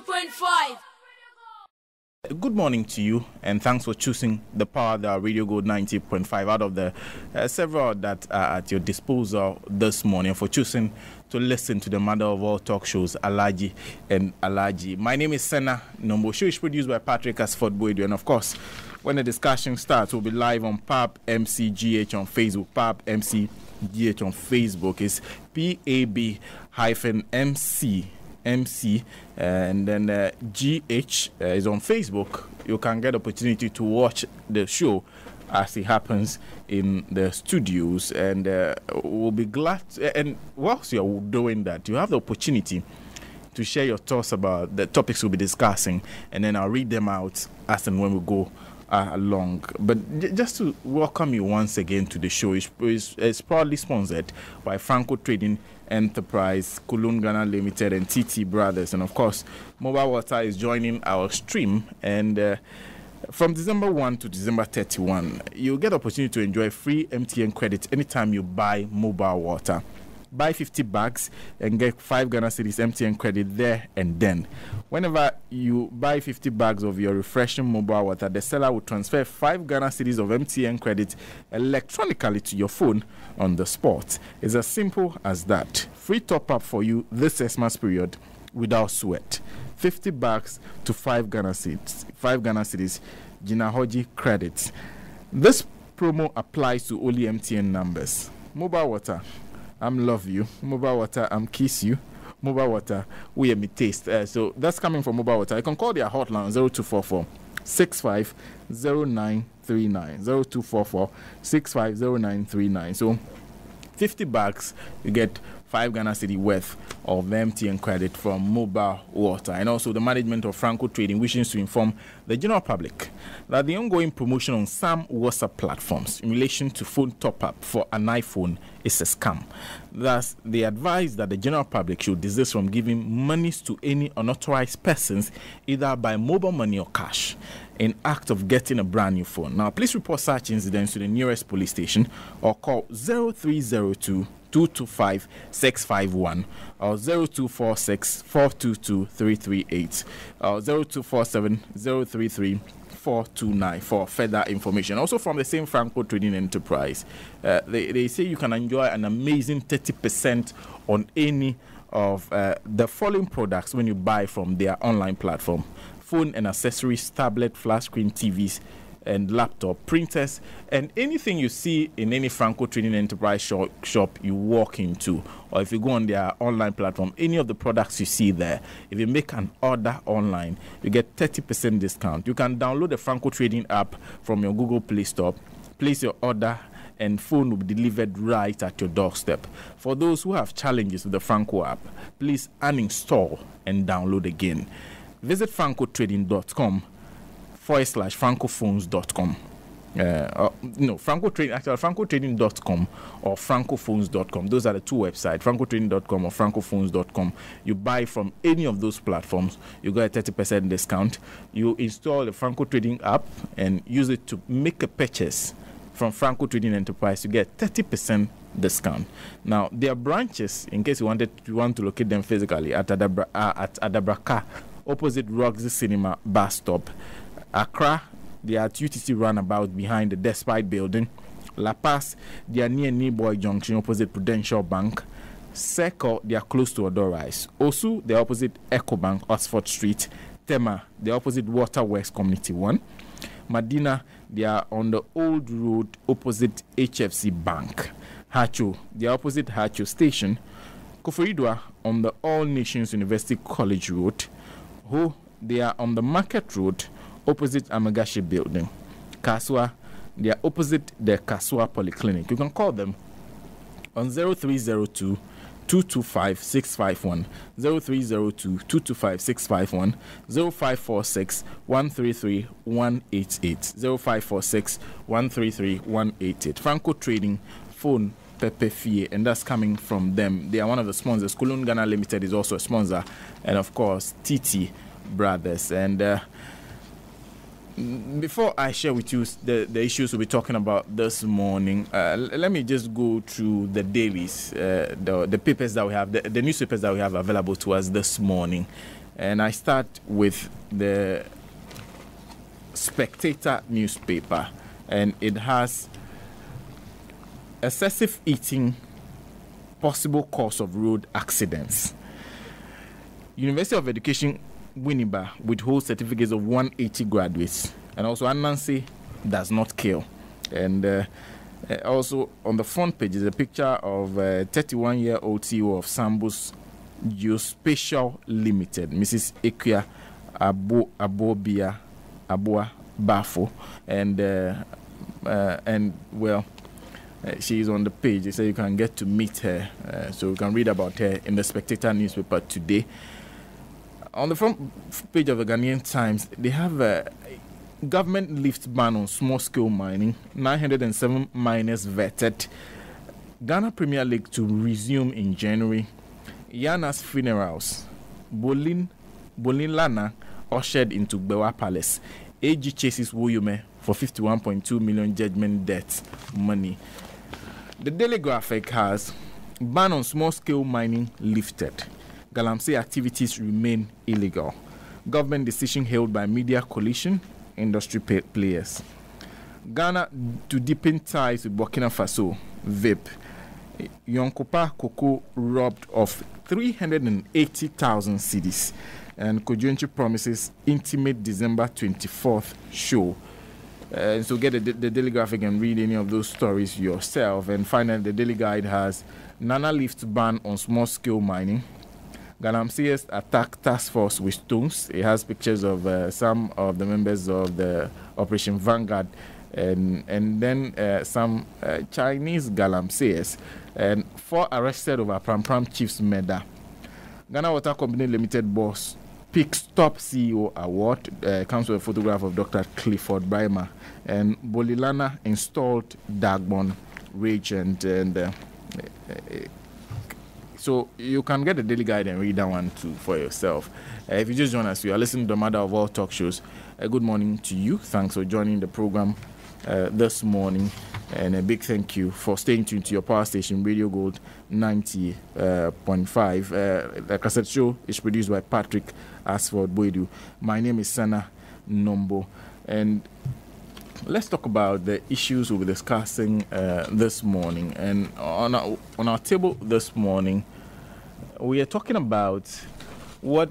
92.5. Good morning to you, and thanks for choosing the Power that Radio Gold 90.5 out of the several that are at your disposal this morning, for choosing to listen to the mother of all talk shows, Alhaji and Alhaji. My name is Senna Nombo. Show is produced by Patrick Asford Boyd, and of course, when the discussion starts, we'll be live on PAP MCGH on Facebook. PAP MCGH on Facebook is PAB-MC. And then GH is on Facebook. You can get opportunity to watch the show as it happens in the studios, and we'll be glad and whilst you're doing that, you have the opportunity to share your thoughts about the topics we'll be discussing, and then I'll read them out as and when we go along. But just to welcome you once again to the show, it's proudly sponsored by Franco Trading Enterprise, Kulun Ghana Limited, and TT Brothers. And of course, Mobile Water is joining our stream. And from December 1 to December 31, you'll get the opportunity to enjoy free MTN credit anytime you buy Mobile Water. Buy 50 bags and get 5 Ghana Cedis MTN credit there and then. Whenever you buy 50 bags of your refreshing Mobile Water, the seller will transfer 5 Ghana Cedis of MTN credit electronically to your phone on the spot. It's as simple as that. Free top-up for you this Christmas period without sweat. 50 bags to 5 Ghana Cedis. 5 Ghana Cedis, Jinahoji credits. This promo applies to only MTN numbers. Mobile Water, I'm love you. Mobile Water, I'm kiss you. Mobile Water, we are me taste. So that's coming from Mobile Water. You can call their hotline 0244 650939. 0244 650939. So 50 bucks, you get 5 Ghana Cedi worth of MTN credit from Mobile Water. And also the management of Franco Trading wishes to inform the general public that the ongoing promotion on some WhatsApp platforms in relation to phone top-up for an iPhone is a scam. Thus, they advise that the general public should desist from giving monies to any unauthorized persons, either by mobile money or cash, in act of getting a brand new phone. Now, please report such incidents to the nearest police station or call 0302 225 651 or 0246 422 338 or 0247 033 429 for further information. Also from the same Franco Trading Enterprise, they say you can enjoy an amazing 30% on any of the following products when you buy from their online platform: phone and accessories, tablet, flat screen TVs, and laptop, printers, and anything you see in any Franco Trading Enterprise shop you walk into, or if you go on their online platform, any of the products you see there, if you make an order online, you get 30% discount. You can download the Franco Trading app from your Google Play Store, place your order, and phone will be delivered right at your doorstep. For those who have challenges with the Franco app, please uninstall and download again. Visit francotrading.com/francophones.com. francotrading.com or francophones.com. Those are the two websites, francotrading.com or francophones.com. You buy from any of those platforms, you get a 30% discount. You install the Franco Trading app and use it to make a purchase from Franco Trading Enterprise. You get 30% discount. Now, their branches, in case you want to locate them physically, at Adabraka, opposite Roxy Cinema bus stop. Accra, they are at UTC Runabout behind the Despite building. La Paz, they are near Niboy Junction opposite Prudential Bank. Circle, they are close to Odorais. Osu, they are opposite Ecobank, Oxford Street. Tema, they are opposite Waterworks Community 1. Medina, they are on the old road opposite HFC Bank. Hacho, they are opposite Hacho Station. Koforidua, on the All Nations University College Road. Ho, they are on the Market Road opposite Amagashi Building. Kaswa, they are opposite the Kaswa Polyclinic. You can call them on 0302 225 651, 0302 225 651, 0546 133 188, 0546 133 188. Franco Trading phone Pepe Fie, and that's coming from them. They are one of the sponsors. Kulun Ghana Limited is also a sponsor, and of course TT Brothers. And before I share with you the issues we'll be talking about this morning, let me just go through the dailies, the papers that we have, the newspapers that we have available to us this morning. And I start with the Spectator newspaper, and it has excessive eating, possible cause of road accidents. University of Education Winneba withholds certificates of 180 graduates, and also Anansi does not kill. And also on the front page is a picture of a 31-year-old CEO of Sambus Geospatial Limited, Mrs. Ekia Aboa Bafo, and she is on the page, so you can get to meet her. So you can read about her in the Spectator newspaper today. On the front page of the Ghanaian Times, they have a government lifts ban on small-scale mining. 907 miners vetted. Ghana Premier League to resume in January. Yana's funerals. Bolin Lana ushered into Bewa Palace. AG chases Woyume for 51.2 million judgment debt money. The Daily Graphic has ban on small-scale mining lifted. Galamsey activities remain illegal. Government decision held by media coalition, industry players. Ghana to deepen ties with Burkina Faso, VIP. Yonkopa Koko robbed of 380,000 cedis. And Kojuenchi promises intimate December 24th show. So get the Daily Graphic and read any of those stories yourself. And finally, the Daily Guide has Nana lifts ban on small-scale mining. Galamsey's attack task force with stones. It has pictures of some of the members of the Operation Vanguard and then some Chinese Galamseyers. And 4 arrested over Pram Chief's murder. Ghana Water Company Limited boss picks top CEO award. Comes with a photograph of Dr. Clifford Brima. And Bolilana installed Dagbon Regent. And so you can get the Daily Guide and read that one too for yourself. If you just join us, you are listening to the Mother of All Talk Shows. Good morning to you. Thanks for joining the program this morning. And a big thank you for staying tuned to your power station, Radio Gold 90.5. Like I said, show is produced by Patrick Asford Boydu. My name is Sana Nombo. And let's talk about the issues we'll be discussing this morning. And on our table this morning, we are talking about what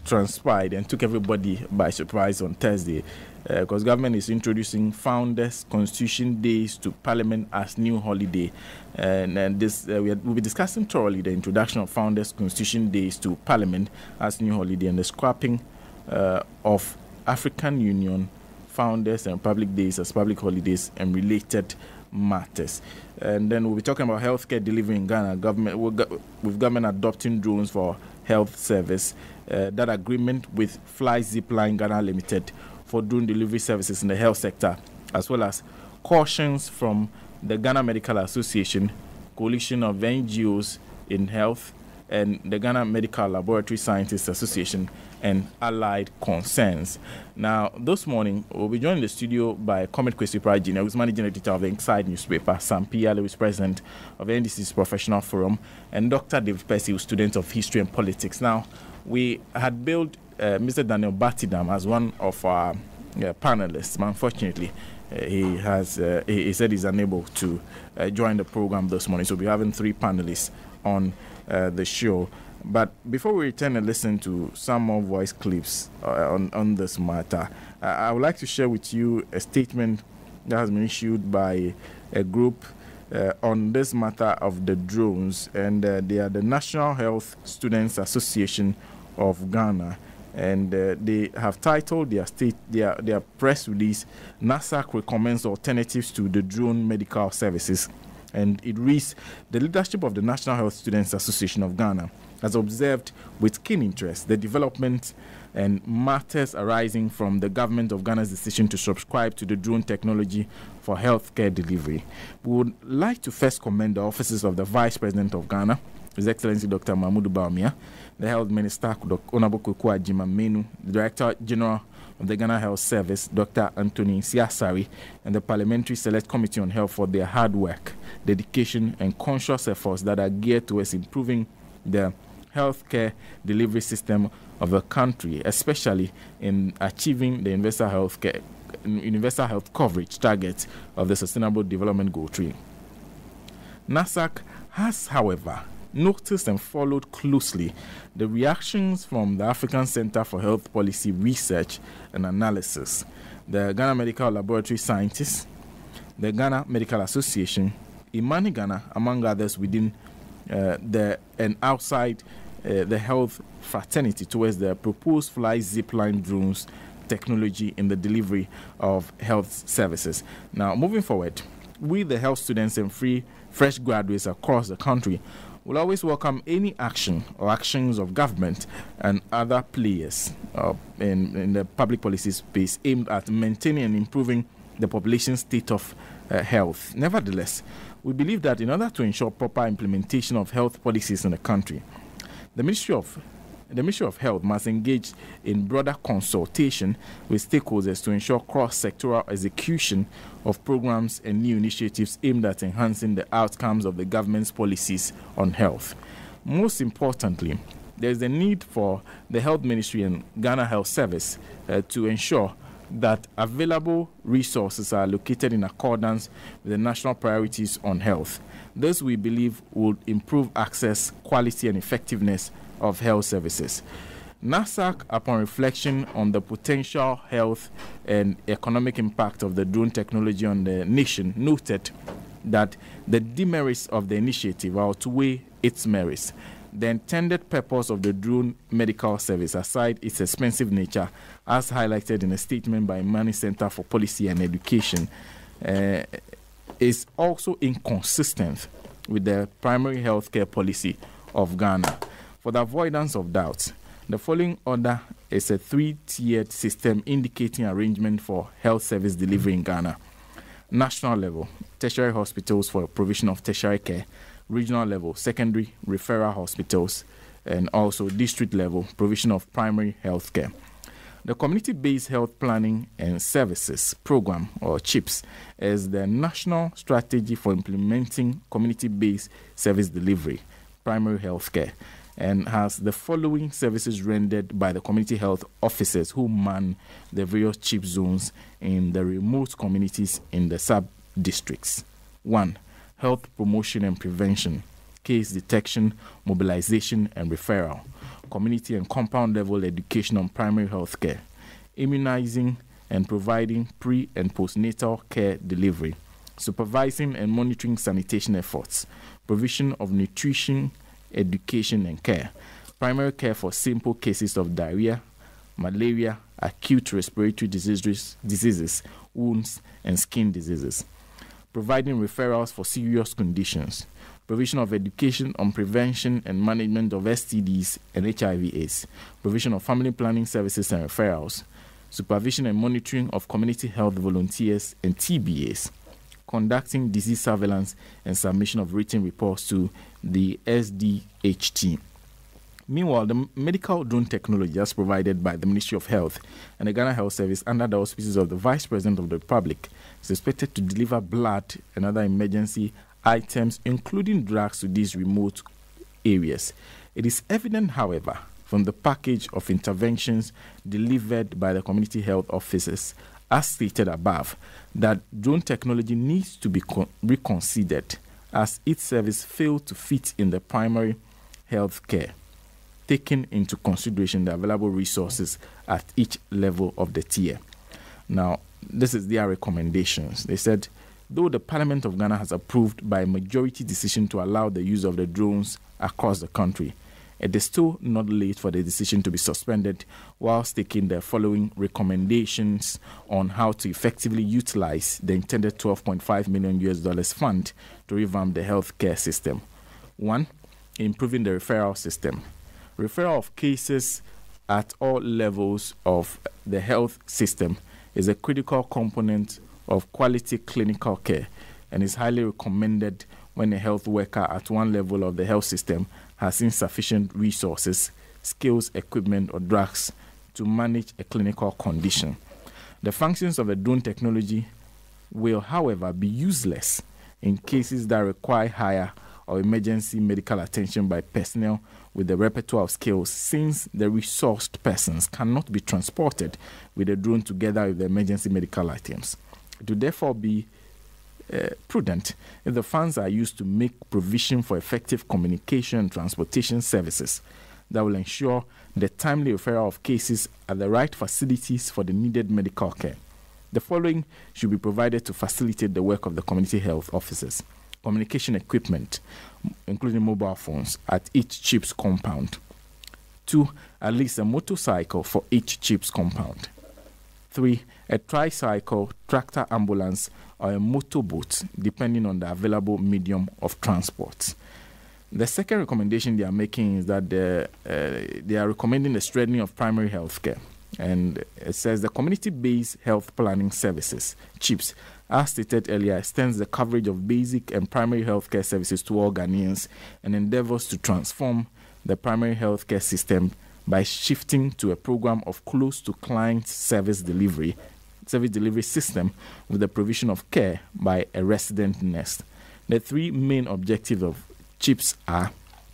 transpired and took everybody by surprise on Thursday, because government is introducing Founders Constitution Days to Parliament as new holiday. And this we'll be discussing thoroughly the introduction of Founders Constitution Days to Parliament as new holiday and the scrapping of African Union Founders and Republic Days as public holidays and related matters. And then we'll be talking about healthcare delivery in Ghana. With government adopting drones for health service. That agreement with Fly Zipline Ghana Limited for drone delivery services in the health sector, as well as cautions from the Ghana Medical Association, coalition of NGOs in health, and the Ghana Medical Laboratory Scientists Association and allied concerns. Now, this morning, we'll be joined in the studio by Comrade Kwesi Prajina, who's managing editor of the Inside newspaper, Sam Pee-Yalley, who's president of the NDC's Professional Forum, and Dr. David Percy, who's student of history and politics. Now, we had billed Mr. Daniel Batidam as one of our panelists, but unfortunately, he said he's unable to join the program this morning. So we'll be having 3 panelists on the show. But before we return and listen to some more voice clips on this matter, I would like to share with you a statement that has been issued by a group on this matter of the drones, and they are the National Health Students Association of Ghana, and they have titled their press release, NASAC recommends alternatives to the drone medical services. And it reads, the leadership of the National Health Students Association of Ghana has observed with keen interest the development and matters arising from the government of Ghana's decision to subscribe to the drone technology for healthcare delivery. We would like to first commend the offices of the Vice President of Ghana, His Excellency Dr. Mahmoud Bawumia, the Health Minister, Honorable Kweku Agyeman-Menu, the Director General of the Ghana Health Service, Dr. Anthony Siasari, and the Parliamentary Select Committee on Health for their hard work, dedication, and conscious efforts that are geared towards improving the healthcare delivery system of the country, especially in achieving the universal health coverage target of the Sustainable Development Goal 3. NASAC has, however, noticed and followed closely the reactions from the African Center for Health Policy Research and Analysis, the Ghana Medical Laboratory Scientists, the Ghana Medical Association, Imani Ghana, among others within and outside the health fraternity towards the proposed fly zipline drones technology in the delivery of health services. Now, moving forward, we, the health students and fresh graduates across the country, will always welcome any action or actions of government and other players in the public policy space aimed at maintaining and improving the population's state of health. Nevertheless, we believe that in order to ensure proper implementation of health policies in the country, the Ministry of Health must engage in broader consultation with stakeholders to ensure cross-sectoral execution of programs and new initiatives aimed at enhancing the outcomes of the government's policies on health. Most importantly, there is a need for the Health Ministry and Ghana Health Service to ensure that available resources are allocated in accordance with the national priorities on health. This, we believe, would improve access, quality, and effectiveness of health services. NASAC, upon reflection on the potential health and economic impact of the drone technology on the nation, noted that the demerits of the initiative outweigh its merits. The intended purpose of the drone medical service, aside its expensive nature, as highlighted in a statement by Imani Center for Policy and Education, is also inconsistent with the primary healthcare policy of Ghana. For the avoidance of doubt, the following order is a 3-tiered system indicating arrangement for health service delivery in Ghana. National level, tertiary hospitals for provision of tertiary care. Regional level, secondary referral hospitals, and also district level, provision of primary health care. The Community-Based Health Planning and Services Program, or CHIPS, is the national strategy for implementing community-based service delivery, primary health care, and has the following services rendered by the community health officers who man the various CHIPS zones in the remote communities in the sub-districts. 1. Health promotion and prevention, case detection, mobilization, and referral. Community and compound level education on primary health care, immunizing and providing pre- and postnatal care delivery, supervising and monitoring sanitation efforts, provision of nutrition, education, and care, primary care for simple cases of diarrhea, malaria, acute respiratory diseases, wounds, and skin diseases, providing referrals for serious conditions, provision of education on prevention and management of STDs and HIV/AIDS, provision of family planning services and referrals, supervision and monitoring of community health volunteers and TBAs, conducting disease surveillance and submission of written reports to the SDHT. Meanwhile, the medical drone technology as provided by the Ministry of Health and the Ghana Health Service under the auspices of the Vice President of the Republic is expected to deliver blood and other emergency items, including drugs, to these remote areas. It is evident, however, from the package of interventions delivered by the community health officers, as stated above, that drone technology needs to be reconsidered as its service failed to fit in the primary health care, taking into consideration the available resources at each level of the tier. Now, this is their recommendations. They said, though the Parliament of Ghana has approved by majority decision to allow the use of the drones across the country, it is still not late for the decision to be suspended whilst taking the following recommendations on how to effectively utilize the intended $12.5 million fund to revamp the healthcare system. 1. Improving the referral system. Referral of cases at all levels of the health system is a critical component of quality clinical care and is highly recommended when a health worker at one level of the health system has insufficient resources, skills, equipment, or drugs to manage a clinical condition. The functions of the drone technology will, however, be useless in cases that require higher or emergency medical attention by personnel with the repertoire of skills, since the resourced persons cannot be transported with the drone together with the emergency medical items. It will therefore be prudent if the funds are used to make provision for effective communication and transportation services that will ensure the timely referral of cases at the right facilities for the needed medical care. The following should be provided to facilitate the work of the community health officers: communication equipment, including mobile phones, at each CHIPS compound. 2, at least a motorcycle for each CHIPS compound. 3, a tricycle, tractor ambulance, or a motorboat, depending on the available medium of transport. The second recommendation they are making is that they are recommending the strengthening of primary health care. And it says the community-based health planning services, CHIPS, as stated earlier, extends the coverage of basic and primary health care services to all Ghanaians and endeavors to transform the primary health care system by shifting to a program of close-to-client service delivery system with the provision of care by a resident nurse. The 3 main objectives of CHIPS are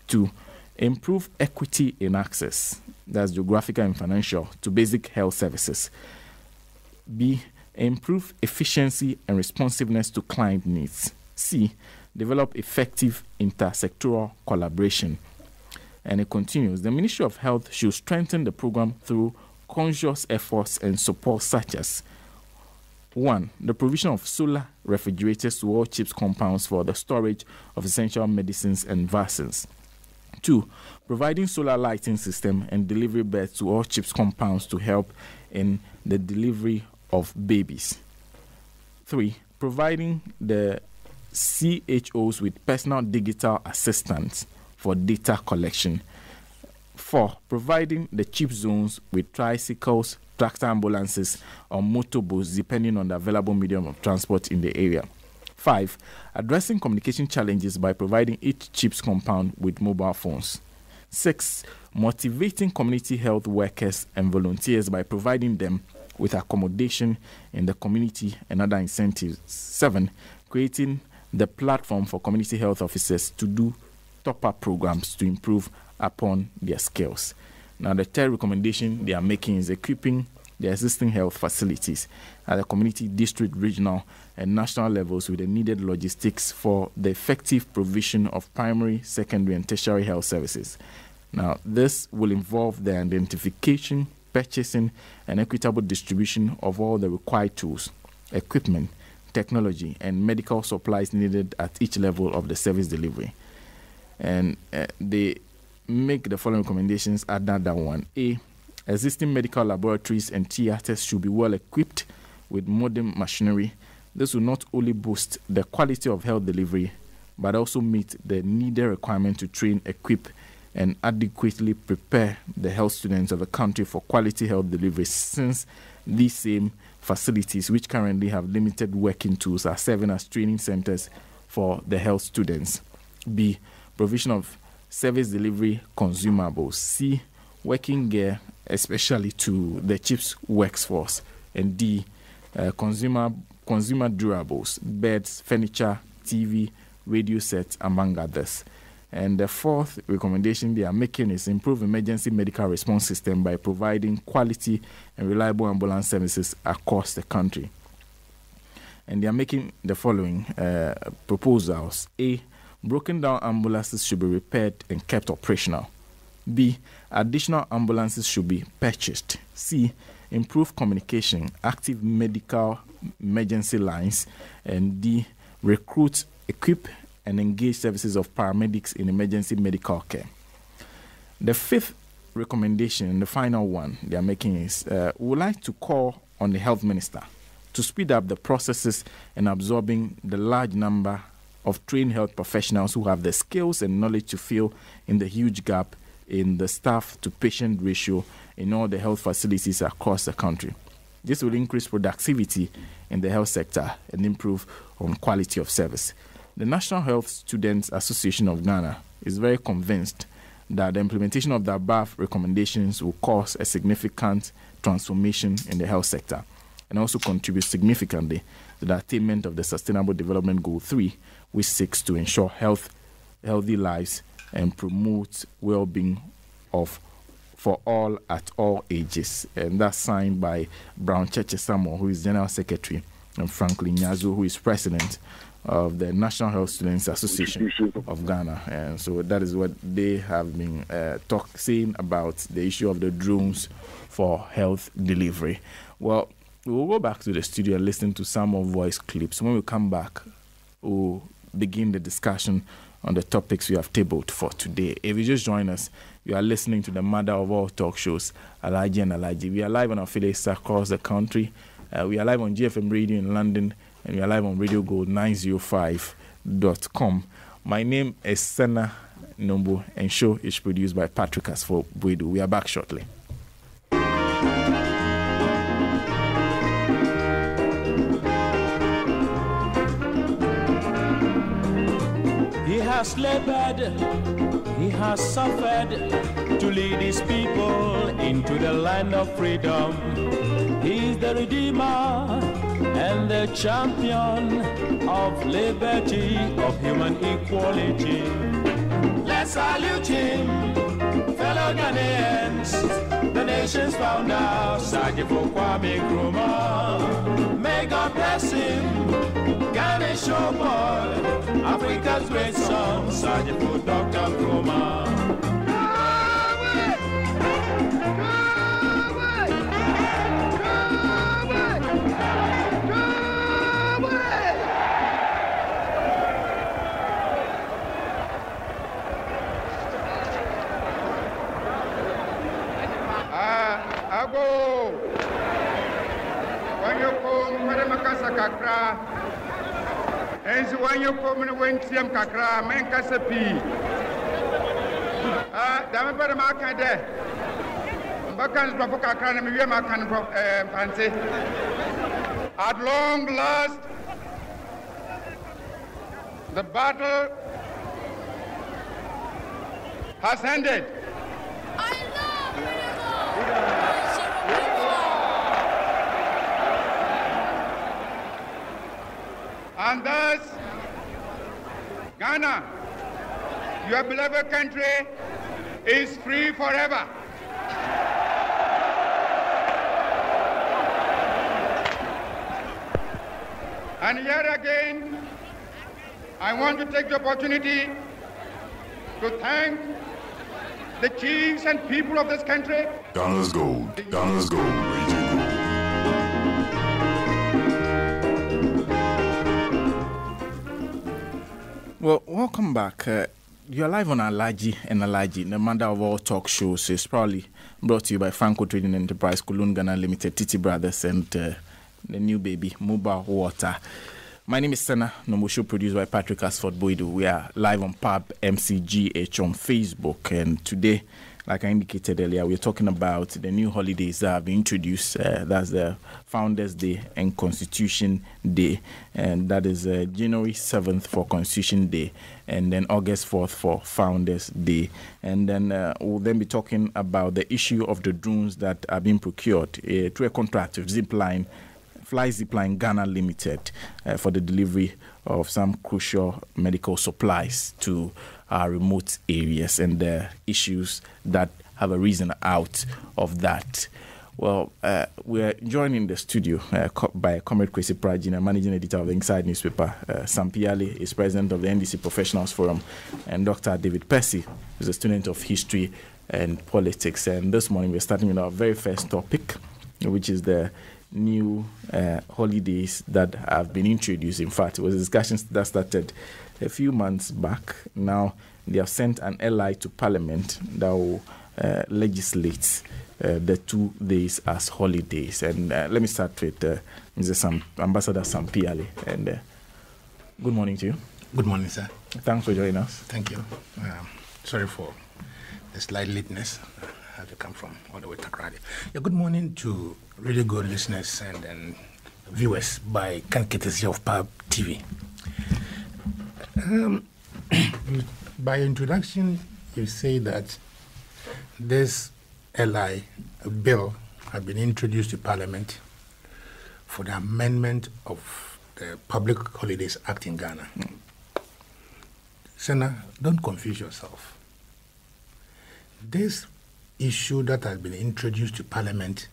to improve equity in access, that's geographical and financial, to basic health services. B, improve efficiency and responsiveness to client needs. C, develop effective intersectoral collaboration. And it continues, the Ministry of Health should strengthen the program through conscious efforts and support such as 1, the provision of solar refrigerators to all CHIPS compounds for the storage of essential medicines and vaccines. 2, providing solar lighting system and delivery beds to all CHIPS compounds to help in the delivery of babies. 3, providing the CHOs with personal digital assistants for data collection. 4, providing the CHIPS zones with tricycles, tractor ambulances, or motorboats, depending on the available medium of transport in the area. 5, addressing communication challenges by providing each CHIPS compound with mobile phones. 6, motivating community health workers and volunteers by providing them with accommodation in the community and other incentives. 7, creating the platform for community health officers to do top-up programs to improve upon their skills. Now, the third recommendation they are making is equipping the existing health facilities at the community, district, regional, and national levels with the needed logistics for the effective provision of primary, secondary, and tertiary health services. Now, this will involve the identification, purchasing, and equitable distribution of all the required tools, equipment, technology, and medical supplies needed at each level of the service delivery. And they make the following recommendations at that one. A, existing medical laboratories and theaters should be well equipped with modern machinery. This will not only boost the quality of health delivery, but also meet the needed requirement to train, equip, and adequately prepare the health students of the country for quality health delivery, since these same facilities, which currently have limited working tools, are serving as training centers for the health students. B, provision of service delivery consumables. C, working gear, especially to the CHIPS workforce. And D, consumer durables, beds, furniture, TV, radio sets, among others. And the fourth recommendation they are making is improve emergency medical response system by providing quality and reliable ambulance services across the country. And they are making the following proposals. A, broken down ambulances should be repaired and kept operational. B, additional ambulances should be purchased. C, improve communication, active medical emergency lines. And D, recruit, equip, and engage services of paramedics in emergency medical care. The fifth recommendation, the final one they are making, is we would like to call on the health minister to speed up the processes in absorbing the large number of trained health professionals who have the skills and knowledge to fill in the huge gap in the staff-to-patient ratio in all the health facilities across the country. This will increase productivity in the health sector and improve on quality of service. The National Health Students Association of Ghana is very convinced that the implementation of the above recommendations will cause a significant transformation in the health sector and also contribute significantly to the attainment of the Sustainable Development Goal 3, which seeks to ensure healthy lives and promote well-being for all at all ages. And that's signed by Brown Cheche Samuel, who is General Secretary, and Franklin Nyazo, who is President of the National Health Students Association of Ghana. And so that is what they have been saying about the issue of the drones for health delivery. Well, we'll go back to the studio and listen to some more voice clips. When we come back, we'll begin the discussion on the topics we have tabled for today. If you just join us, you are listening to the mother of all talk shows, Alhaji and Alhaji. We are live on affiliates across the country. We are live on GFM Radio in London, and we are live on Radio Gold 905.com. My name is Senna Nombo, and show is produced by Patrick Asfo Buidu. We are back shortly. He has labored, he has suffered to lead his people into the land of freedom. He is the Redeemer and the champion of liberty, of human equality. Let's salute him, fellow Ghanaians, the nation's founder, Sergeant Kwame Nkrumah. May God bless him, Ghana showboy, Africa's great son, Sergeant Dr. Nkrumah. Ago wanyoko mwere makasa kakra enzi wanyoko mwere wentiam kakra menkasa pi dame pere makande mbakan zwapo kakra na miwe makan panse. At long last the battle has ended. And thus, Ghana, your beloved country, is free forever. And yet again, I want to take the opportunity to thank the chiefs and people of this country. Ghana's gold, Ghana's gold, Radio Gold. Well, welcome back. You're live on Alhaji and Alhaji, the mother of all talk shows. Is probably brought to you by Franco Trading Enterprise, Kulun Ghana Limited, Titi Brothers, and the new baby, Mobile Water. My name is Senna Nombo, show produced by Patrick Asford Boidu. We are live on PAB MCGH on Facebook, and today, like I indicated earlier, we're talking about the new holidays that have been introduced. That's the Founders Day and Constitution Day. And that is January 7th for Constitution Day, and then August 4th for Founders Day. And then we'll then be talking about the issue of the drones that are being procured through a contract with Fly Zipline Ghana Limited for the delivery of some crucial medical supplies to our remote areas and the issues that have arisen out of that. Well, we're joined in the studio by Comrade Kwesi Prajina, Managing Editor of the Inside newspaper. Sam Pee-Yalley is President of the NDC Professionals Forum, and Dr. David Percy is a student of history and politics. And this morning we're starting with our very first topic, which is the new holidays that have been introduced. In fact, it was a discussion that started a few months back. Now they have sent an LI to Parliament that will legislate the 2 days as holidays. And let me start with Ambassador Sam Pee-Yalley. And good morning to you. Good morning, sir. Thanks for joining us. Thank you. Sorry for the slight lateness. I had to come from all the way to Takrady. Yeah, good morning to Radio Gold listeners and viewers by courtesy of PAB TV. By introduction, you say that this LI bill had been introduced to Parliament for the amendment of the Public Holidays Act in Ghana. Senator, don't confuse yourself. This issue that has been introduced to Parliament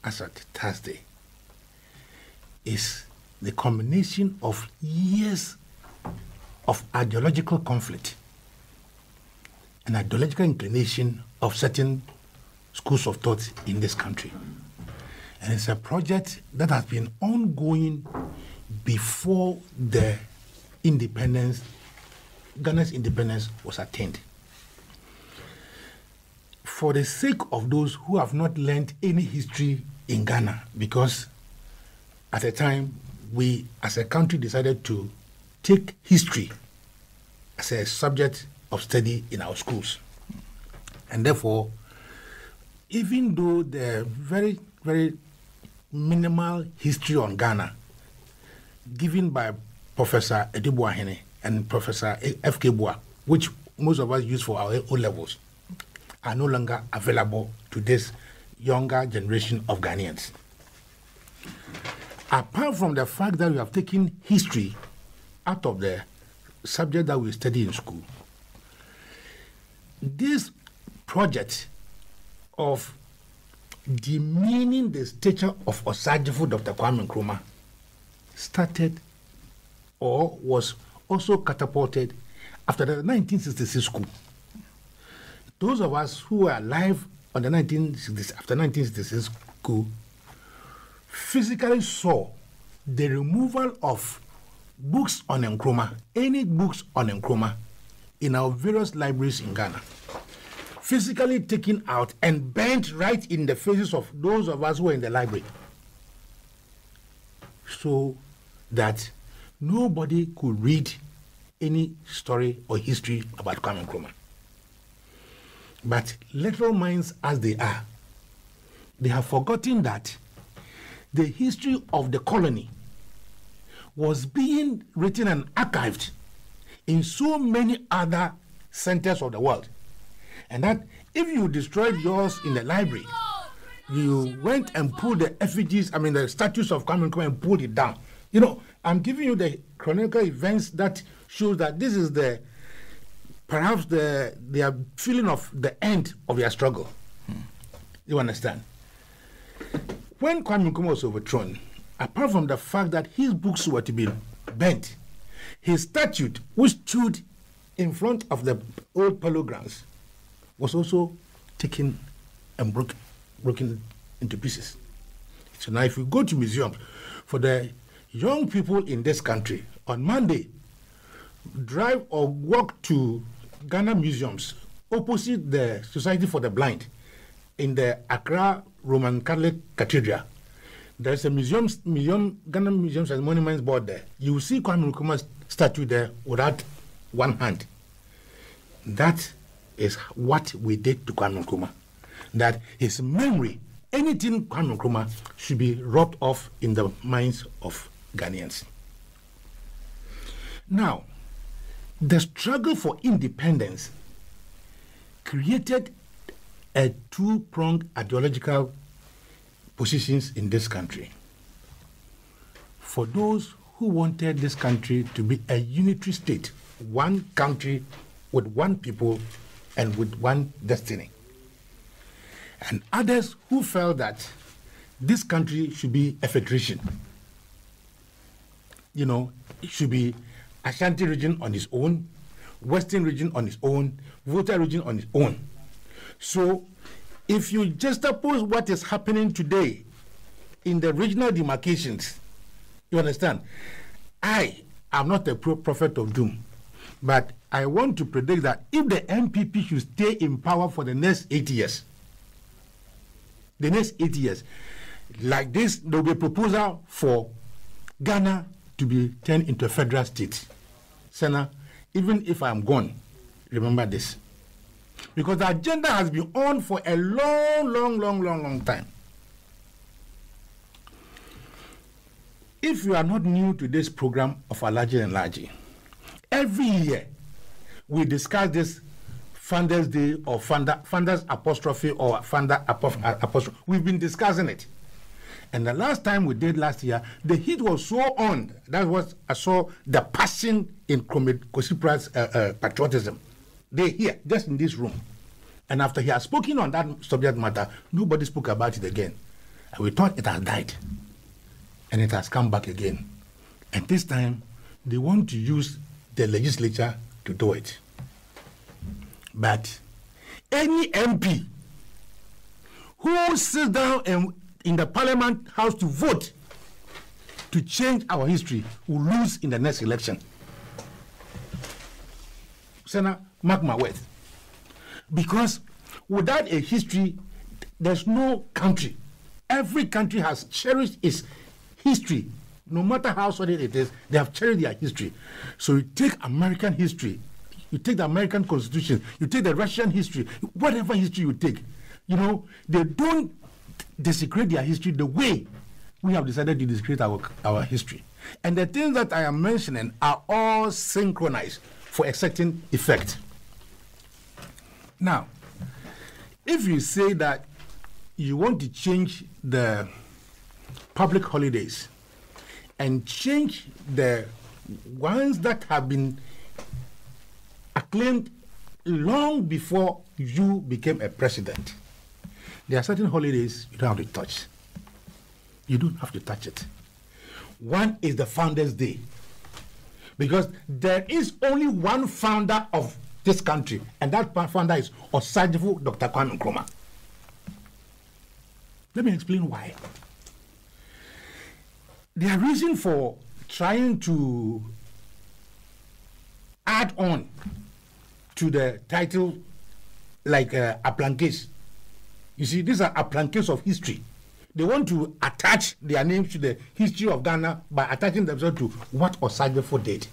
as at Thursday is the combination of years of ideological conflict and ideological inclination of certain schools of thought in this country. And it's a project that has been ongoing before the independence, Ghana's independence was attained. For the sake of those who have not learned any history in Ghana, because at the time we as a country decided to take history as a subject of study in our schools. And therefore, even though the very, very minimal history on Ghana given by Professor Edibuahene and Professor F.K. Bua, which most of us use for our O-levels, are no longer available to this younger generation of Ghanaians. Apart from the fact that we have taken history out of the subject that we study in school, this project of demeaning the stature of Osajifo Dr. Kwame Nkrumah started or was also catapulted after the 1966 coup. Those of us who were alive on the after 1966 coup physically saw the removal of books on Nkrumah, any books on Nkrumah, in our various libraries in Ghana, physically taken out and burnt right in the faces of those of us who were in the library, so that nobody could read any story or history about Kwame Nkrumah. But literal minds as they are, they have forgotten that the history of the colony was being written and archived in so many other centers of the world. And that if you destroyed yours in the library, you went and pulled the effigies, the statues of Kwame Nkrumah and pulled it down. You know, I'm giving you the chronicle events that shows that this is perhaps their feeling of the end of their struggle. You understand? When Kwame Nkrumah was overthrown, apart from the fact that his books were to be burnt, his statue, which stood in front of the old polo grounds, was also taken and broken into pieces. So now if you go to museums, for the young people in this country, on Monday, drive or walk to Ghana museums opposite the Society for the Blind in the Accra Roman Catholic Cathedral. There's a Ghana Museums and Monuments Board there. You will see Kwame Nkrumah's statue there without one hand. That is what we did to Kwame Nkrumah. That his memory, anything Kwame Nkrumah, should be rubbed off in the minds of Ghanaians. Now, the struggle for independence created a two-pronged ideological positions in this country. For those who wanted this country to be a unitary state, one country with one people and with one destiny. And others who felt that this country should be a federation. You know, it should be Ashanti region on its own, Western region on its own, Volta region on its own. So if you juxtapose what is happening today in the regional demarcations, you understand, I am not a prophet of doom, but I want to predict that if the MPP should stay in power for the next 8 years, like this, there will be a proposal for Ghana to be turned into a federal state. Senna, even if I'm gone, remember this. Because the agenda has been on for a long time. If you are not new to this program of Alhaji And Alhaji, every year we discuss this Founders Day or Founders apostrophe or Founder apostrophe. We've been discussing it. And the last time we did last year, the heat was so on. That was, I saw the passion in Kosipra's patriotism. They're here, just in this room. And after he has spoken on that subject matter, nobody spoke about it again. And we thought it has died. And it has come back again. And this time, they want to use the legislature to do it. But any MP who sits down in the Parliament House to vote to change our history will lose in the next election. Senator, mark my words. Because without a history, there's no country. Every country has cherished its history. No matter how solid it is, they have cherished their history. So you take American history, you take the American Constitution, you take the Russian history, whatever history you take, you know, they don't desecrate their history the way we have decided to desecrate our history. And the things that I am mentioning are all synchronized for a certain effect. Now, if you say that you want to change the public holidays and change the ones that have been acclaimed long before you became a president, there are certain holidays you don't have to touch. You don't have to touch it. One is the Founders Day. Because there is only one founder of this country, and that founder is Osagyefo Dr. Kwame Nkrumah. Let me explain why. Their reason for trying to add on to the title like appliances. You see, these are appliances of history. They want to attach their names to the history of Ghana by attaching themselves to what Osagyefo did.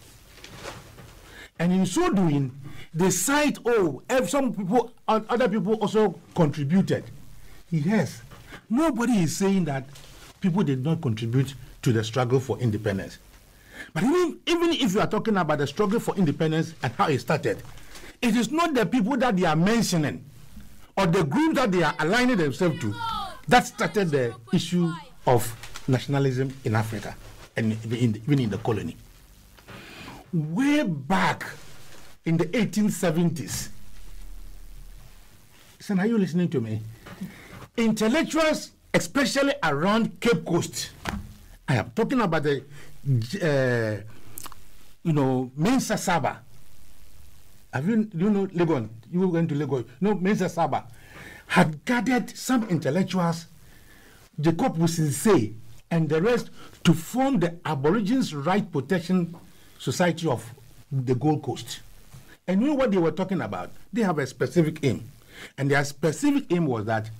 And in so doing, they cite, some people, other people also contributed. Yes, nobody is saying that people did not contribute to the struggle for independence. But even if you are talking about the struggle for independence and how it started, it is not the people that they are mentioning or the group that they are aligning themselves to that started the issue of nationalism in Africa and even in the colony. Way back in the 1870s, son, are you listening to me? Intellectuals, especially around Cape Coast, I am talking about the, Mensa Saba. Do you know Legon? You were going to Legon. No, Mensa Saba had gathered some intellectuals, Jacob Wusinsey and the rest, to form the Aborigines Right Protection Society of the Gold Coast. And you know what they were talking about? They have a specific aim. And their specific aim was that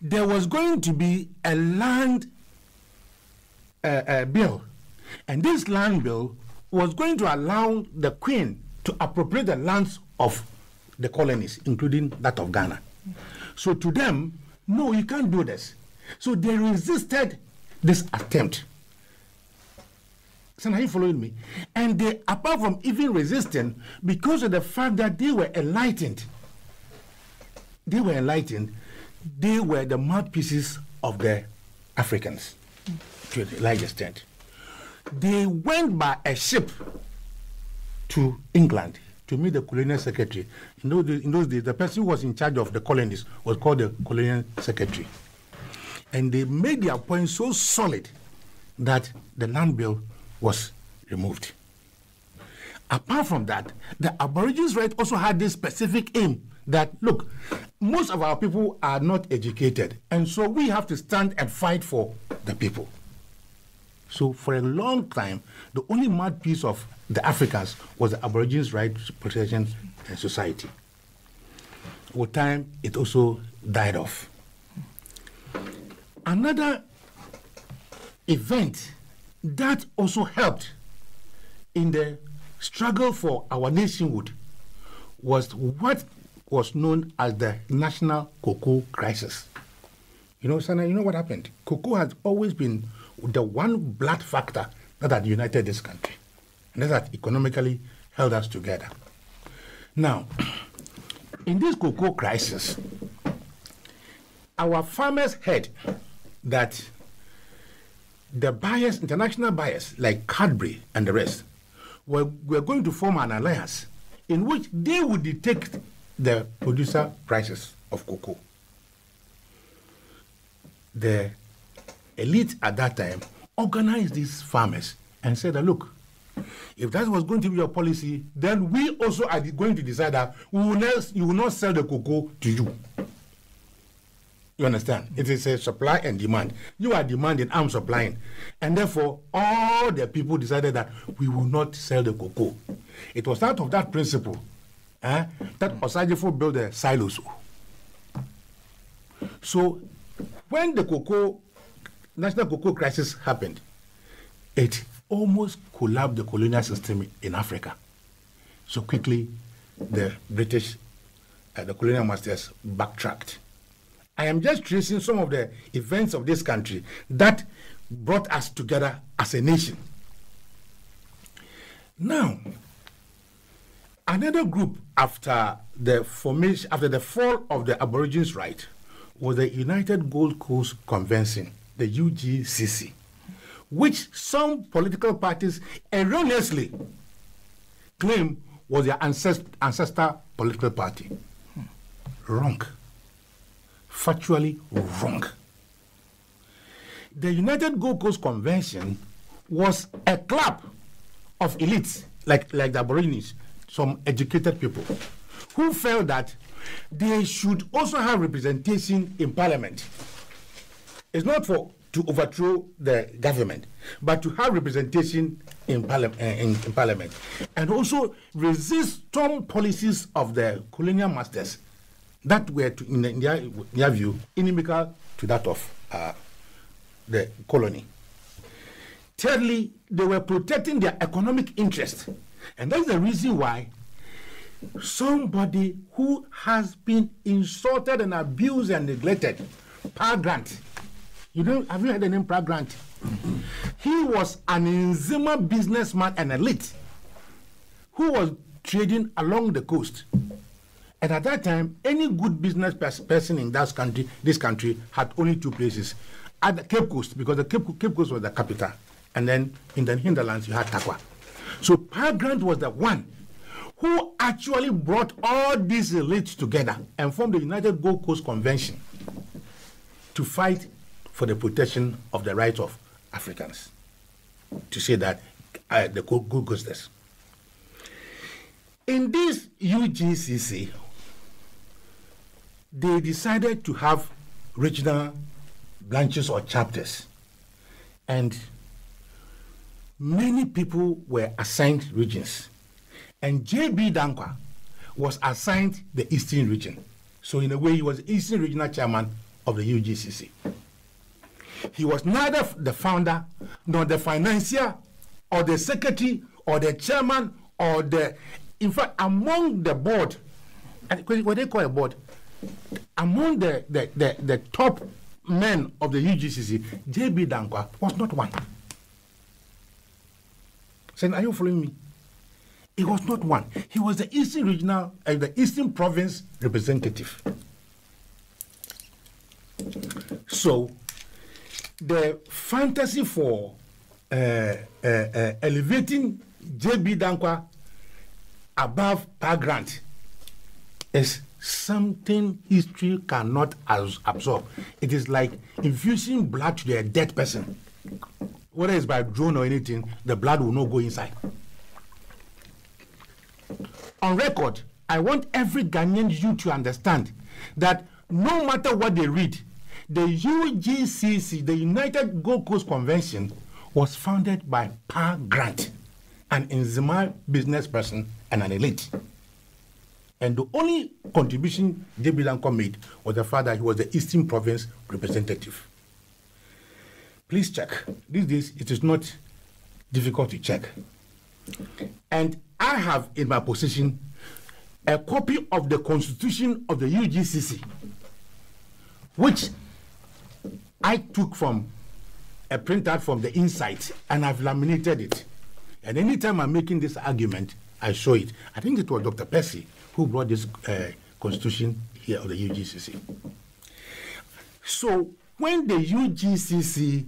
there was going to be a land bill. And this land bill was going to allow the Queen to appropriate the lands of the colonies, including that of Ghana. So to them, no, you can't do this. So they resisted this attempt. So are you following me? And they, apart from even resisting, because of the fact that they were enlightened, they were the mouthpieces of the Africans to a large extent. They went by a ship to England to meet the colonial secretary. In those days, the person who was in charge of the colonies was called the colonial secretary. And they made their point so solid that the land bill was removed. Apart from that, the Aborigines' right also had this specific aim that, look, most of our people are not educated, and so we have to stand and fight for the people. So for a long time, the only mouthpiece of the Africans was the Aborigines' Rights Protection Society. With time, it also died off. Another event that also helped in the struggle for our nationhood was what was known as the National Cocoa Crisis. You know, Sana, you know what happened? Cocoa has always been the one blood factor that had united this country, and that had economically held us together. Now, in this cocoa crisis, our farmers heard that the buyers, international buyers like Cadbury and the rest, were going to form an alliance in which they would dictate the producer prices of cocoa. The elite at that time organized these farmers and said that, look, if that was going to be your policy, then we also are going to decide that you will not sell the cocoa to you. You understand? It is a supply and demand. You are demanding, I'm supplying. And therefore, all the people decided that we will not sell the cocoa. It was out of that principle that Osajifo built the silos. So, when the national cocoa crisis happened, it almost collapsed the colonial system in Africa. So quickly, the British, the colonial masters backtracked. I am just tracing some of the events of this country that brought us together as a nation. Now, another group after the fall of the Aborigines' right was the United Gold Coast Convention, the UGCC, which some political parties erroneously claim was their ancestor political party. Wrong. Factually wrong. The United Gold Coast Convention was a club of elites, like the Aborigines, some educated people, who felt that they should also have representation in Parliament. It's not to overthrow the government, but to have representation in Parliament, and also resist some policies of the colonial masters that were, in their view, inimical to that of the colony. Thirdly, they were protecting their economic interest, and that's the reason why somebody who has been insulted and abused and neglected, Pa Grant. Have you heard the name Pa Grant? Mm-hmm. He was an Nzima businessman and elite who was trading along the coast. And at that time, any good business person in this country had only two places. At the Cape Coast, because the Cape Coast was the capital. And then in the hinterlands, you had Takwa. So Pa Grant was the one who actually brought all these elites together and formed the United Gold Coast Convention to fight for the protection of the rights of Africans. To say that the Gold Coasters. In this UGCC, they decided to have regional branches or chapters. And many people were assigned regions. And J.B. Dankwa was assigned the Eastern region. So in a way, he was the Eastern Regional Chairman of the UGCC. He was neither the founder, nor the financier, or the secretary, or the chairman, or in fact, among the board, what they call a board, among the top men of the UGCC, J.B. Dankwa was not one. Saying, are you following me? He was not one. He was the Eastern Regional, the Eastern Province representative. So, the fantasy for elevating J.B. Dankwa above Pa Grant is something history cannot absorb. It is like infusing blood to a dead person. Whether it's by drone or anything, the blood will not go inside. On record, I want every Ghanaian youth to understand that no matter what they read, the UGCC, the United Gold Coast Convention, was founded by Pa Grant, an Nzima business person and an elite. And the only contribution J.B. Dankwa made was the fact that he was the Eastern Province representative. Please check. These days, it is not difficult to check. And I have in my possession a copy of the Constitution of the UGCC, which I took from a printout from the inside, and I've laminated it. And anytime I'm making this argument, I saw it. I think it was Dr. Percy who brought this constitution here of the UGCC. So when the UGCC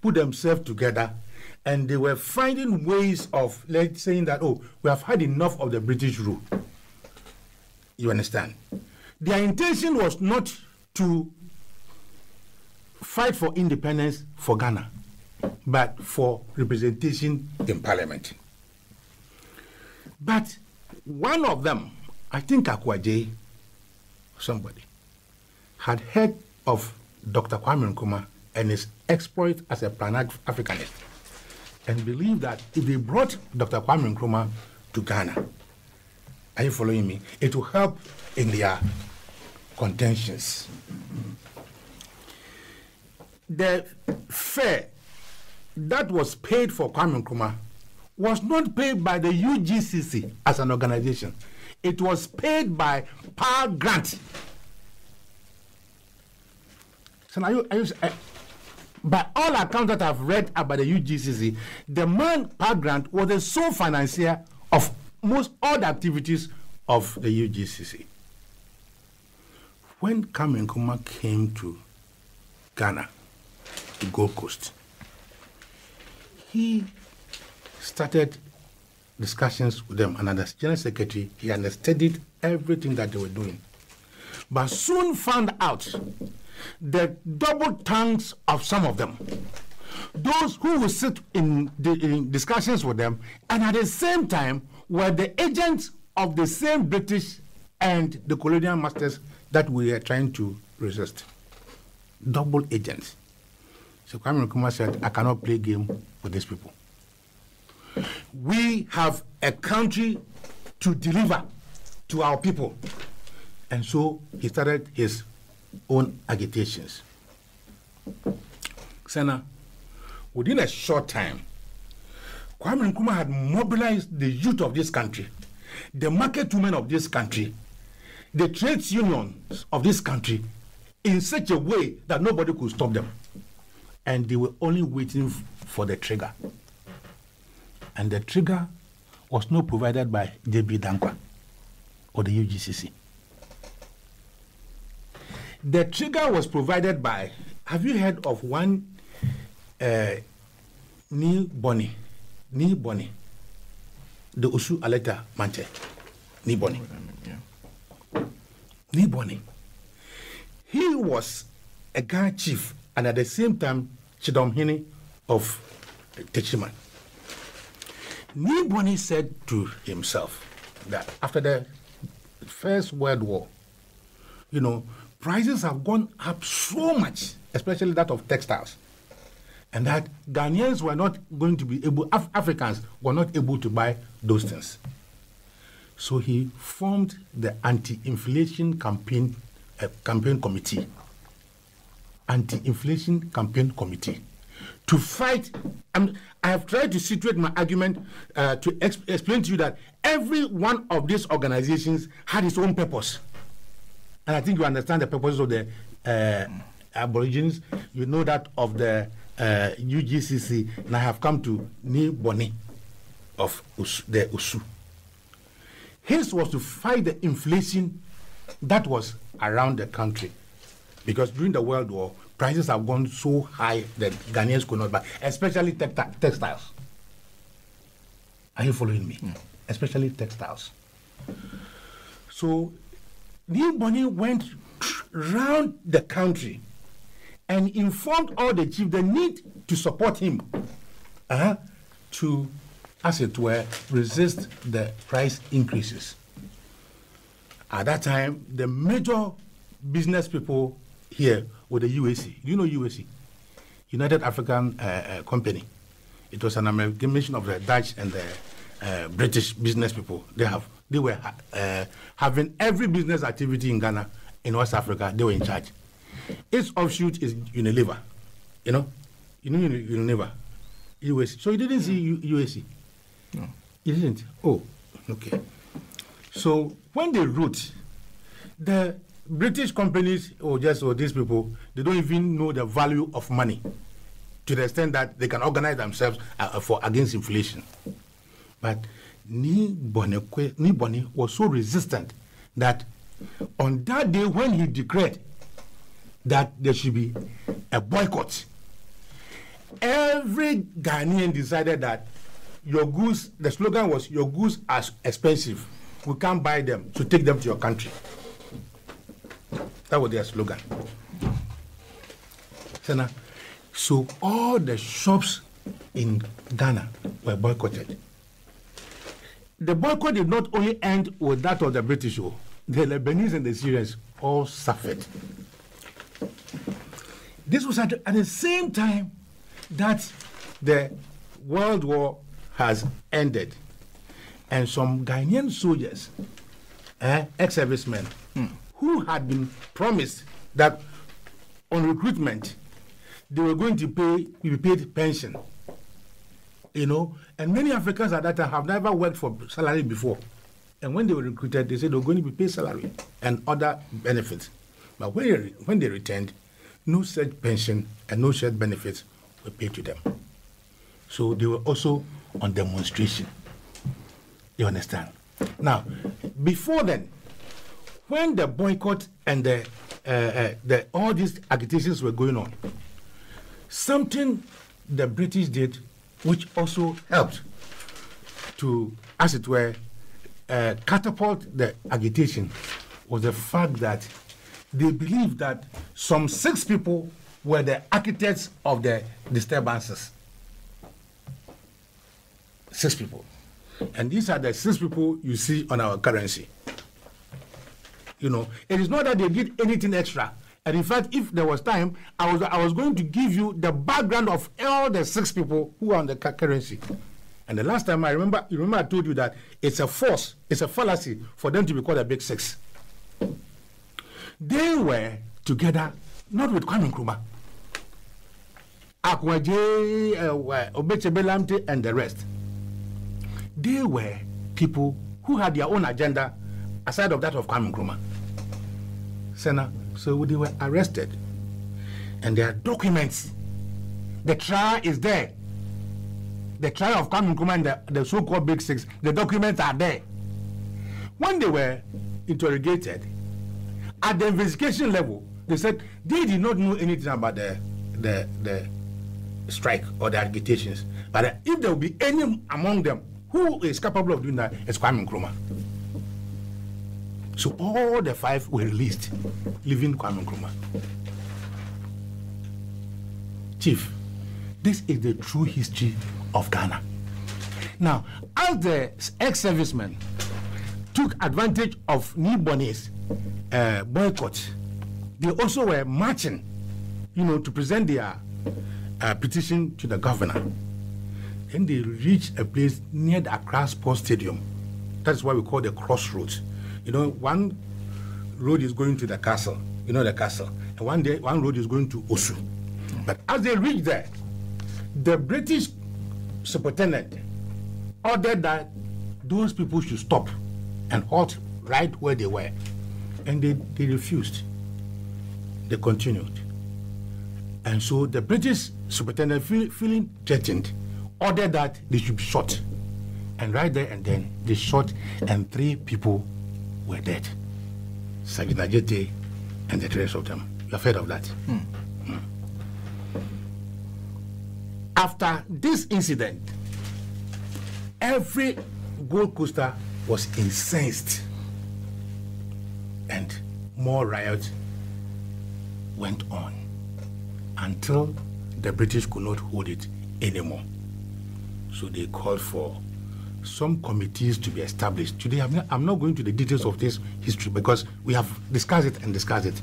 put themselves together and they were finding ways of saying that, oh, we have had enough of the British rule. You understand? Their intention was not to fight for independence for Ghana, but for representation in parliament. But one of them, I think Akwaje, somebody, had heard of Dr. Kwame Nkrumah and his exploit as a Pan-Africanist, and believed that if they brought Dr. Kwame Nkrumah to Ghana, are you following me? It will help in their contentions. The fare that was paid for Kwame Nkrumah was not paid by the UGCC as an organization. It was paid by Power Grant. So by all accounts that I've read about the UGCC, the man Power Grant was the sole financier of most all the activities of the UGCC. When Kwame Nkrumah came to Ghana, to Gold Coast, he started discussions with them, and as General Secretary, he understudied everything that they were doing. But soon found out the double tongues of some of them. Those who would sit in discussions with them, and at the same time were the agents of the same British and the colonial masters that we are trying to resist. Double agents. So Kwame Nkrumah said, I cannot play game with these people. We have a country to deliver to our people. And so he started his own agitations. Senna, within a short time, Kwame Nkrumah had mobilized the youth of this country, the market women of this country, the trades unions of this country, in such a way that nobody could stop them. And they were only waiting for the trigger. And the trigger was not provided by J.B. Dankwa or the UGCC. The trigger was provided by, have you heard of one Ni Boni, the Usu Aleta Manche, Ni Boni. Ni Boni. He was a Ghana chief and at the same time Chidom Hini of Techiman. Ni Boni said to himself that after the First World War, prices have gone up so much, especially that of textiles, and that Ghanaians were not going to be able, Africans were not able to buy those things. So he formed the anti-inflation campaign committee, anti-inflation campaign committee, to fight. I have tried to situate my argument to explain to you that every one of these organizations had its own purpose. And I think you understand the purpose of the Aborigines. You know that of the UGCC. And I have come to Ni Boni of the Usu. His was to fight the inflation that was around the country. Because during the World War, prices have gone so high that Ghanaians could not buy, especially textiles. Are you following me? Yeah. Especially textiles. So Ni Boni went round the country and informed all the chiefs the need to support him to, as it were, resist the price increases. At that time, the major business people here were the UAC. Do you know UAC? United African Company. It was an amalgamation of the Dutch and the British business people. They were having every business activity in Ghana, in West Africa. They were in charge. Its offshoot is Unilever. You know Unilever. UAC. So you didn't see UAC? No. You didn't? Oh, okay. So when they wrote, the British companies or these people, they don't even know the value of money to the extent that they can organize themselves against inflation. But Niboni was so resistant that on that day when he declared that there should be a boycott, every Ghanaian decided that your goods, the slogan was, your goods are expensive. We can't buy them, so take them to your country. That was their slogan. So all the shops in Ghana were boycotted. The boycott did not only end with that of the British, the Lebanese and the Syrians all suffered. This was at the same time that the World War has ended, and some Ghanaian soldiers, ex-servicemen, who had been promised that on recruitment they were going to be paid pension, and many Africans at that time have never worked for salary before, and when they were recruited, they said they were going to be paid salary and other benefits. But when they returned, no such pension and no such benefits were paid to them. So they were also on demonstration. You understand? Now, before then, when the boycott and all these agitations were going on, something the British did, which also helped to, as it were, catapult the agitation, was the fact that they believed that some 6 people were the architects of the disturbances. 6 people. And these are the 6 people you see on our currency. It is not that they did anything extra. And in fact, if there was time, I was going to give you the background of all the 6 people who are on the currency. And the last time I remember I told you that it's a force, it's a fallacy for them to be called a big 6. They were together, not with Kwame Nkrumah, Akwaje, Obechebelamte, and the rest. They were people who had their own agenda aside of that of Kwame Nkrumah. So they were arrested. And there are documents. The trial is there. The trial of Kwame Nkrumah and the so-called Big 6, the documents are there. When they were interrogated, at the investigation level, they said they did not know anything about the strike or the agitations. But if there will be any among them who is capable of doing that, it's Kwame Nkrumah. So all the 5 were released, leaving Kwame Nkrumah. Chief, this is the true history of Ghana. Now, as the ex-servicemen took advantage of Niboni's boycott, they also were marching, to present their petition to the governor. And they reached a place near the Accra Sports Stadium. That's why we call the crossroads. One road is going to the castle, the castle, and one road is going to Osu. But as they reached there, the British superintendent ordered that those people should stop and halt right where they were. And they refused. They continued. And so the British superintendent, feeling threatened, ordered that they should be shot. And right there and then, they shot, and 3 people were dead. Sergeant Ajete and the rest of them. You have heard of that? After this incident, every Gold Coaster was incensed, and more riots went on until the British could not hold it anymore. So they called for some committees to be established. Today, I'm not going to the details of this history because we have discussed it.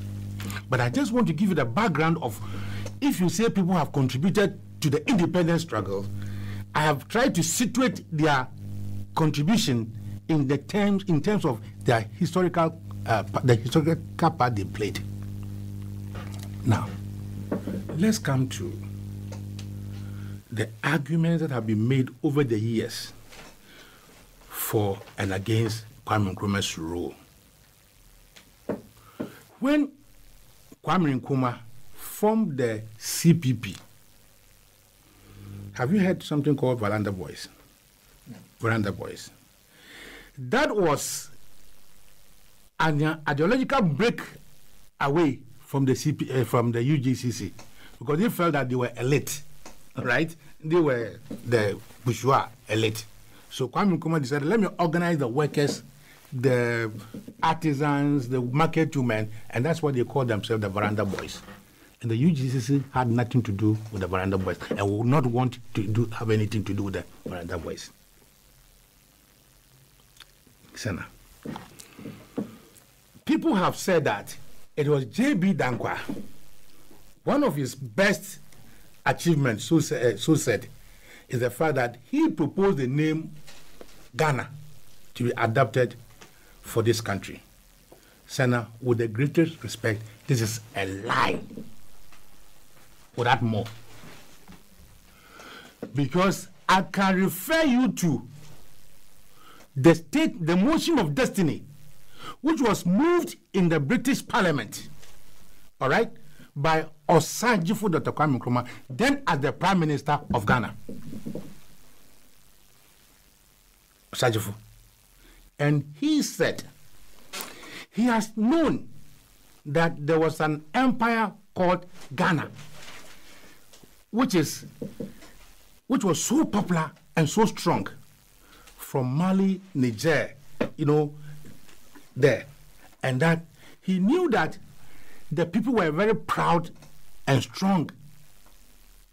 But I just want to give you the background of, if you say people have contributed to the independence struggle, I have tried to situate their contribution in terms of their historical part they played. Now, let's come to the arguments that have been made over the years for and against Kwame Nkrumah's rule. When Kwame Nkrumah formed the CPP, have you heard something called Veranda Boys? Veranda Boys. That was an ideological break away from the from the UGCC, because they felt that they were elite, right? They were the bourgeois elite. So Kwame Nkrumah decided, let me organize the workers, the artisans, the market women, and that's what they called themselves, the Veranda Boys. And the UGCC had nothing to do with the Veranda Boys and would not want to have anything to do with the Veranda Boys. Senna. People have said that it was J.B. Dankwa, one of his best achievements, so said, is the fact that he proposed the name Ghana to be adopted for this country. Senna, with the greatest respect, this is a lie. Without more. Because I can refer you to the motion of destiny, which was moved in the British Parliament, all right, by Osagyefo Dr. Kwame Nkrumah, then as the Prime Minister of Ghana. Osagyefo. And he said he has known that there was an empire called Ghana, which was so popular and so strong from Mali, Niger, there. And that he knew that the people were very proud and strong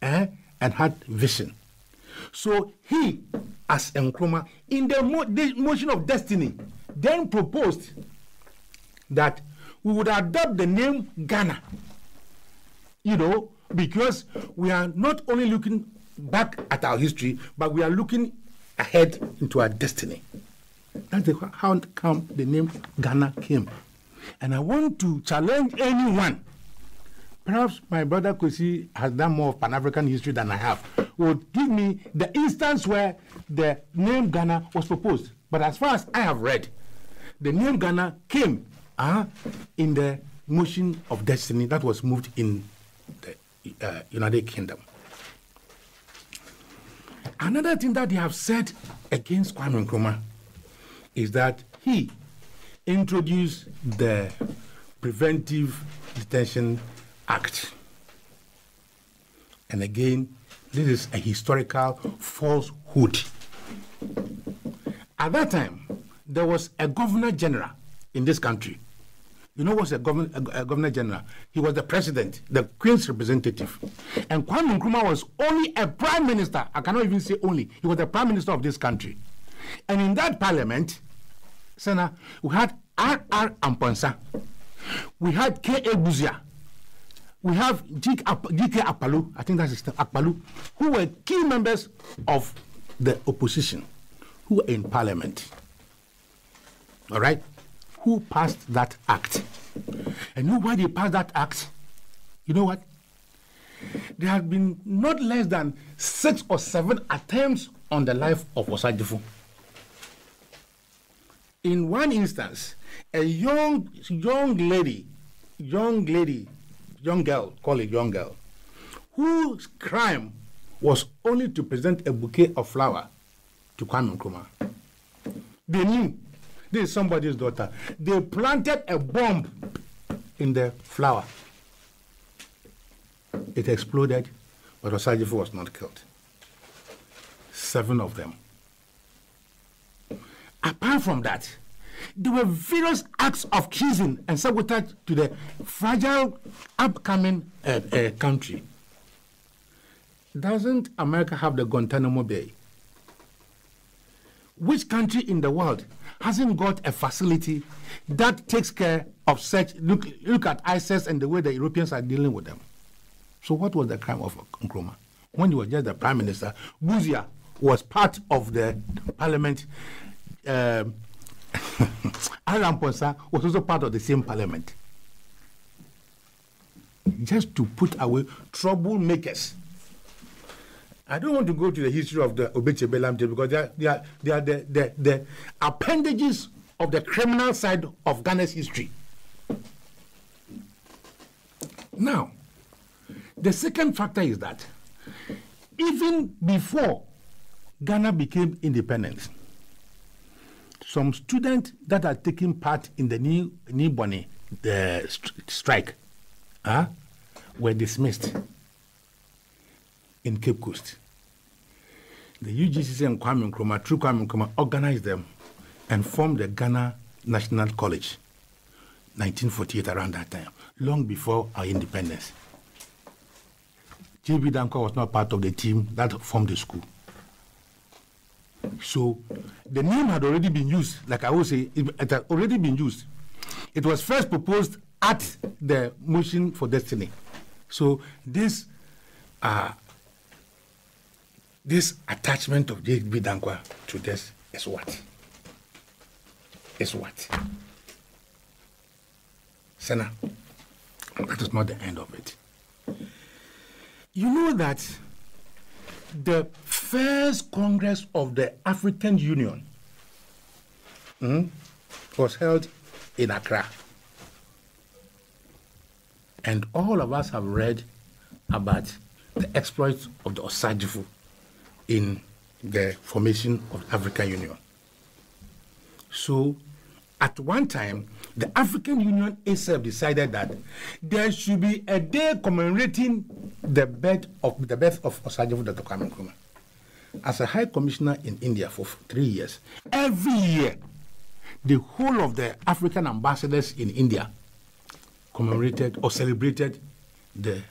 and had vision. So he, as Nkrumah, in the motion of destiny, then proposed that we would adopt the name Ghana, because we are not only looking back at our history, but we are looking ahead into our destiny. That's how come the name Ghana came. And I want to challenge anyone. Perhaps my brother Kwesi has done more of Pan-African history than I have. Would give me the instance where the name Ghana was proposed. But as far as I have read, the name Ghana came in the motion of destiny that was moved in the United Kingdom. Another thing that they have said against Kwame Nkrumah is that he introduced the Preventive Detention Act. And again, this is a historical falsehood. At that time, there was a governor general in this country. You know what's a governor general? He was the president, the Queen's representative. And Kwame Nkrumah was only a prime minister. I cannot even say only. He was the prime minister of this country. And in that parliament, Senna, we had R.R. Amponsa. We had K.A. Buzia. We have G.K. Akpalu, I think that's his name, Akpalu, who were key members of the opposition, who were in parliament. All right? Who passed that act? And you know why they passed that act? You know what? There have been not less than 6 or 7 attempts on the life of Osagyefo. In one instance, a young girl, call it young girl, whose crime was only to present a bouquet of flower to Kwame Nkrumah. They knew this is somebody's daughter. They planted a bomb in the flower. It exploded, but Osagyefo was not killed. 7 of them. Apart from that, there were various acts of treason and sabotage to the fragile, upcoming country. Doesn't America have the Guantanamo Bay? Which country in the world hasn't got a facility that takes care of such? Look at ISIS and the way the Europeans are dealing with them. So what was the crime of Nkrumah? When he was just the prime minister, Buzia was part of the parliament. Aram Ponsa was also part of the same parliament. Just to put away troublemakers. I don't want to go to the history of the Obechebe Lamte because they are the appendages of the criminal side of Ghana's history. Now, the second factor is that even before Ghana became independent, some students that are taking part in the Nibone strike were dismissed in Cape Coast. The UGCC and Kwame Nkrumah, through Kwame Nkrumah, organized them and formed the Ghana National College, 1948, around that time, long before our independence. J.B. Danko was not part of the team that formed the school. So the name had already been used, like I would say, it had already been used. It was first proposed at the Motion for Destiny. So this attachment of J.B. Dankwa to this is what? Is what? Senna, that is not the end of it. You know that the first Congress of the African Union was held in Accra. And all of us have read about the exploits of the Osagyefo in the formation of the African Union. So, at one time, the African Union itself decided that there should be a day commemorating the birth of Osagyefo Dr. Kwame Nkrumah. As a High Commissioner in India for 3 years, every year, the whole of the African ambassadors in India commemorated or celebrated the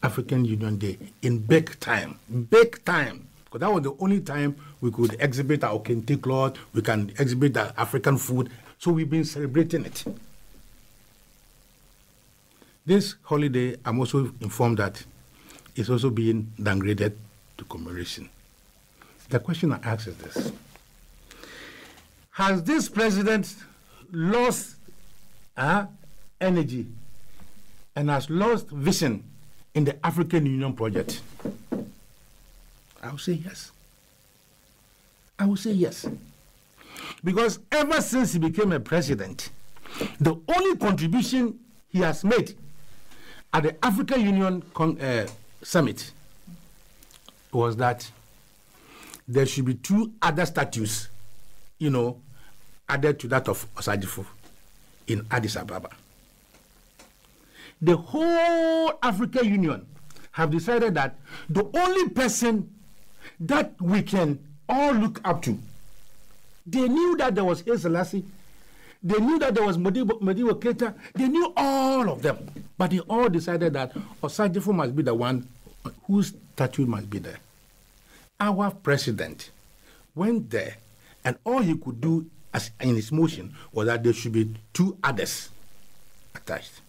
African Union Day in big time. Big time. Because that was the only time we could exhibit our kente cloth, we can exhibit our African food. So we've been celebrating it. This holiday, I'm also informed that it's also being downgraded to commemoration. The question I ask is this: has this president lost energy and has lost vision in the African Union project? I will say yes. I will say yes. Because ever since he became a president, the only contribution he has made at the African Union Summit was that there should be 2 other statues, added to that of Osagyefo in Addis Ababa. The whole African Union have decided that the only person that we can all look up to, they knew that there was Haile Selassie, they knew that there was Modibo Keita, they knew all of them, but they all decided that Osagyefo must be the one whose statue must be there. Our president went there, and all he could do as in his motion was that there should be 2 others attached.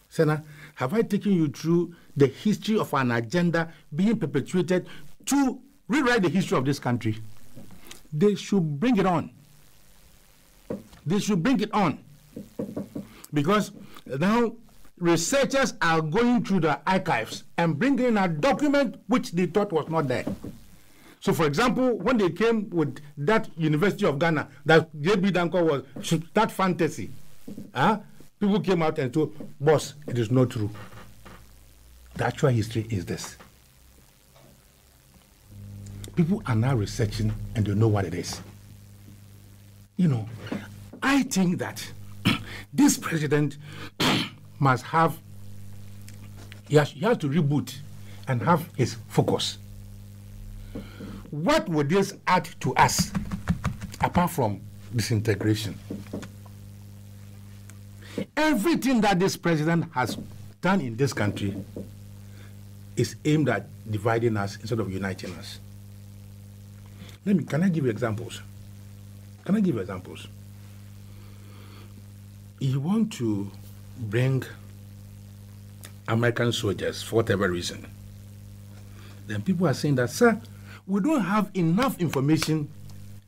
Senna, have I taken you through the history of an agenda being perpetuated to rewrite the history of this country? They should bring it on. They should bring it on. Because now researchers are going through the archives and bringing in a document which they thought was not there. So, for example, when they came with that University of Ghana, that J.B. Danko was that fantasy, people came out and told, boss, it is not true. The actual history is this. People are now researching and they know what it is. I think that this president must have, he has to reboot and have his focus. What would this add to us apart from disintegration? Everything that this president has done in this country is aimed at dividing us instead of uniting us. Can I give you examples? You want to bring American soldiers for whatever reason. Then people are saying that, sir, we don't have enough information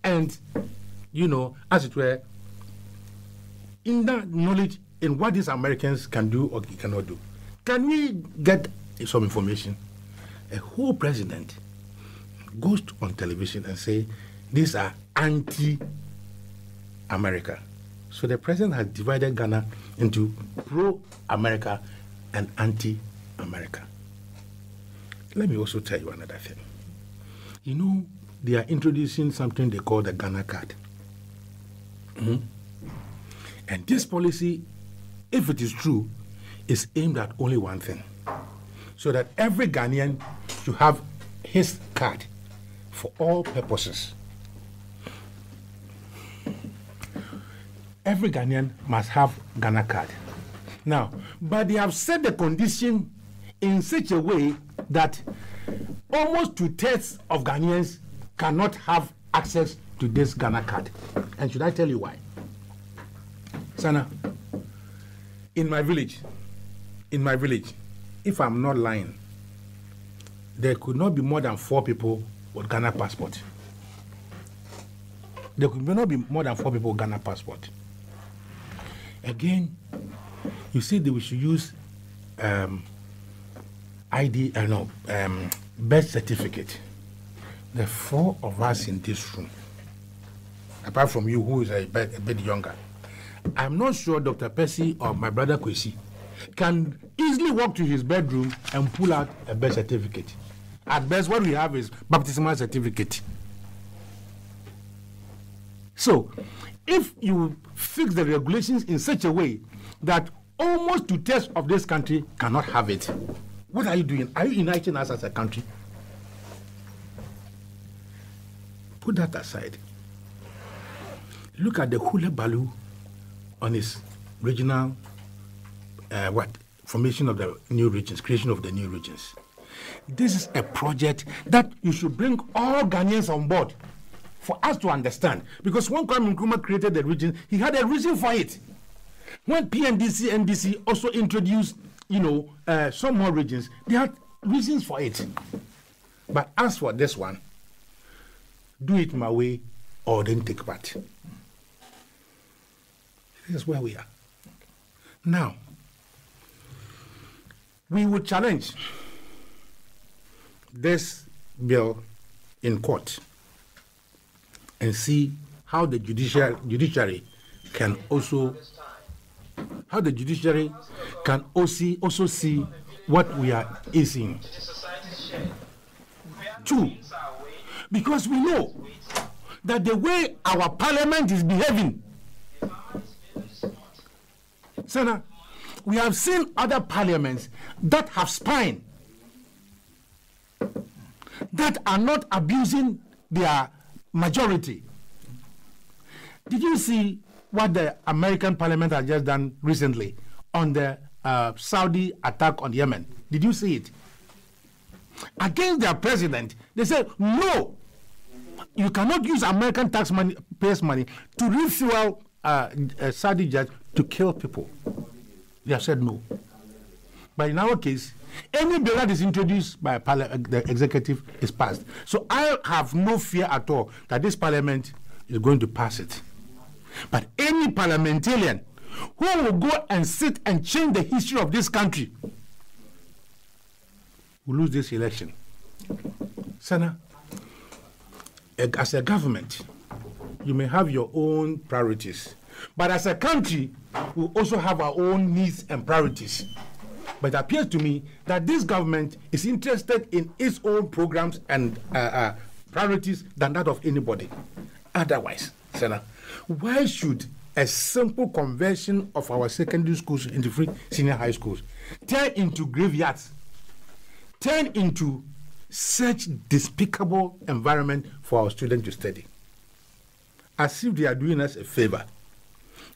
and, as it were, in that knowledge in what these Americans can do or cannot do. Can we get some information? A whole president goes on television and say, these are anti-America. So the president has divided Ghana into pro-America and anti-America. Let me also tell you another thing. they are introducing something they call the Ghana card. And this policy, if it is true, is aimed at only one thing. So that every Ghanaian should have his card for all purposes. Every Ghanaian must have Ghana card. Now, but they have set the condition in such a way that almost 2/3 of Ghanaians cannot have access to this Ghana card. And should I tell you why? Sana, in my village, if I'm not lying, there could not be more than 4 people with Ghana passport. There could not be more than 4 people with Ghana passport. Again, you see that we should use birth certificate. The 4 of us in this room, apart from you who is a bit younger, I'm not sure Dr. Percy or my brother Kwesi can easily walk to his bedroom and pull out a birth certificate. At best, what we have is baptismal certificate. So, if you fix the regulations in such a way that almost 2/3 of this country cannot have it, what are you doing? Are you uniting us as a country? Put that aside. Look at the hula balu on its regional formation of the new regions, creation of the new regions. This is a project that you should bring all Ghanaians on board for us to understand. Because when Kwame Nkrumah created the region, he had a reason for it. When PNDC, NDC also introduced, some more regions, they had reasons for it. But as for this one, do it my way or then take part. This is where we are. Now, we will challenge this bill in court and see how the judiciary can also see what we are seeing. 2, because we know that the way our parliament is behaving, Sana, we have seen other parliaments that have spine, that are not abusing their majority. Did you see what the American parliament has just done recently on the Saudi attack on Yemen? Did you see it? Against their president, they said, no, you cannot use American taxpayers' money to refuel a Saudi judge to kill people. They have said no. But in our case, any bill that is introduced by the executive is passed. So I have no fear at all that this parliament is going to pass it. But any parliamentarian who will go and sit and change the history of this country will lose this election. Sana, as a government, you may have your own priorities. But as a country, we also have our own needs and priorities. But it appears to me that this government is interested in its own programs and priorities than that of anybody. Otherwise, Sana, why should a simple conversion of our secondary schools into free senior high schools turn into graveyards, turn into such despicable environment for our students to study? As if they are doing us a favor.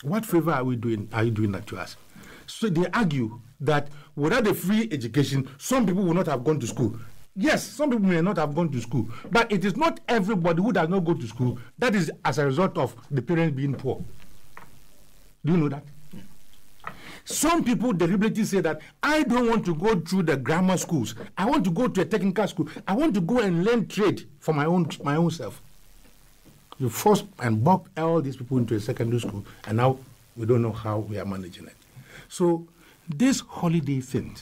What favor are you doing that to us? So they argue that without a free education, some people will not have gone to school. Yes, some people may not have gone to school, but it is not everybody who does not go to school that is as a result of the parents being poor. Do you know that? Some people deliberately say that I don't want to go through the grammar schools. I want to go to a technical school. I want to go and learn trade for my own self. You force and bulk all these people into a secondary school, and now we don't know how we are managing it. So this holiday thing,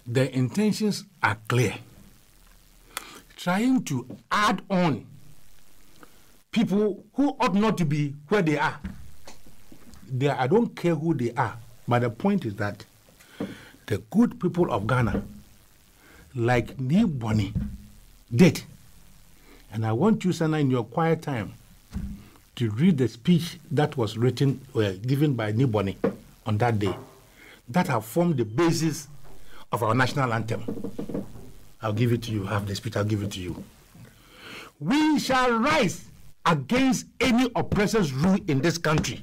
the intentions are clear. Trying to add on people who ought not to be where they are. I don't care who they are, but the point is that the good people of Ghana, like Niboni did And I want you, Sana, in your quiet time, to read the speech that was given by Niboni on that day, that have formed the basis of our national anthem. I'll give it to you. Have the speech, I'll give it to you. We shall rise against any oppressor's rule in this country.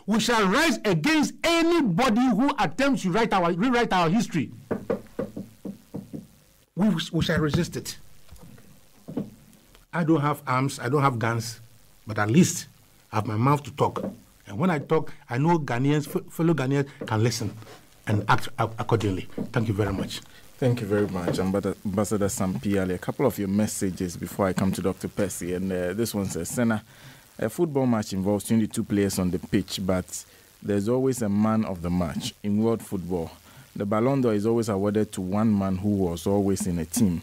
We shall rise against anybody who attempts to rewrite our history. We shall resist it. I don't have arms, I don't have guns, but at least I have my mouth to talk. And when I talk, I know Ghanaians, fellow Ghanaians can listen and act accordingly. Thank you very much. Thank you very much, Ambassador Sam Pee-Yalley. A couple of your messages before I come to Dr. Percy. And this one says, Senna, a football match involves 22 players on the pitch, but there's always a man of the match. In world football, the Ballon d'Or is always awarded to one man who was always in a team.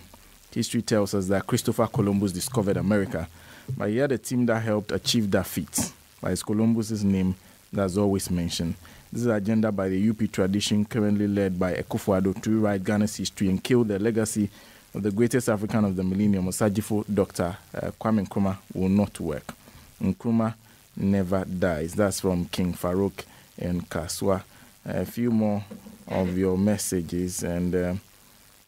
History tells us that Christopher Columbus discovered America, but he had a team that helped achieve that feat. But it's Columbus's name that's always mentioned. This is an agenda by the UP tradition currently led by Akufo-Addo to rewrite Ghana's history and kill the legacy of the greatest African of the millennium, Osajifo Dr. Kwame Nkrumah, will not work. Nkrumah never dies. That's from King Farouk and Kaswa. A few more of your messages, and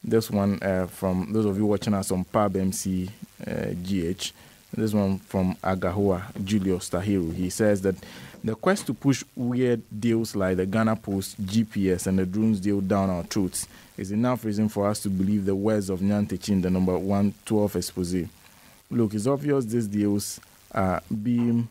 this one from those of you watching us on Pub MC GH. This one from Agahua, Julius Tahiru. He says that the quest to push weird deals like the Ghana Post, GPS, and the drones deal down our throats is enough reason for us to believe the words of Nyantechi in the number 112 expose. Look, it's obvious these deals are being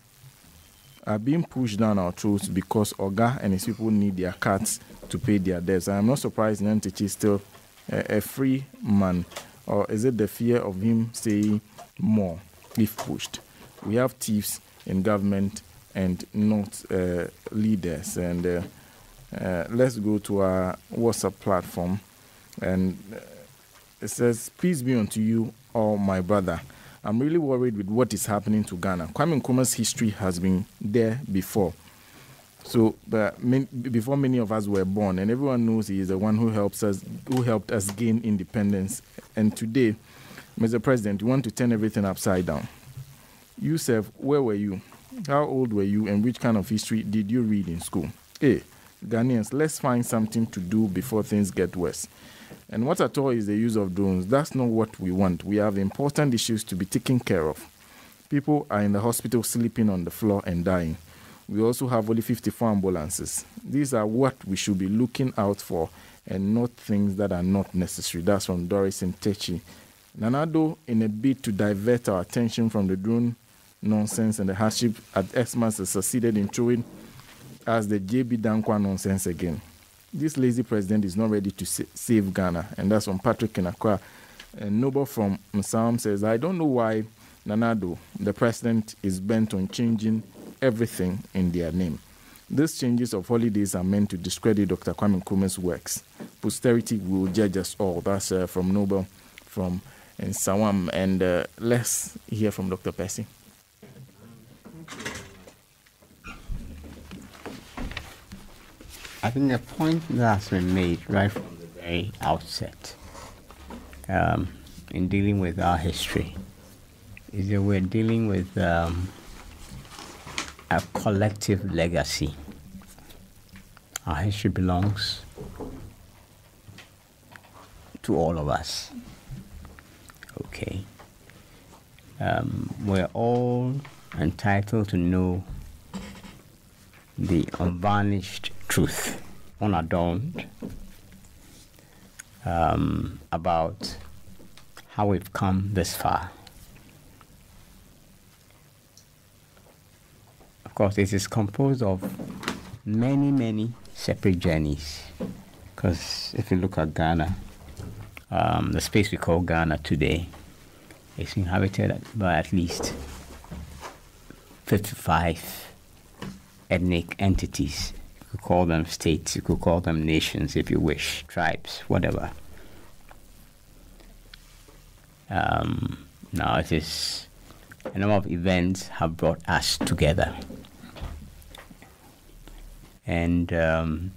pushed down our throats because Oga and his people need their cuts to pay their debts. I am not surprised Nyantechi is still a free man, or is it the fear of him saying more if pushed? We have thieves in government and not leaders. And let's go to our WhatsApp platform. And it says, peace be unto you, all my brother. I'm really worried with what is happening to Ghana. Kwame Nkrumah's history has been there before. So, before many of us were born, and everyone knows he is the one who helped us gain independence. And today, Mr. President, you want to turn everything upside down. Yusuf, where were you? How old were you, and which kind of history did you read in school? Hey, Ghanaians, let's find something to do before things get worse. And what at all is the use of drones? That's not what we want. We have important issues to be taken care of. People are in the hospital sleeping on the floor and dying. We also have only 54 ambulances. These are what we should be looking out for and not things that are not necessary. That's from Doris and Techi. Nanado, in a bid to divert our attention from the drone nonsense and the hardship at Xmas, has succeeded in throwing us the JB Dankwa nonsense again. This lazy president is not ready to save Ghana. And that's from Patrick Inakwa. And Noble from Msam says, I don't know why Nanado, the president, is bent on changing everything in their name. These changes of holidays are meant to discredit Dr. Kwame Nkrumah's works. Posterity will judge us all. That's from Noble from Sawam. And let's hear from Dr. Percy. I think the point that's been made right from the very outset in dealing with our history is that we're dealing with a collective legacy. Our history belongs to all of us. Okay. We're all entitled to know the unvarnished truth, unadorned, about how we've come this far. Of course, it is composed of many, many separate journeys. Because if you look at Ghana, the space we call Ghana today is inhabited by at least 55 ethnic entities. You could call them states, you could call them nations if you wish, tribes, whatever. Now it is a number of events have brought us together. And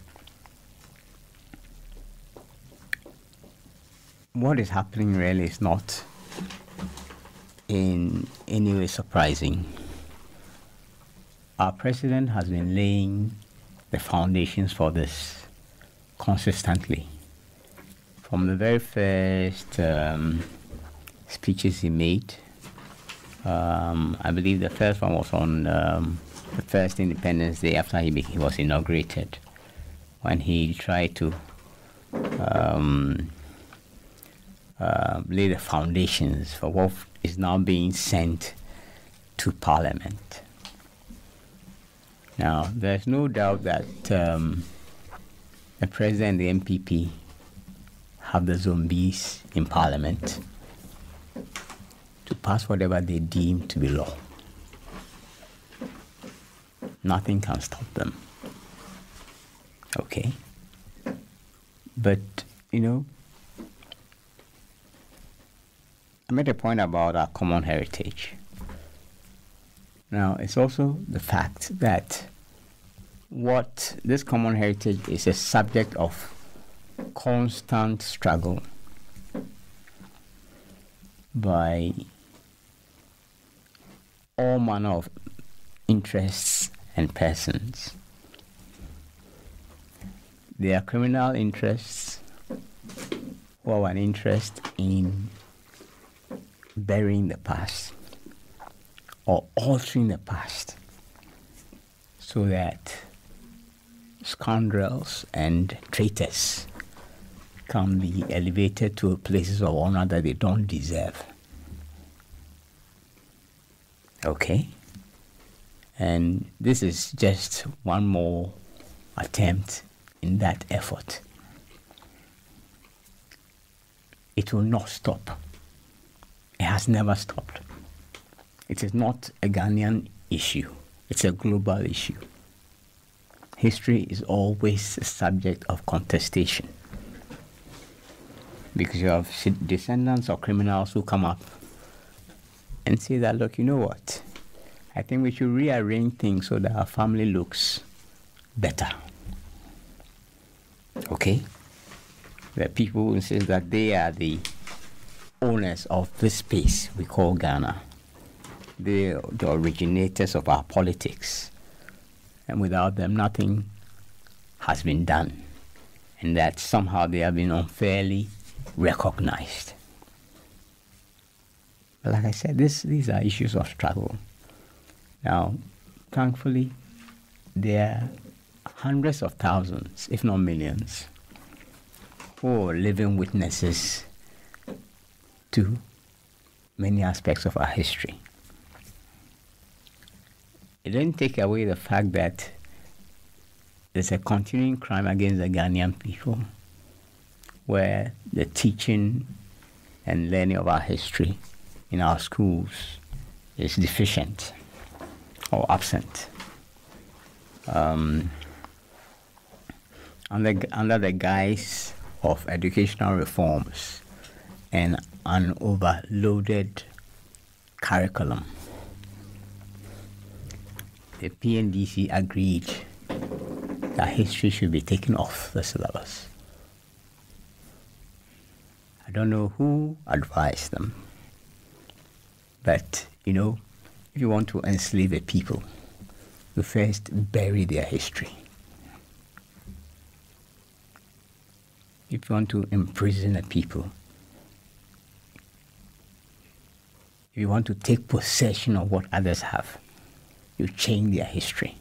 what is happening really is not in any way surprising. Our president has been laying the foundations for this consistently. From the very first speeches he made, I believe the first one was on the first Independence Day after he was inaugurated, when he tried to lay the foundations for what is now being sent to Parliament. Now, there's no doubt that the President and the MPP have the zombies in Parliament to pass whatever they deem to be law. Nothing can stop them. Okay? But, you know, I made a point about our common heritage. Now, it's also the fact that what this common heritage is a subject of constant struggle by all manner of interests and persons. There are criminal interests who have an interest in burying the past or altering the past so that scoundrels and traitors can be elevated to places of honor that they don't deserve. Okay? And this is just one more attempt in that effort. It will not stop. It has never stopped. It is not a Ghanaian issue. It's a global issue. History is always a subject of contestation, because you have descendants of criminals who come up and say that, look, you know what? I think we should rearrange things so that our family looks better. Okay? There are people who insist that they are the owners of this space we call Ghana. They are the originators of our politics. And without them, nothing has been done. And that somehow they have been unfairly recognized. But like I said, these are issues of struggle. Now, thankfully, there are hundreds of thousands, if not millions, who are living witnesses to many aspects of our history. It doesn't take away the fact that there's a continuing crime against the Ghanaian people, where the teaching and learning of our history in our schools is deficient or absent. Under the guise of educational reforms and an overloaded curriculum, the PNDC agreed that history should be taken off the syllabus. I don't know who advised them, but, you know, if you want to enslave a people, you first bury their history. If you want to imprison a people, if you want to take possession of what others have, you change their history.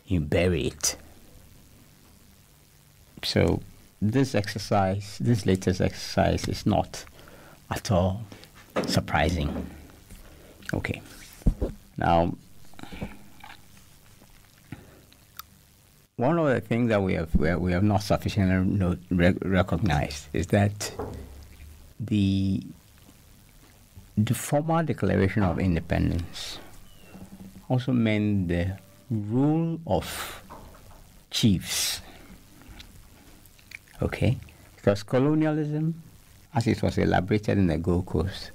You bury it. So this exercise, this latest exercise, is not at all surprising. Okay. Now, one of the things that we have not sufficiently recognized is that the formal declaration of independence also meant the rule of chiefs. Okay? Because colonialism, as it was elaborated in the Gold Coast,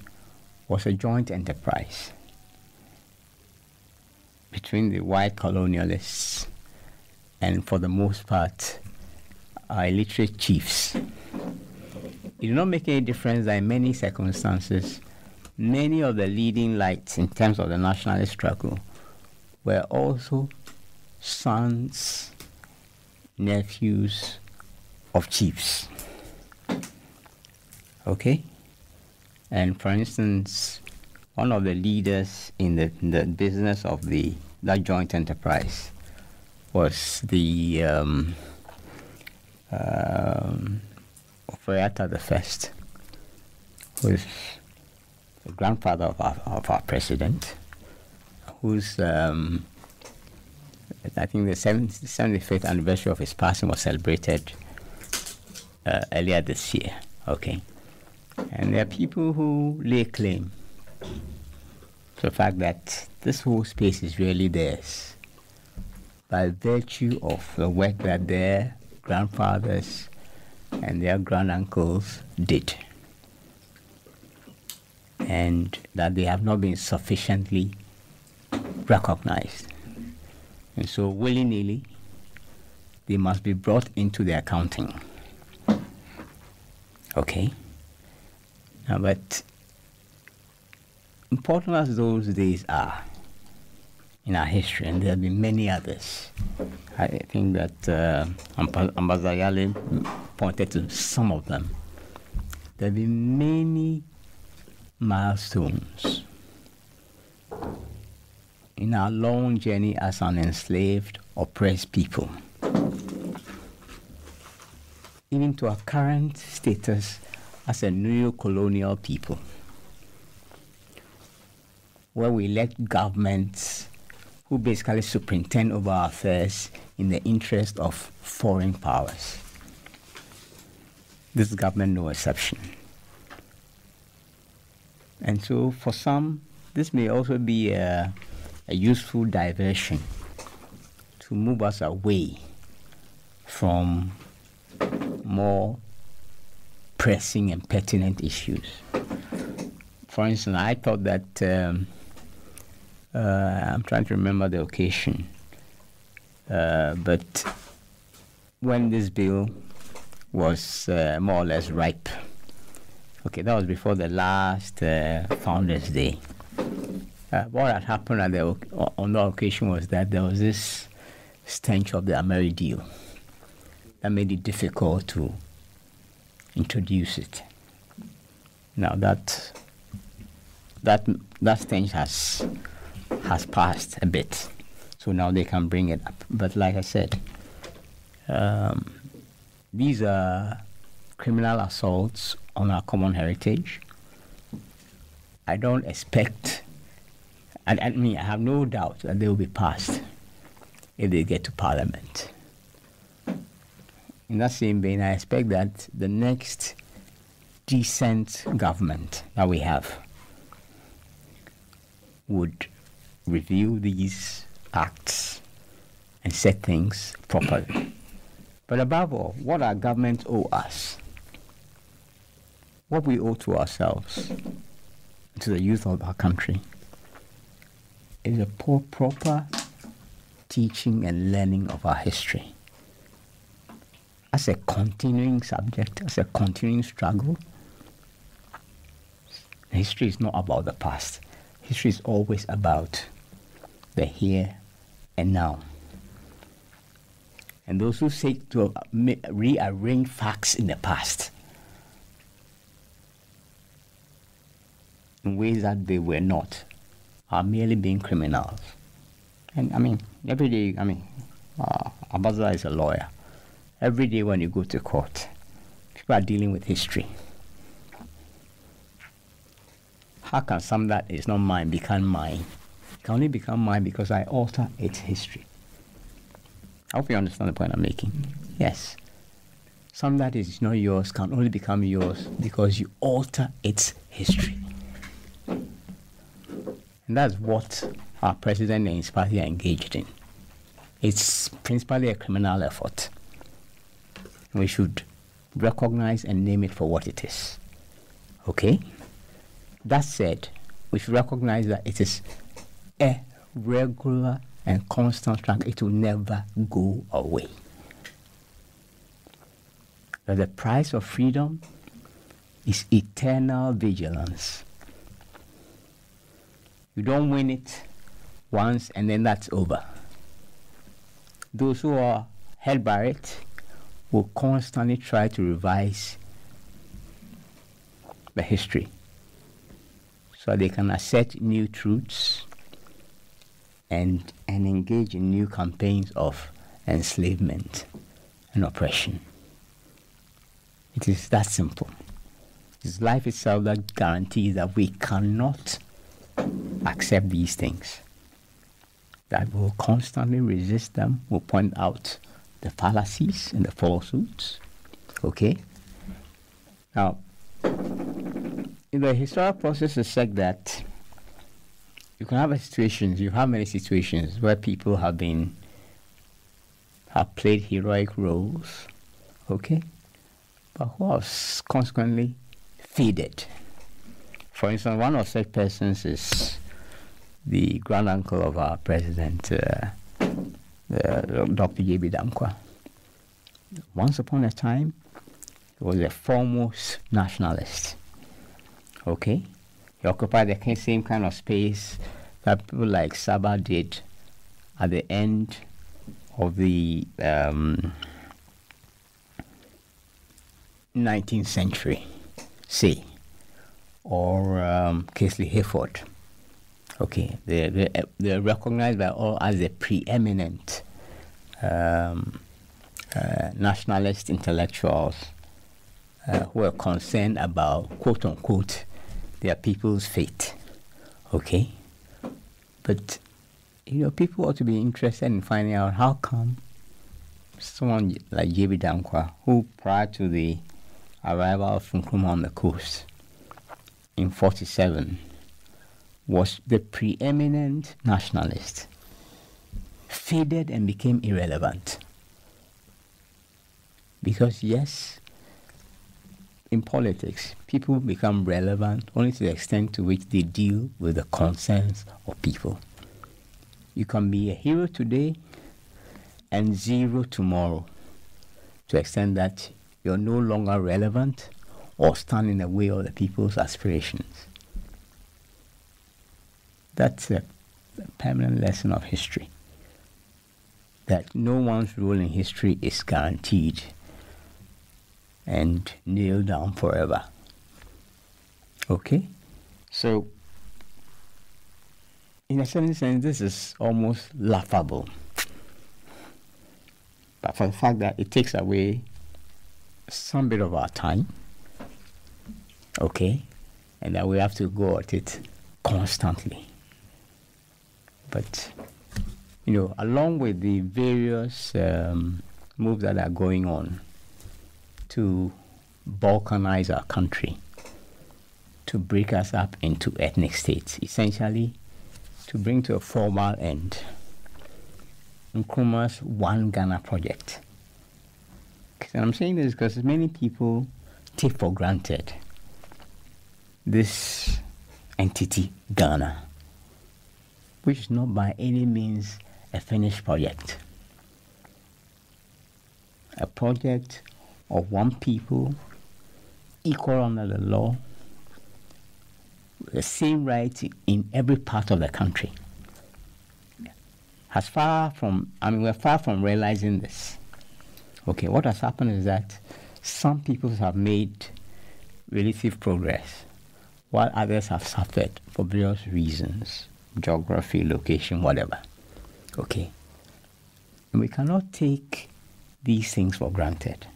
was a joint enterprise between the white colonialists and, for the most part, illiterate chiefs. it did not make any difference that in many circumstances, many of the leading lights in terms of the nationalist struggle were also sons, nephews of chiefs. Okay? And for instance, one of the leaders in the business of that joint enterprise was the Oforiatta the First, who is the grandfather of our president, who's I think the 75th anniversary of his passing was celebrated earlier this year. Okay, and there are people who lay claim to the fact that this whole space is really theirs by virtue of the work that their grandfathers and their granduncles did, and that they have not been sufficiently recognized. And so willy-nilly, they must be brought into the accounting. Okay? Now, but important as those days are in our history, and there have been many others, I think that Ambassador Pee-Yalley pointed to some of them. There have been many milestones in our long journey as an enslaved, oppressed people, even to our current status as a neo-colonial people, where we elect governments who basically superintend over our affairs in the interest of foreign powers. This government, no exception. And so for some, this may also be a useful diversion to move us away from more pressing and pertinent issues. For instance, I thought that I'm trying to remember the occasion, but when this bill was more or less ripe, okay, that was before the last Founders' Day. What had happened on that occasion was that there was this stench of the Ameri deal that made it difficult to introduce it. Now that stench has passed a bit, so now they can bring it up. But like I said, these are criminal assaults on our common heritage. I don't expect, I have no doubt that they will be passed if they get to Parliament. In that same vein, I expect that the next decent government that we have would review these acts and set things properly. But above all, what our governments owe us, what we owe to ourselves, to the youth of our country, is a proper teaching and learning of our history as a continuing subject, as a continuing struggle. History is not about the past. History is always about the here and now. And those who seek to rearrange facts in the past in ways that they were not are merely being criminals. And every day, Abaza is a lawyer. Every day when you go to court, people are dealing with history. How can something that is not mine become mine? It can only become mine because I alter its history. I hope you understand the point I'm making. Yes. Something that is not yours can only become yours because you alter its history. And that's what our president and his party are engaged in. It's principally a criminal effort. We should recognize and name it for what it is. Okay? That said, we should recognize that it is a regular and constant struggle. It will never go away. That the price of freedom is eternal vigilance. You don't win it once and then that's over. Those who are held by it will constantly try to revise the history so they can assert new truths and engage in new campaigns of enslavement and oppression. It is that simple. It's life itself that guarantees that we cannot accept these things. That we'll constantly resist them, we'll point out the fallacies and the falsehoods. Okay? Now, in the historical process, it's said that you can have you have many situations where people have played heroic roles, okay, but who have consequently faded. For instance, one of such persons is the grand uncle of our president, Dr. J.B. Dankwa. Once upon a time, he was a foremost nationalist. Okay? He occupied the same kind of space that people like Saba did at the end of the 19th century, say, or Casely Hayford. Okay, they're recognized by all as the preeminent nationalist intellectuals who are concerned about, quote unquote, their people's fate. Okay, but people ought to be interested in finding out how come someone like J.B. Dankwa, who prior to the arrival of Nkrumah on the coast in 1947 was the preeminent nationalist, faded and became irrelevant. Because yes, in politics, people become relevant only to the extent to which they deal with the concerns of people. You can be a hero today and zero tomorrow, to the extent that you're no longer relevant or stand in the way of the people's aspirations. That's a permanent lesson of history, that no one's role in history is guaranteed and nailed down forever. Okay? So, in a certain sense, this is almost laughable. But for the fact that it takes away some bit of our time, okay, and that we have to go at it constantly. But, along with the various moves that are going on to balkanize our country, to break us up into ethnic states, essentially to bring to a formal end Nkrumah's One Ghana project. And I'm saying this because many people take for granted this entity, Ghana, which is not by any means a finished project. A project of one people, equal under the law, the same rights in every part of the country. We're far from realizing this. Okay, what has happened is that some people have made relative progress, while others have suffered for various reasons, geography, location, whatever. Okay. And we cannot take these things for granted.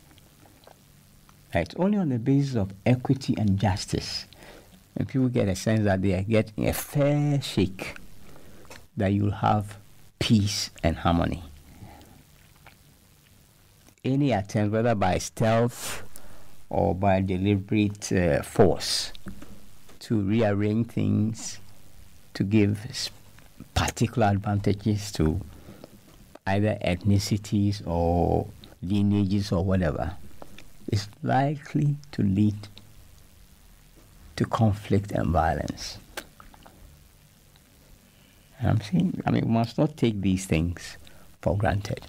It's only on the basis of equity and justice, and people get a sense that they are getting a fair shake, that you'll have peace and harmony. Any attempt, whether by stealth or by deliberate force, to rearrange things, to give particular advantages to either ethnicities or lineages or whatever, is likely to lead to conflict and violence. And I'm saying, we must not take these things for granted.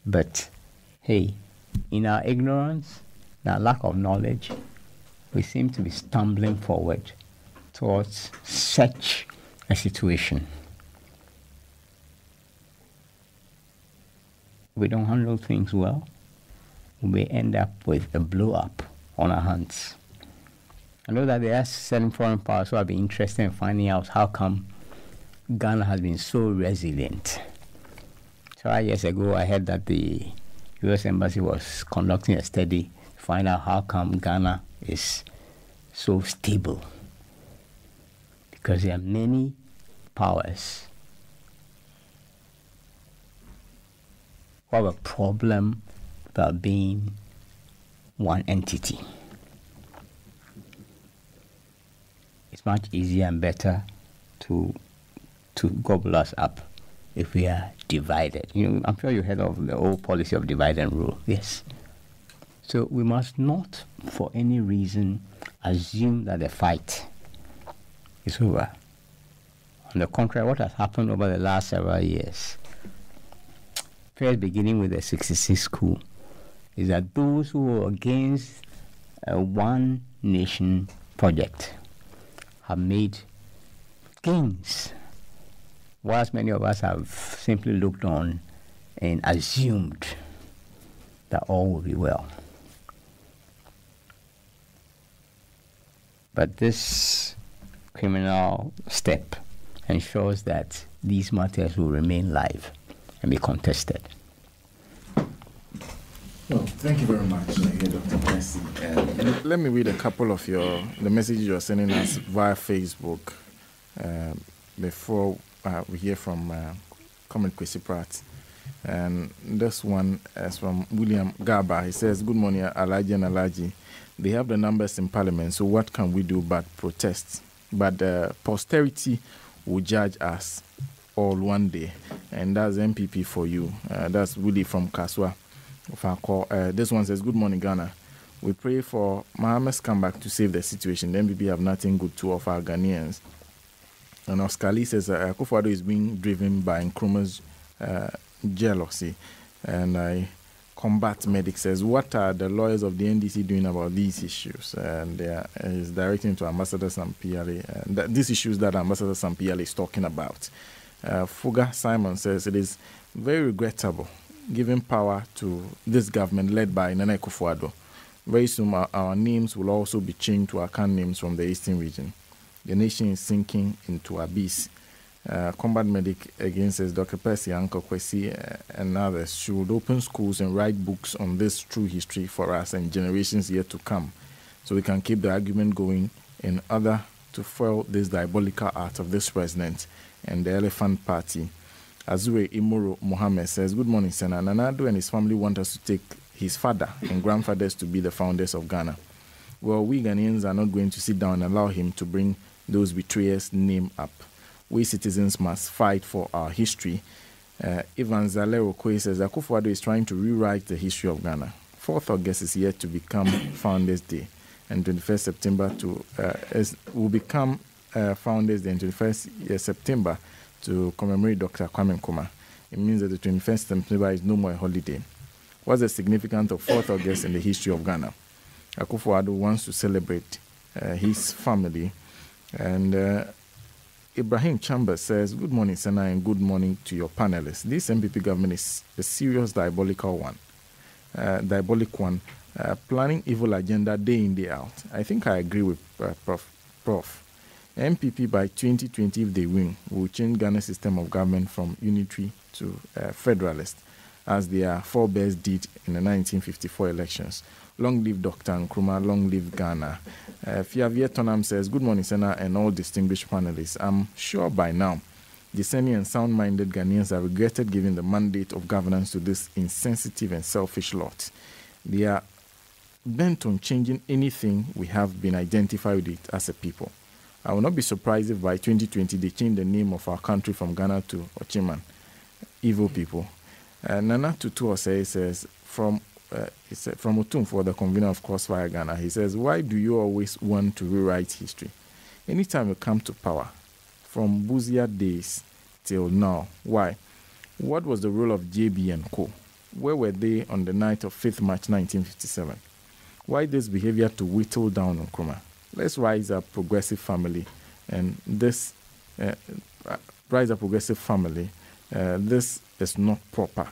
But, hey, in our ignorance, in our lack of knowledge, we seem to be stumbling forward towards such a situation. We don't handle things well, we may end up with a blow up on our hands. I know that there are certain foreign powers who have been interested in finding out how come Ghana has been so resilient. 5 years ago, I heard that the U.S. Embassy was conducting a study to find out how come Ghana is so stable. Because there are many powers who have a problem about being one entity. It's much easier and better to gobble us up if we are divided. I'm sure you heard of the old policy of divide and rule. Yes. So we must not, for any reason, assume that the fight is over. On the contrary, what has happened over the last several years, first beginning with the 66 coup, is that those who were against a one nation project have made gains, whilst many of us have simply looked on and assumed that all will be well. But this criminal step ensures that these matters will remain live and be contested. Well, thank you very much, Dr. Percy. Let me read a couple of the messages you're sending us via Facebook before we hear from Comrade Kwesi Pratt. And this one is from William Garba. He says, "Good morning, Alhaji and Alhaji. They have the numbers in Parliament, so what can we do but protest? But posterity will judge us all one day." And that's MPP for you. That's Willie from Kaswa. This one says, "Good morning, Ghana. We pray for Mohammed's comeback to save the situation. The MPP have nothing good to offer Ghanaians." And Oscar Lee says, "Akufo-Addo is being driven by Nkrumah's jealousy." And Combat Medic says, "What are the lawyers of the NDC doing about these issues?" And is directing to Ambassador Sam Pee-Yalley. These issues that Ambassador Sam Pee-Yalley is talking about. Fuga Simon says, "It is very regrettable giving power to this government led by Nana Akufo-Addo. Very soon our names will also be changed to account names from the Eastern region. The nation is sinking into abyss." Combat Medic again says, "Dr. Percy, Uncle Kwesi, and others should open schools and write books on this true history for us and generations yet to come, so we can keep the argument going in order to foil this diabolical art of this president and the Elephant Party." Azure Imoro Mohammed says, "Good morning, Senator. Nana-Addo and his family want us to take his father and grandfathers to be the founders of Ghana. Well, we Ghanaians are not going to sit down and allow him to bring those betrayers' name up. We citizens must fight for our history." Ivan Zalero Kwe says, "Akufo-Addo is trying to rewrite the history of Ghana. 4th August is yet to become Founders Day, and 21st September will become Founders Day, and 21st September to commemorate Dr. Kwame Nkrumah. It means that the 21st September is no more a holiday. What's the significance of 4th August in the history of Ghana? Akufo-Addo wants to celebrate his family." And Ibrahim Chambers says, "Good morning, Senna, and good morning to your panelists. This MPP government is a serious diabolic one, planning evil agenda day in, day out. I think I agree with Prof. MPP by 2020, if they win, will change Ghana's system of government from unitary to federalist, as their forebears did in the 1954 elections. Long live Dr. Nkrumah, long live Ghana." Fiavie Tonam says, "Good morning, Senna, and all distinguished panelists. I'm sure by now, discerning and sound-minded Ghanaians have regretted giving the mandate of governance to this insensitive and selfish lot. They are bent on changing anything we have been identified with it as a people. I will not be surprised if by 2020 they change the name of our country from Ghana to Ochiman. Evil people." Nana Tutu says, from Otum for the convener of Crossfire Ghana, he says, "Why do you always want to rewrite history? Anytime you come to power, from Buzia days till now, why? What was the role of JB and Co? Where were they on the night of 5th March 1957? Why this behavior to whittle down Nkrumah? Let's rise up, progressive family, and this rise up, progressive family. This is not proper.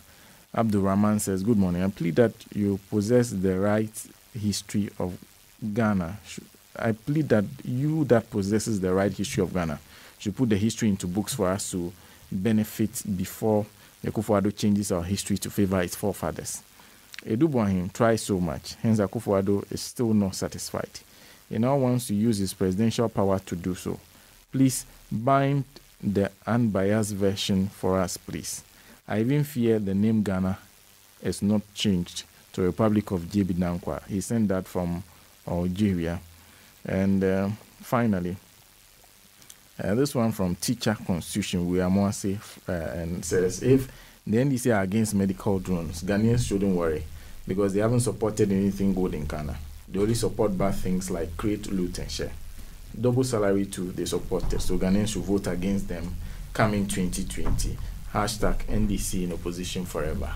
Abdul Rahman says, good morning. I plead that you possess the right history of Ghana. I plead that you that possesses the right history of Ghana should put the history into books for us to benefit before Akufo-Addo changes our history to favor its forefathers. Edu Boahim tries so much, hence Akufo-Addo is still not satisfied. He now wants to use his presidential power to do so. Please bind the unbiased version for us, please. I even fear the name Ghana is not changed to Republic of J.B. Dankwa. He sent that from Algeria. And finally, this one from Teacher Constitution, we are more safe, and says, if the NDC are against medical drones, Ghanaians shouldn't worry because they haven't supported anything good in Ghana. They only support bad things like create, loot, and share. Double salary too, they supported, so Ghanaians should vote against them coming 2020. Hashtag NDC in opposition forever.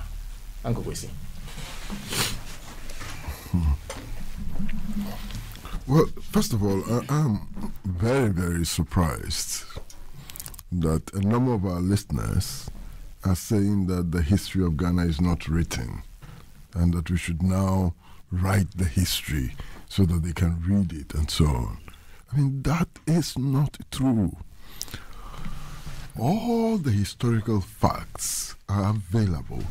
Uncle Kwesi. Well, first of all, I'm very, very surprised that a number of our listeners are saying that the history of Ghana is not written and that we should now write the history so that they can read it and so on. I mean, that is not true. All the historical facts are available.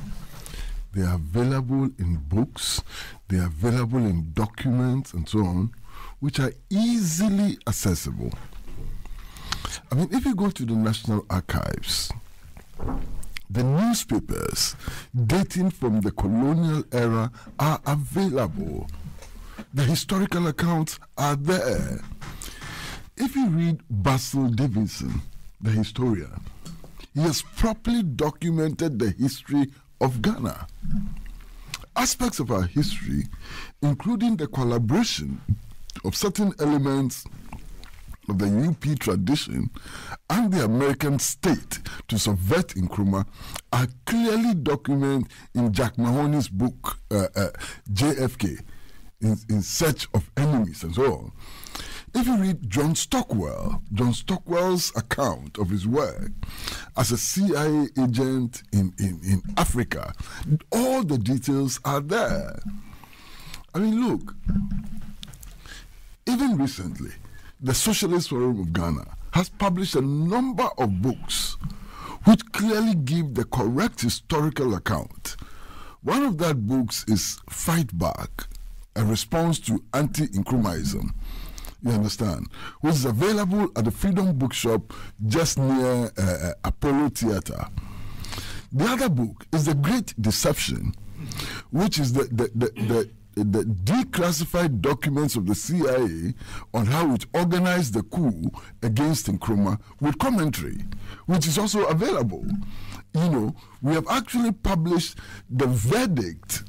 They are available in books, they are available in documents and so on, which are easily accessible. I mean, if you go to the National Archives, the newspapers dating from the colonial era are available. The historical accounts are there. If you read Basil Davidson, the historian, he has properly documented the history of Ghana. Aspects of our history, including the collaboration of certain elements of the UP tradition and the American state to subvert Nkrumah, are clearly documented in Jack Mahoney's book, JFK, in Search of Enemies and so on. If you read John Stockwell's account of his work as a CIA agent in Africa, all the details are there. I mean, look, even recently, the Socialist Forum of Ghana has published a number of books which clearly give the correct historical account. One of that books is Fight Back, a response to anti-Nkrumahism. You understand? Which is available at the Freedom Bookshop just near Apollo Theatre. The other book is The Great Deception, which is the declassified documents of the CIA on how it organized the coup against Nkrumah with commentary, which is also available. You know, we have actually published the verdict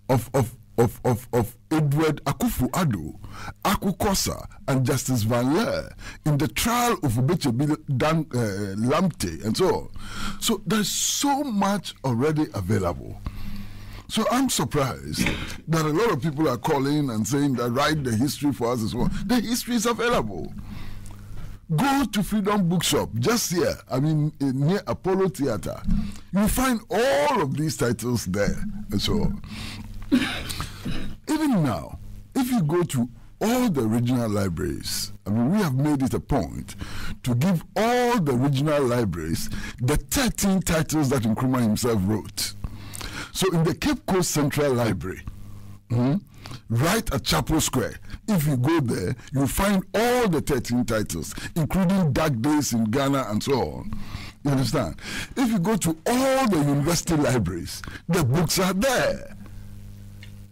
of Edward Akufo-Addo, Akukosa, and Justice Van Leer in the trial of Ubechebi Lamte and so on. So there's so much already available. So I'm surprised that a lot of people are calling and saying that write the history for us as well. The history is available. Go to Freedom Bookshop, just here, I mean, near Apollo Theatre. You'll find all of these titles there and so on. Even now, if you go to all the regional libraries, I mean, we have made it a point to give all the regional libraries the 13 titles that Nkrumah himself wrote. So in the Cape Coast Central Library, right at Chapel Square, if you go there, you'll find all the 13 titles, including Dark Days in Ghana and so on. You understand? If you go to all the university libraries, the books are there.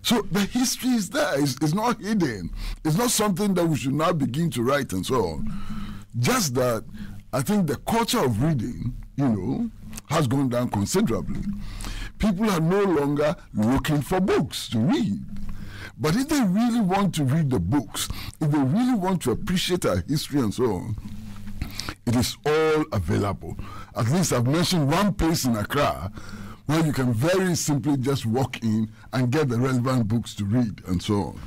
So the history is there. It's not hidden. It's not something that we should now begin to write and so on. Just that I think the culture of reading, you know, has gone down considerably. People are no longer looking for books to read. But if they really want to read the books, if they really want to appreciate our history and so on, it is all available. At least I've mentioned one place in Accra where you can very simply just walk in and get the relevant books to read and so on.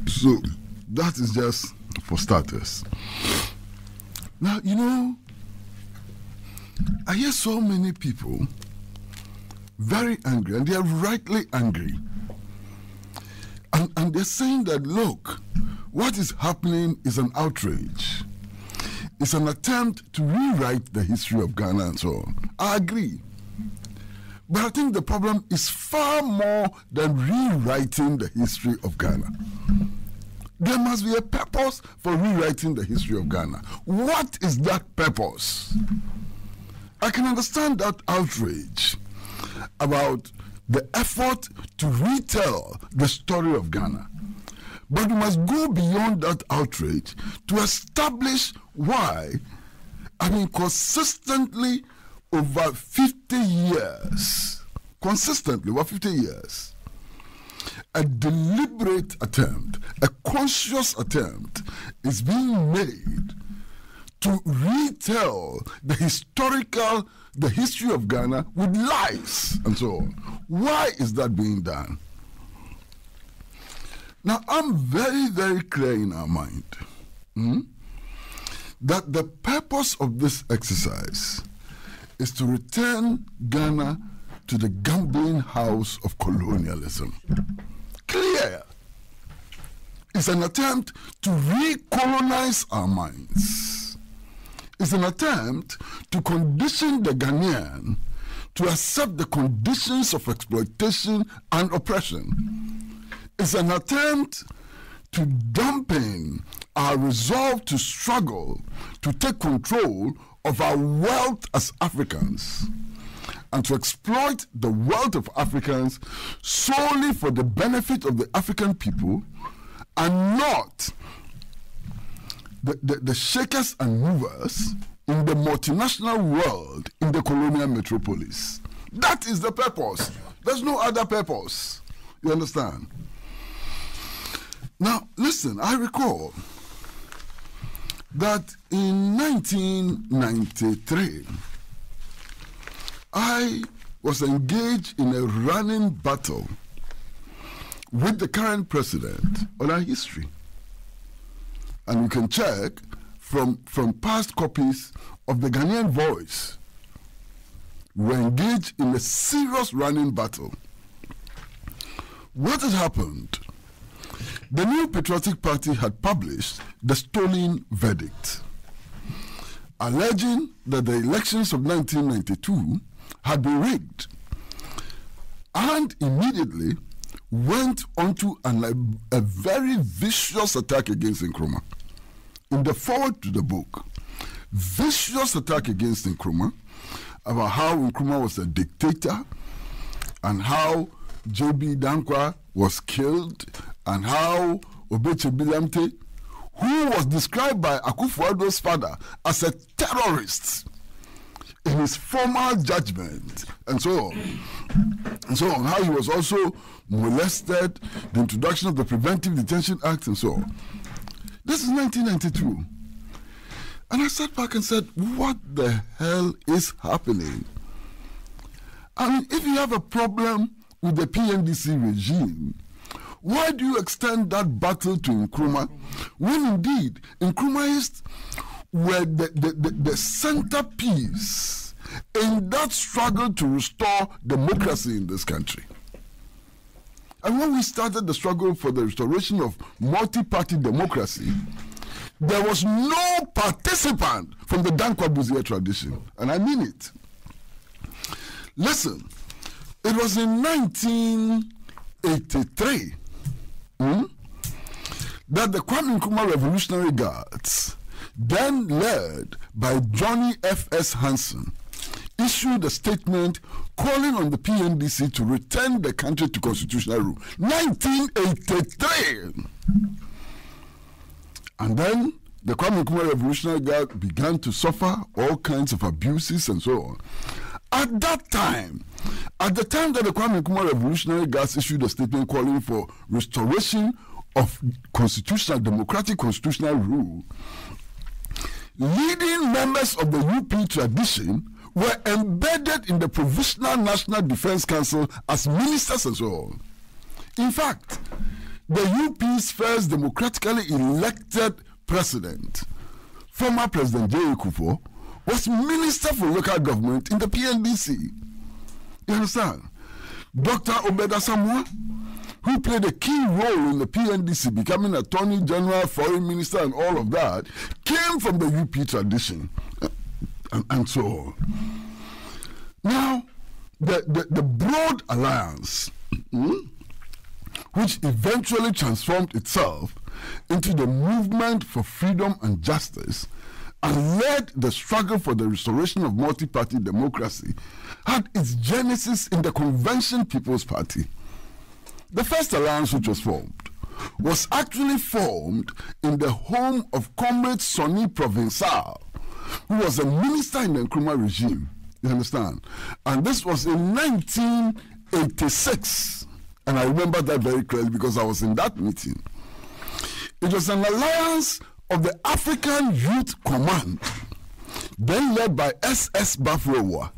So that is just for starters. Now, you know, I hear so many people very angry, and they are rightly angry. And they're saying that, look, what is happening is an outrage. It's an attempt to rewrite the history of Ghana and so on. I agree. But I think the problem is far more than rewriting the history of Ghana. There must be a purpose for rewriting the history of Ghana. What is that purpose? I can understand that outrage about the effort to retell the story of Ghana. But we must go beyond that outrage to establish why, consistently over 50 years, a deliberate attempt, a conscious attempt is being made to retell the history of Ghana with lies and so on. Why is that being done? Now, I'm very, very clear in our mind that the purpose of this exercise is to return Ghana to the gambling house of colonialism. Clear. It's an attempt to recolonize our minds. It's an attempt to condition the Ghanaian to accept the conditions of exploitation and oppression. It's an attempt to dampen our resolve to struggle to take control of our wealth as Africans and to exploit the wealth of Africans solely for the benefit of the African people and not the shakers and movers in the multinational world in the colonial metropolis. That is the purpose. There's no other purpose. You understand? Now, listen, I recall that in 1993, I was engaged in a running battle with the current president on our history. And you can check from past copies of the Ghanaian Voice. We were engaged in a serious running battle. What had happened? The New Patriotic Party had published the stolen verdict, alleging that the elections of 1992 had been rigged, and immediately went onto a very vicious attack against Nkrumah. In the foreword to the book, vicious attack against Nkrumah about how Nkrumah was a dictator and how J.B. Dankwa was killed and how Obeche Bilamte, who was described by Akufo-Addo's father as a terrorist in his formal judgment, and so on. And so on, how he was also molested, the introduction of the Preventive Detention Act, and so on. This is 1992. And I sat back and said, what the hell is happening? I mean, if you have a problem with the PNDC regime, why do you extend that battle to Nkrumah when indeed Nkrumah were the centerpiece in that struggle to restore democracy in this country? And when we started the struggle for the restoration of multi-party democracy, there was no participant from the Dankwa-Busia tradition. And I mean it. Listen, it was in 1983 that the Kwame Nkrumah Revolutionary Guards, then led by Johnny F.S. Hansen, issued a statement calling on the PNDC to return the country to constitutional rule. 1983! And then the Kwame Nkrumah Revolutionary Guard began to suffer all kinds of abuses and so on. At that time, at the time that the Kwame Nkrumah Revolutionary Guards issued a statement calling for restoration of democratic constitutional rule, leading members of the UP tradition were embedded in the Provisional National Defense Council as ministers and so on. In fact, the UP's first democratically elected president, former President J.A. Kufuor, was Minister for Local Government in the PNDC. You understand? Dr. Obeda Samoa, who played a key role in the PNDC, becoming Attorney General, Foreign Minister, and all of that, came from the UP tradition, and so on. Now, the Broad Alliance, which eventually transformed itself into the Movement for Freedom and Justice and led the struggle for the restoration of multi-party democracy, had its genesis in the Convention People's Party. The first alliance which was formed was actually formed in the home of Comrade Sonny Provençal, who was a minister in the Nkrumah regime. You understand? And this was in 1986. And I remember that very clearly because I was in that meeting. It was an alliance of the African Youth Command, then led by S.S. Bafrowa,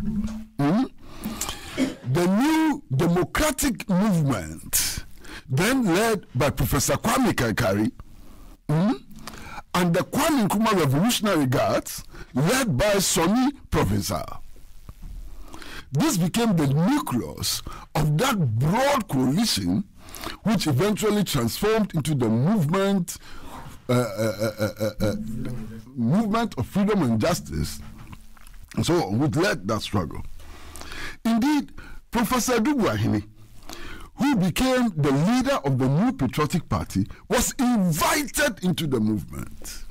the New Democratic Movement, then led by Professor Kwame Kaikari, and the Kwame Nkrumah Revolutionary Guards, led by Sonny Provençal. This became the nucleus of that broad coalition, which eventually transformed into the movement of freedom and justice, and so on, which led that struggle. Indeed, Professor Dubuahini, who became the leader of the New Patriotic Party, was invited into the movement.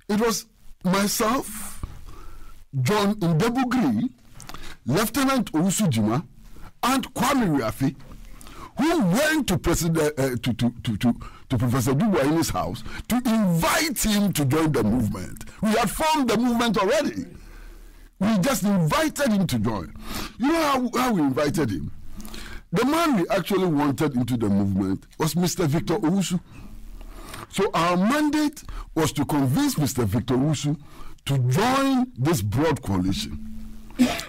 It was myself, John Ndebugri, Lieutenant Owusu-Jima, and Kwame Riafi, who went to Professor Dubuahini's house to invite him to join the movement. We had formed the movement already. We just invited him to join. You know how we invited him? The man we actually wanted into the movement was Mr. Victor Owusu. So our mandate was to convince Mr. Victor Owusu to join this broad coalition.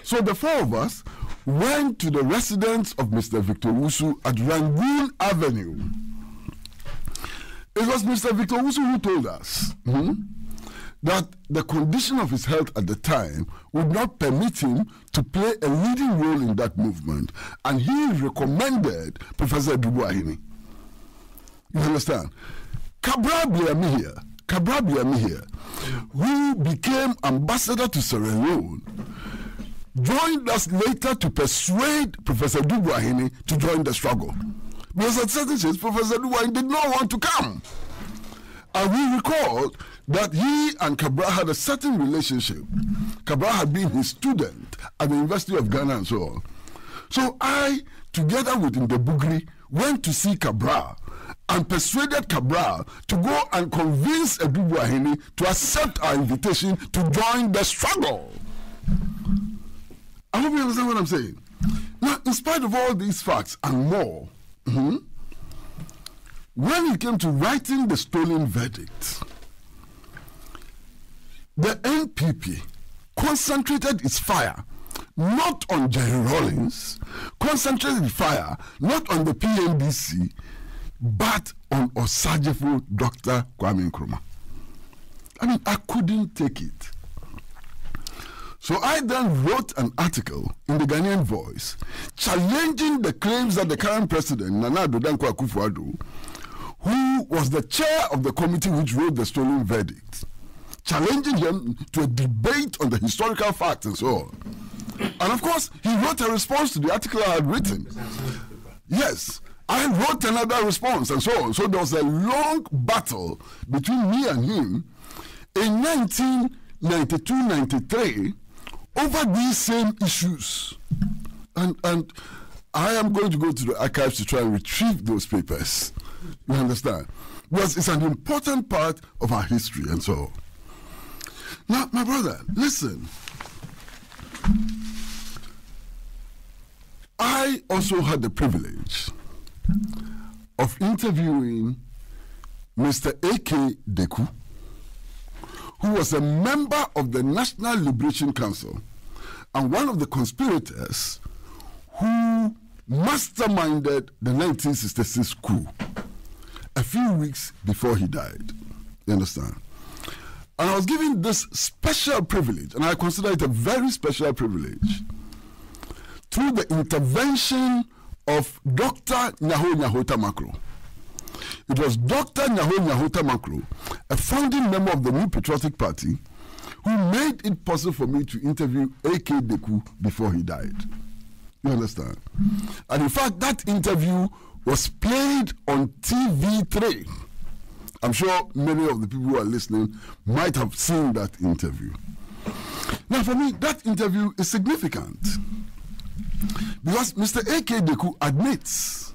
So the four of us went to the residence of Mr. Victor Owusu at Rangoon Avenue. It was Mr. Victor Owusu who told us that the condition of his health at the time would not permit him to play a leading role in that movement, and he recommended Professor Dubuahini. You understand? Cabral Biamihia, who became ambassador to Sierra Leone, joined us later to persuade Professor Dubuahini to join the struggle. Because at certain stage, Professor Dubuahini did not want to come. And we recalled that he and Cabral had a certain relationship. Cabral had been his student at the University of Ghana and so on. So I, together with Ndebugri, went to see Cabral and persuaded Cabral to go and convince Dubuahini to accept our invitation to join the struggle. I hope you understand what I'm saying. Now, in spite of all these facts and more, when it came to writing the stolen verdict, the NPP concentrated its fire not on Jerry Rawlings, concentrated its fire not on the PNDC, but on Osajefo Dr. Kwame Nkrumah. I mean, I couldn't take it. So I then wrote an article in the Ghanaian Voice challenging the claims that the current president, Nana Addo Dankwa Akufo-Addo, who was the chair of the committee which wrote the stolen verdict, challenging him to a debate on the historical facts and so on. And of course, he wrote a response to the article I had written. Yes, I wrote another response and so on. So there was a long battle between me and him in 1992-93 over these same issues. And I am going to go to the archives to try and retrieve those papers. You understand? Because it's an important part of our history and so on. Now, my brother, listen. I also had the privilege of interviewing Mr. A.K. Deku, who was a member of the National Liberation Council and one of the conspirators who masterminded the 1966 coup a few weeks before he died. You understand? And I was given this special privilege, and I consider it a very special privilege, through the intervention of Dr. Nyaho Nyahota Makro. It was Dr. Nyaho Nyahota Makro, a founding member of the New Patriotic Party, who made it possible for me to interview A.K. Deku before he died. You understand? And in fact, that interview was played on TV3. I'm sure many of the people who are listening might have seen that interview. Now, for me, that interview is significant because Mr. A.K. Deku admits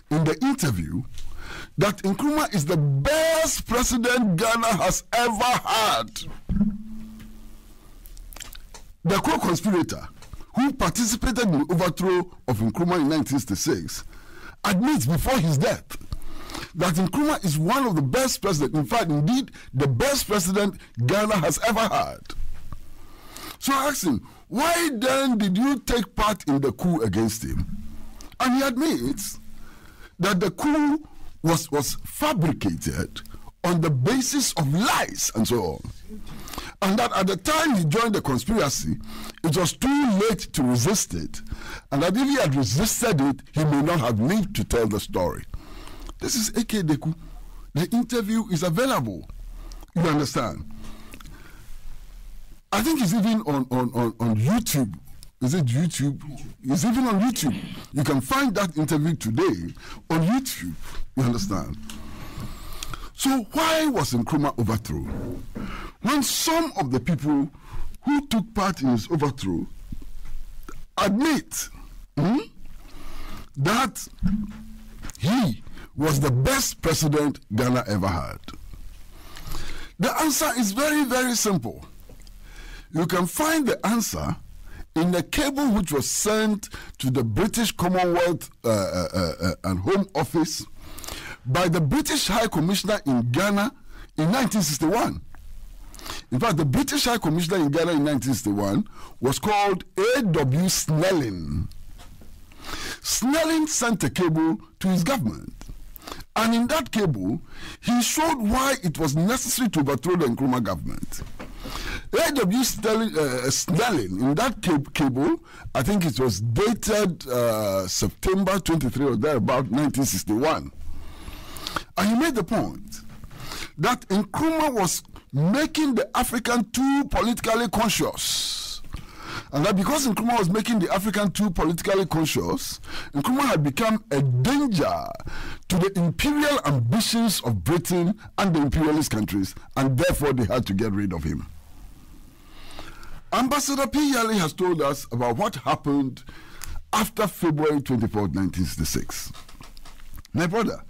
in the interview that Nkrumah is the best president Ghana has ever had. The co-conspirator who participated in the overthrow of Nkrumah in 1966 admits before his death that Nkrumah is one of the best presidents, in fact, indeed, the best president Ghana has ever had. So I asked him, why then did you take part in the coup against him? And he admits that the coup was fabricated on the basis of lies and so on. And that at the time he joined the conspiracy, it was too late to resist it. And that if he had resisted it, he may not have lived to tell the story. This is A.K. Deku. The interview is available. You understand? I think it's even on YouTube. Is it YouTube? It's even on YouTube. You can find that interview today on YouTube. You understand? So why was Nkrumah overthrown? When some of the people who took part in his overthrow admit that he was the best president Ghana ever had. The answer is very, very simple. You can find the answer in the cable which was sent to the British Commonwealth and Home Office by the British High Commissioner in Ghana in 1961. In fact, the British High Commissioner in Ghana in 1961 was called A.W. Snelling. Snelling sent a cable to his government. And in that cable, he showed why it was necessary to overthrow the Nkrumah government. A.W. Snelling, in that cable, I think it was dated September 23 or thereabout, 1961. And he made the point that Nkrumah was making the African too politically conscious. And that because Nkrumah was making the African too politically conscious, Nkrumah had become a danger to the imperial ambitions of Britain and the imperialist countries, and therefore they had to get rid of him. Ambassador Pee-Yalley has told us about what happened after February 24, 1966. My brother,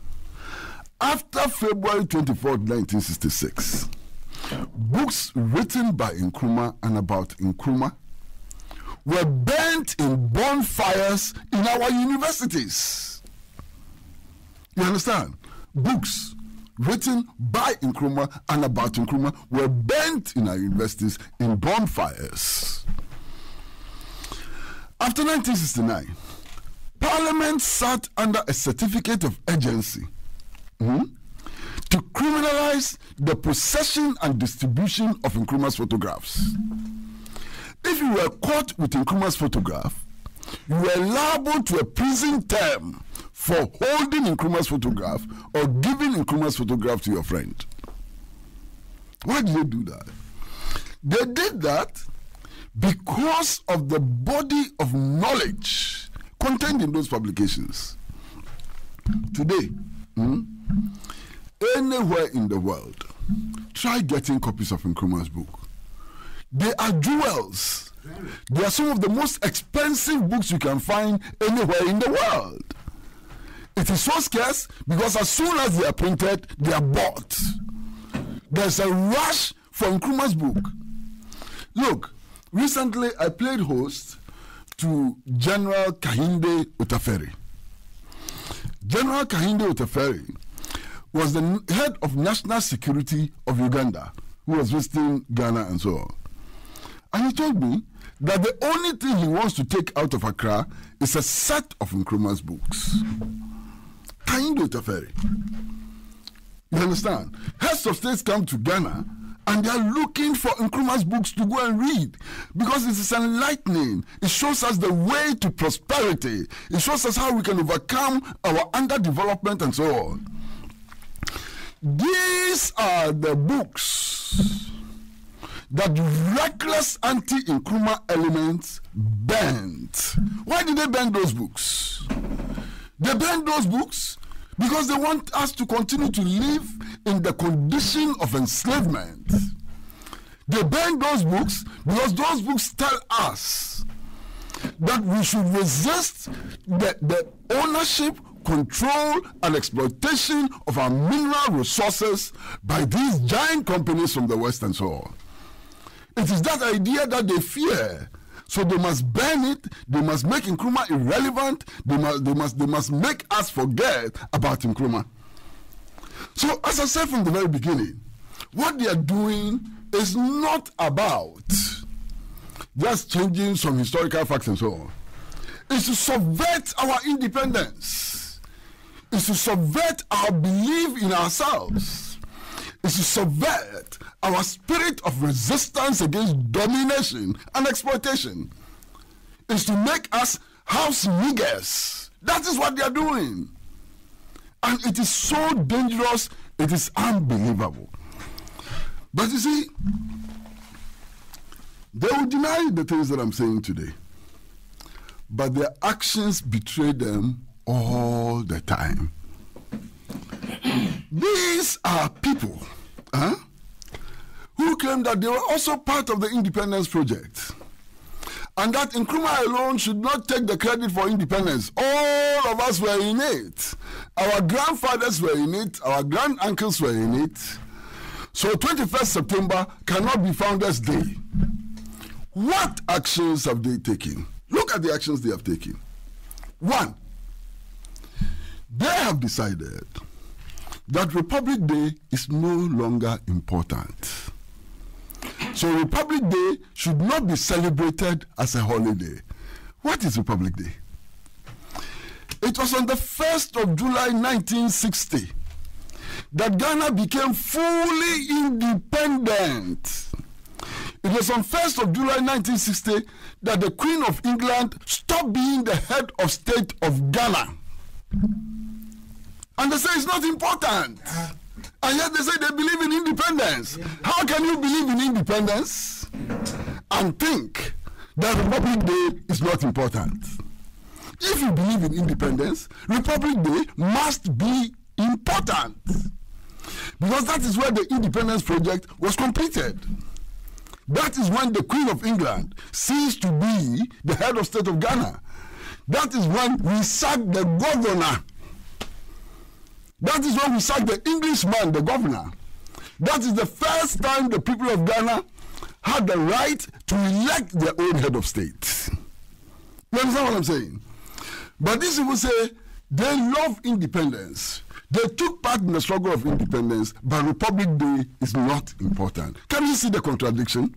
after February 24, 1966, books written by Nkrumah and about Nkrumah were burnt in bonfires in our universities. You understand? Books written by Nkrumah and about Nkrumah were burnt in our universities in bonfires. After 1969, Parliament sat under a certificate of urgency to criminalize the possession and distribution of Nkrumah's photographs. If you were caught with Nkrumah's photograph, you were liable to a prison term for holding Nkrumah's photograph or giving Nkrumah's photograph to your friend. Why did they do that? They did that because of the body of knowledge contained in those publications. Today, anywhere in the world, try getting copies of Nkrumah's book. They are jewels. They are some of the most expensive books you can find anywhere in the world. It is so scarce because as soon as they are printed, they are bought. There's a rush for Nkrumah's book. Look, recently I played host to General Kahinde Otaferi. General Kahinde Otaferi was the head of national security of Uganda who was visiting Ghana and so on. And he told me that the only thing he wants to take out of Accra is a set of Nkrumah's books. Can you do it, Aferi? You understand? Heads of states come to Ghana and they are looking for Nkrumah's books to go and read because it is enlightening. It shows us the way to prosperity. It shows us how we can overcome our underdevelopment and so on. These are the books that reckless anti-Nkrumah elements banned. Why did they ban those books? They banned those books because they want us to continue to live in the condition of enslavement. They banned those books because those books tell us that we should resist the ownership, control, and exploitation of our mineral resources by these giant companies from the West and so on. It is that idea that they fear. So they must ban it, they must make Nkrumah irrelevant, they must make us forget about Nkrumah. So as I said from the very beginning, what they are doing is not about just changing some historical facts and so on. It's to subvert our independence. It's to subvert our belief in ourselves. It's to subvert our spirit of resistance against domination and exploitation. It's to make us house niggers. That is what they are doing. And it is so dangerous, it is unbelievable. But you see, they will deny the things that I'm saying today. But their actions betray them all the time. These are people who claim that they were also part of the independence project and that Nkrumah alone should not take the credit for independence. All of us were in it. Our grandfathers were in it. Our granduncles were in it. So 21st September cannot be Founders' Day. What actions have they taken? Look at the actions they have taken. One, they have decided that Republic Day is no longer important. So Republic Day should not be celebrated as a holiday. What is Republic Day? It was on the 1st of July 1960 that Ghana became fully independent. It was on 1st of July 1960 that the Queen of England stopped being the head of state of Ghana. And they say it's not important. And yet they say they believe in independence. How can you believe in independence and think that Republic Day is not important? If you believe in independence, Republic Day must be important. Because that is where the independence project was completed. That is when the Queen of England ceased to be the head of state of Ghana. That is when we sacked the governor. That is when we sacked the Englishman, the governor. That is the first time the people of Ghana had the right to elect their own head of state. You understand what I'm saying? But these people say they love independence. They took part in the struggle of independence, but Republic Day is not important. Can you see the contradiction?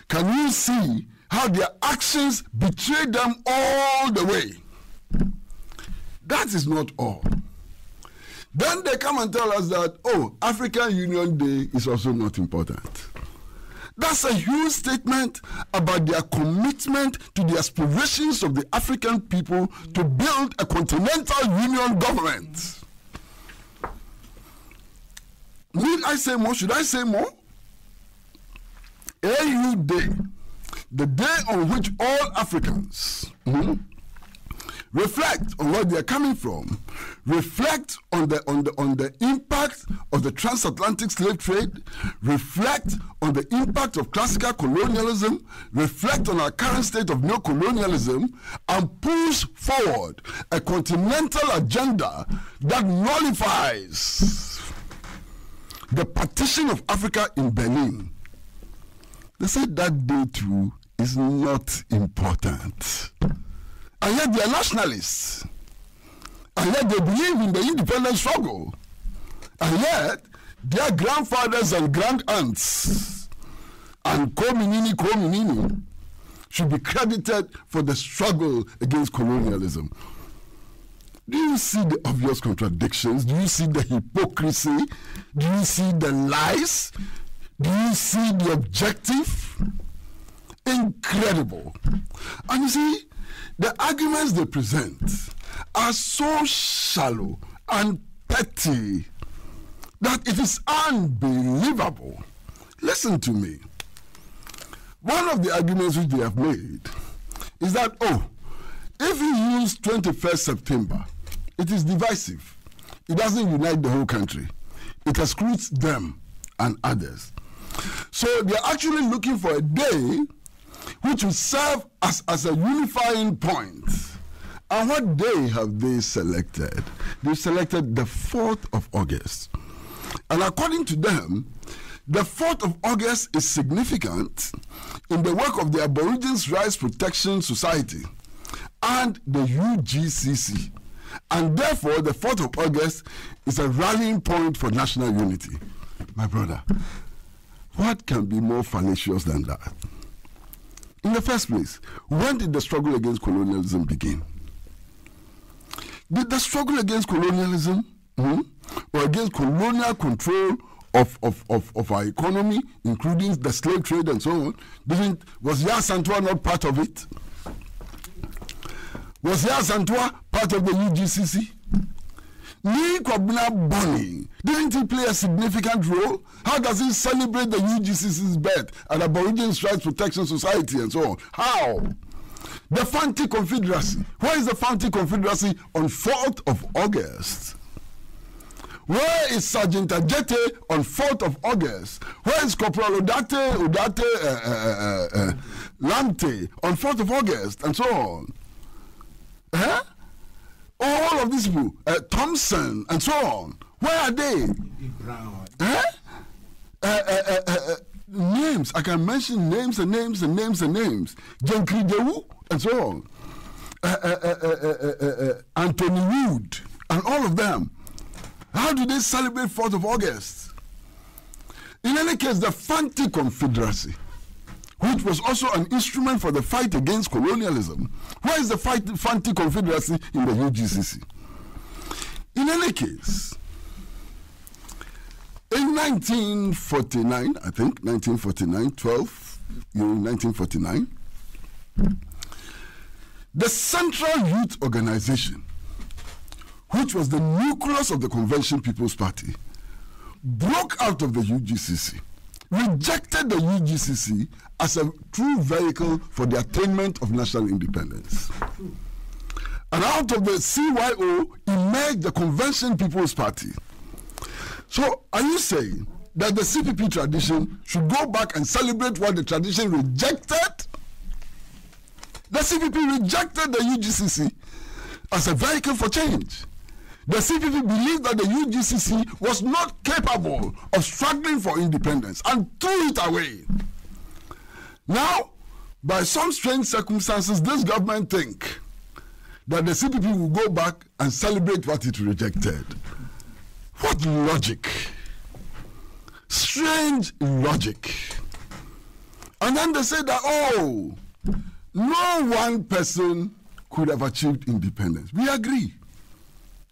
Can you see how their actions betray them all the way? That is not all. Then they come and tell us that, oh, African Union Day is also not important. That's a huge statement about their commitment to the aspirations of the African people to build a continental union government. Need I say more? Should I say more? AU Day, the day on which all Africans reflect on where they are coming from, reflect on the impact of the transatlantic slave trade, reflect on the impact of classical colonialism, reflect on our current state of neo-colonialism, and push forward a continental agenda that nullifies the partition of Africa in Berlin. They said that day too is not important. And yet they are nationalists. And yet they believe in the independence struggle. And yet their grandfathers and grandaunts and co-minini should be credited for the struggle against colonialism. Do you see the obvious contradictions? Do you see the hypocrisy? Do you see the lies? Do you see the objective? Incredible. And you see, the arguments they present are so shallow and petty that it is unbelievable. Listen to me. One of the arguments which they have made is that, if you use 21st September, it is divisive. It doesn't unite the whole country. It excludes them and others. So they're actually looking for a day which will serve as a unifying point. And what day have they selected? They selected the 4th of August. And according to them, the 4th of August is significant in the work of the Aborigines Rights Protection Society and the UGCC. And therefore, the 4th of August is a rallying point for national unity. My brother, what can be more fallacious than that? In the first place, when did the struggle against colonialism begin? Did the struggle against colonialism or against colonial control of our economy, including the slave trade and so on, was Yasantua not part of it? Was Yasantua part of the UGCC? Nikwabuna Bonny, didn't he play a significant role? How does he celebrate the UGCC's birth and Aborigines Rights Protection Society and so on? How? The Fanti Confederacy. Where is the Fanti Confederacy on 4th of August? Where is Sergeant Ajete on 4th of August? Where is Corporal Odate Lamte on 4th of August and so on? All of these people, Thompson and so on, where are they? Names, I can mention names and names and names and names. Jenkri Dewu and so on. Anthony Wood and all of them. How do they celebrate 4th of August? In any case, the Fanti Confederacy, which was also an instrument for the fight against colonialism. Where is the Fanti Confederacy in the UGCC? In any case, in 1949, I think, 1949, the Central Youth Organization, which was the nucleus of the Convention People's Party, broke out of the UGCC, rejected the UGCC as a true vehicle for the attainment of national independence. And out of the CYO emerged the Convention People's Party. So are you saying that the CPP tradition should go back and celebrate what the tradition rejected? The CPP rejected the UGCC as a vehicle for change. The CPP believed that the UGCC was not capable of struggling for independence and threw it away. Now, by some strange circumstances, this government think that the CPP will go back and celebrate what it rejected. What logic? Strange logic. And then they say that, no one person could have achieved independence. We agree.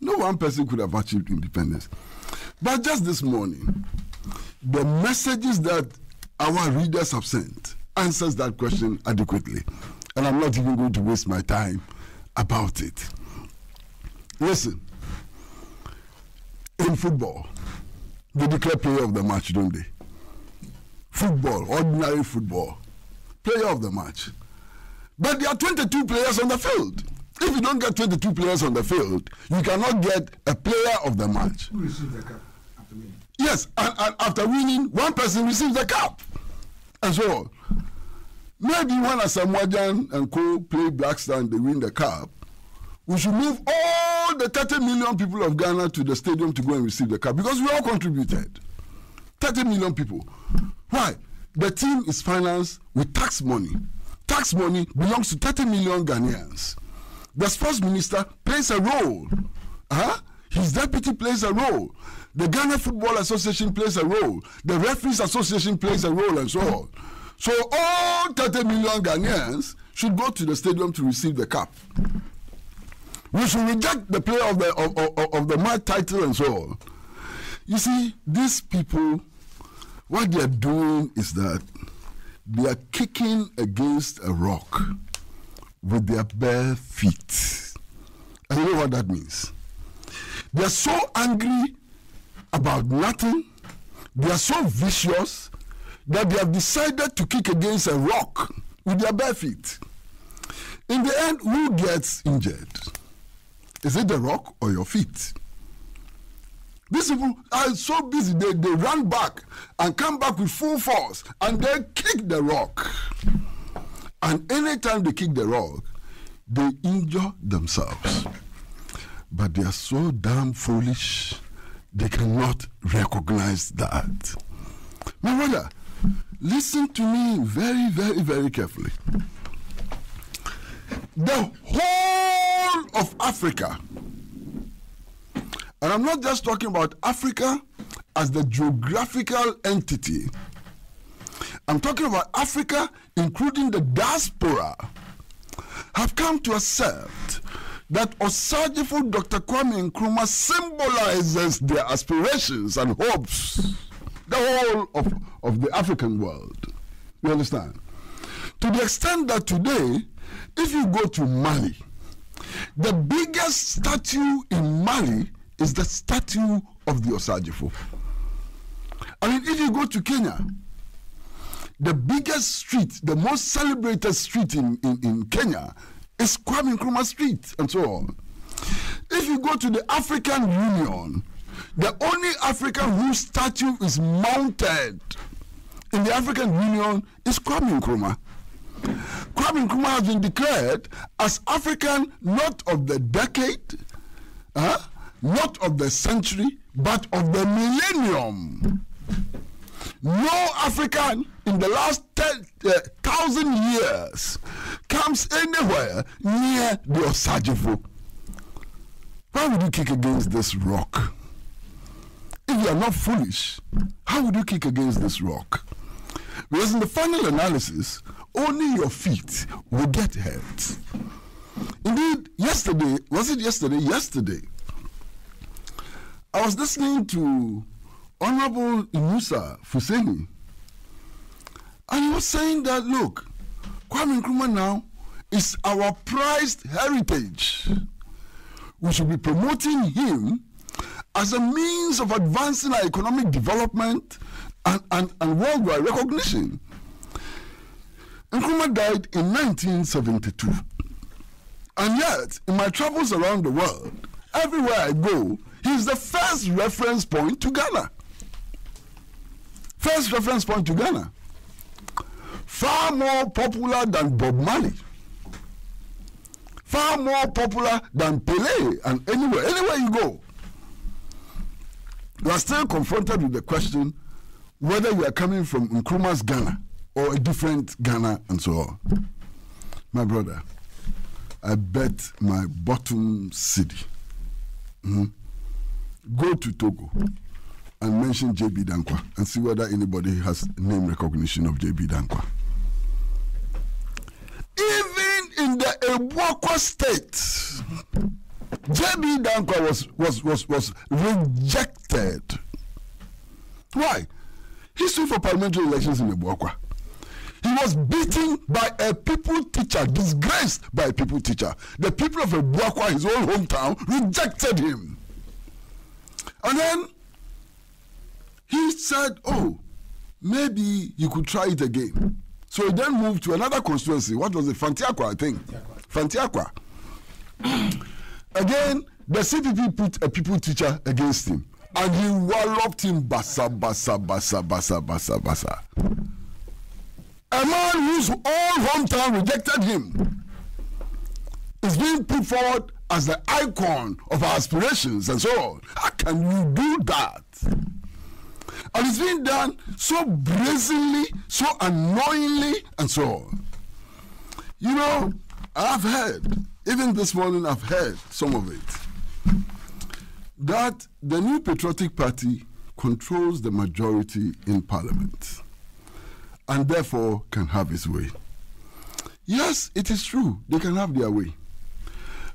No one person could have achieved independence. But just this morning, the messages that our readers have sent answers that question adequately. And I'm not even going to waste my time about it. Listen, in football, they declare player of the match, don't they? Football, ordinary football, player of the match. But there are 22 players on the field. If you don't get 22 players on the field, you cannot get a player of the match. Who receives the cup after winning? Yes, and after winning, one person receives the cup. And so on. Maybe when Asamoah and co play Black Star and they win the cup, we should move all the 30 million people of Ghana to the stadium to go and receive the cup, because we all contributed. 30 million people. Why? The team is financed with tax money. Tax money belongs to 30 million Ghanaians. The sports minister plays a role. His deputy plays a role. The Ghana Football Association plays a role. The Referees Association plays a role, and so on. So all 30 million Ghanaians should go to the stadium to receive the cup. We should reject the play of the match title and so on. You see, these people, what they are doing is that they are kicking against a rock with their bare feet. And you know what that means? They are so angry about nothing, they are so vicious that they have decided to kick against a rock with their bare feet. In the end, who gets injured? Is it the rock or your feet? These people are so busy, they run back and come back with full force and they kick the rock. And anytime they kick the rock, they injure themselves. But they are so damn foolish, they cannot recognize that. My brother, listen to me very, very, very carefully. The whole of Africa, and I'm not just talking about Africa as the geographical entity, I'm talking about Africa, including the diaspora, have come to accept that Osajifo Dr. Kwame Nkrumah symbolizes their aspirations and hopes, the whole of the African world. You understand? To the extent that today, if you go to Mali, the biggest statue in Mali is the statue of the Osajifo. I mean, if you go to Kenya, the biggest street, the most celebrated street in Kenya is Kwame Nkrumah Street, and so on. If you go to the African Union, the only African whose statue is mounted in the African Union is Kwame Nkrumah. Kwame Nkrumah has been declared as African not of the decade, not of the century, but of the millennium. No African in the last 1,000 years comes anywhere near the Osajifo. Why would you kick against this rock? If you are not foolish, how would you kick against this rock? Because in the final analysis, only your feet will get hurt. Indeed, yesterday, was it yesterday? Yesterday, I was listening to Honorable Inusa Fuseni, and he was saying that, look, Kwame Nkrumah now is our prized heritage. We should be promoting him as a means of advancing our economic development and worldwide recognition. Nkrumah died in 1972. And yet, in my travels around the world, everywhere I go, he's the first reference point to Ghana. First reference point to Ghana. Far more popular than Bob Marley. Far more popular than Pele, and anywhere you go. You are still confronted with the question whether you are coming from Nkrumah's Ghana or a different Ghana and so on. My brother, I bet my bottom city. Go to Togo and mention J.B. Dankwa and see whether anybody has name recognition of J.B. Dankwa. Even in the Ebuakwa state, J.B. Dankwa was rejected. Why? He stood for parliamentary elections in Ebuakwa. He was beaten by a people teacher, disgraced by a people teacher. The people of Ebuakwa, his own hometown, rejected him. And then he said, oh, maybe you could try it again. So he then moved to another constituency. What was it? Fantiakwa, I think. Fantiakwa. Again, the CPP put a people teacher against him. And he walloped him basa. A man whose own hometown rejected him is being put forward as the icon of our aspirations and so on. How can you do that? And it's being done so brazenly, so annoyingly, and so on. You know, I've heard, even this morning I've heard some of it. that the New Patriotic Party controls the majority in Parliament and therefore can have its way. Yes, it is true, they can have their way.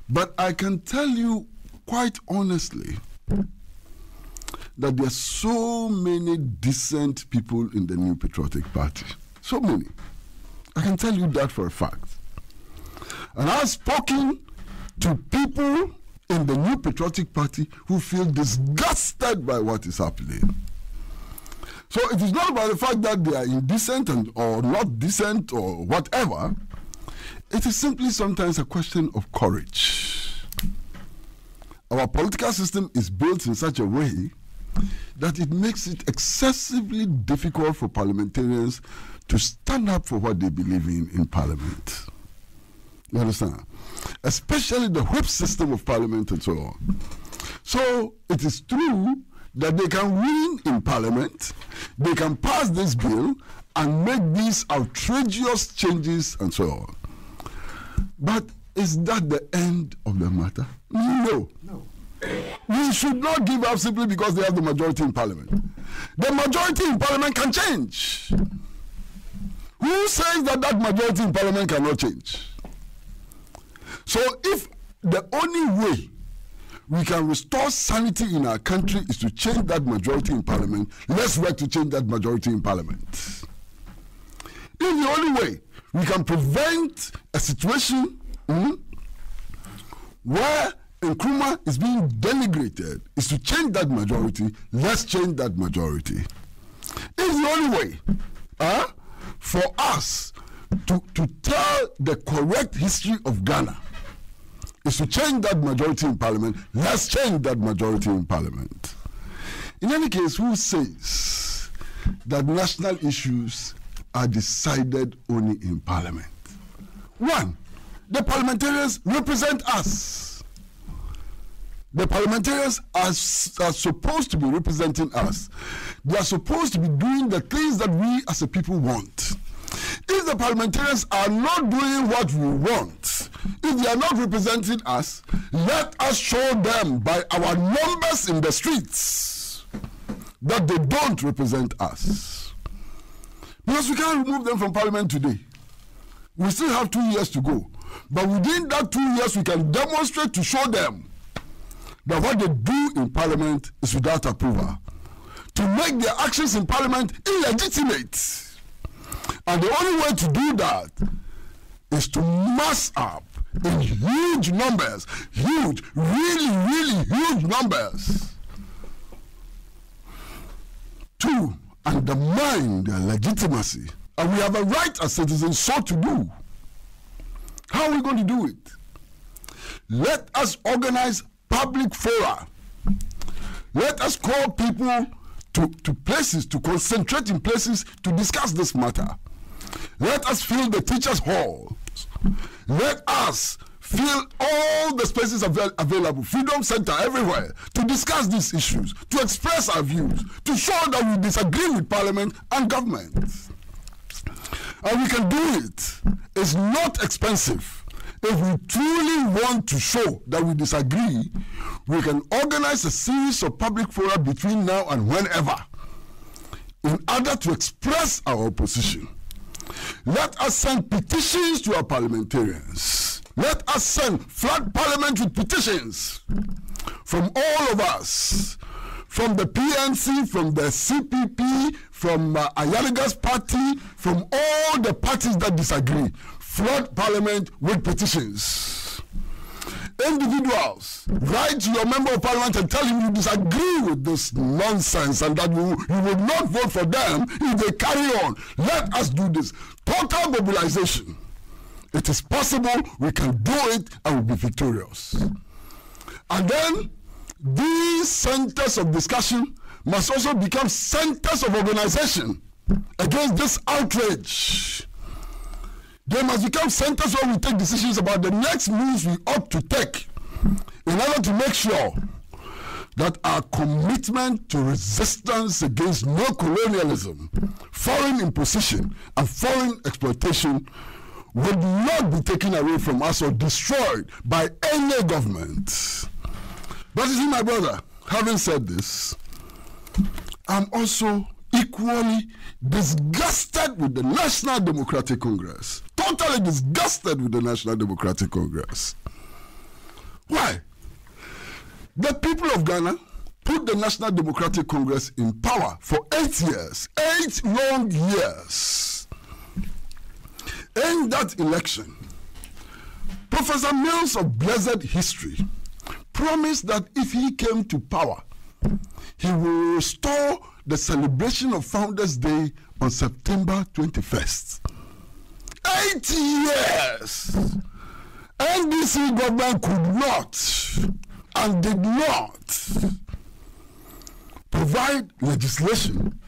But I can tell you quite honestly that there are so many decent people in the New Patriotic Party. So many. I can tell you that for a fact. And I've spoken to people in the New Patriotic Party who feel disgusted by what is happening. So it is not about the fact that they are indecent or not decent or whatever. It is simply sometimes a question of courage. Our political system is built in such a way that it makes it excessively difficult for parliamentarians to stand up for what they believe in Parliament. You understand? Especially the whip system of Parliament and so on. So it is true that they can win in Parliament, they can pass this bill and make these outrageous changes and so on. But is that the end of the matter? No. We should not give up simply because they have the majority in Parliament. The majority in Parliament can change. Who says that that majority in Parliament cannot change? So if the only way we can restore sanity in our country is to change that majority in Parliament, let's work to change that majority in Parliament. If the only way we can prevent a situation where Nkrumah is being denigrated is to change that majority, let's change that majority. If the only way for us to tell the correct history of Ghana is to change that majority in Parliament, let's change that majority in Parliament. In any case, who says that national issues are decided only in Parliament? One, the parliamentarians represent us. The parliamentarians are supposed to be representing us. They are supposed to be doing the things that we as a people want. If the parliamentarians are not doing what we want, if they are not representing us, let us show them by our numbers in the streets that they don't represent us. Because we can't remove them from Parliament today. We still have 2 years to go. But within that 2 years, we can demonstrate to show them that what they do in Parliament is without approval, to make their actions in Parliament illegitimate. And the only way to do that is to mass up in huge numbers, huge, really, really huge numbers, to undermine their legitimacy. And we have a right as citizens so to do. How are we going to do it? Let us organize public fora. Let us call people to places, to concentrate in places to discuss this matter. Let us fill the teachers' halls. Let us fill all the spaces available, Freedom Center everywhere, to discuss these issues, to express our views, to show that we disagree with Parliament and government. And we can do it. It's not expensive. If we truly want to show that we disagree, we can organize a series of public fora between now and whenever in order to express our opposition. Let us send petitions to our parliamentarians. Let us send flood Parliament with petitions from all of us, from the PNC, from the CPP, from Ayaliga's party, from all the parties that disagree. Flood Parliament with petitions. Individuals, write to your member of Parliament and tell him you disagree with this nonsense and that you will not vote for them if they carry on. Let us do this. Total mobilization. It is possible, we can do it, and we'll be victorious. And then, these centers of discussion must also become centers of organization against this outrage. They must become centers where we take decisions about the next moves we ought to take in order to make sure that our commitment to resistance against neo-colonialism, foreign imposition, and foreign exploitation would not be taken away from us or destroyed by any government. But you see, my brother, having said this, I'm also equally disgusted with the National Democratic Congress. Totally disgusted with the National Democratic Congress. Why? The people of Ghana put the National Democratic Congress in power for 8 years. 8 long years. In that election, Professor Mills of blessed history promised that if he came to power, he will restore the celebration of Founders Day on September 21st. 8 years! NDC government could not and did not provide legislation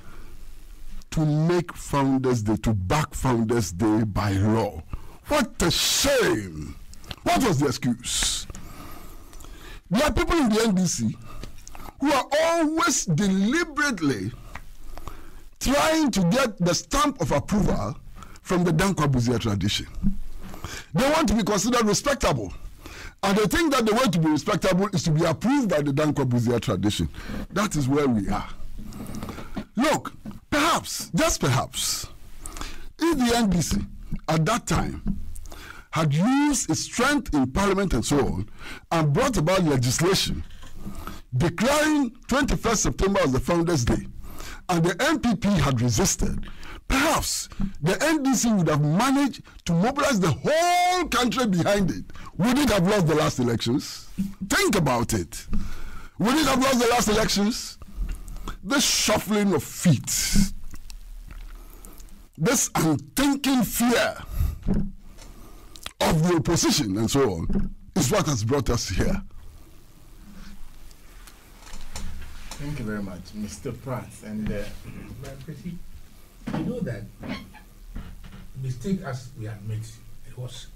to make Founders Day, to back Founders Day by law. What a shame! What was the excuse? There are people in the NDC who are always deliberately trying to get the stamp of approval from the Dankwa-Busia tradition. They want to be considered respectable. And they think that the way to be respectable is to be approved by the Dankwa-Busia tradition. That is where we are. Look, perhaps, just perhaps, if the NDC at that time had used its strength in parliament and so on, and brought about legislation declaring 21st September as the Founders Day, and the MPP had resisted, perhaps the NDC would have managed to mobilize the whole country behind it. Would it have lost the last elections? Think about it. Would it have lost the last elections? This shuffling of feet, this unthinking fear of the opposition and so on, is what has brought us here. Thank you very much, Mr. Pratt. And you know that mistake as we had made, it was,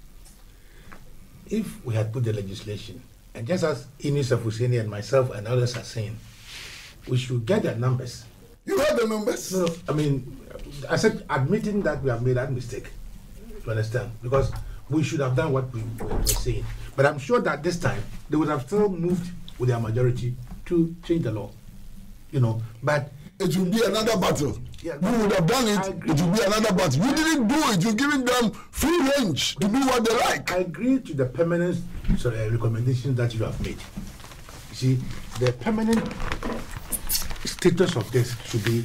if we had put the legislation, and just as Inis Husseini and myself and others are saying, we should get the numbers. You had the numbers? No, I mean, I said admitting that we have made that mistake. You understand? Because we should have done what we were saying. But I'm sure that this time they would have still moved with their majority to change the law. You know, but it will be another battle. Yeah, you would have done it, it will be another battle. You didn't do it, you're giving them free range to do what they like. I agree to the permanent recommendations that you have made. You see, the permanent status of this should be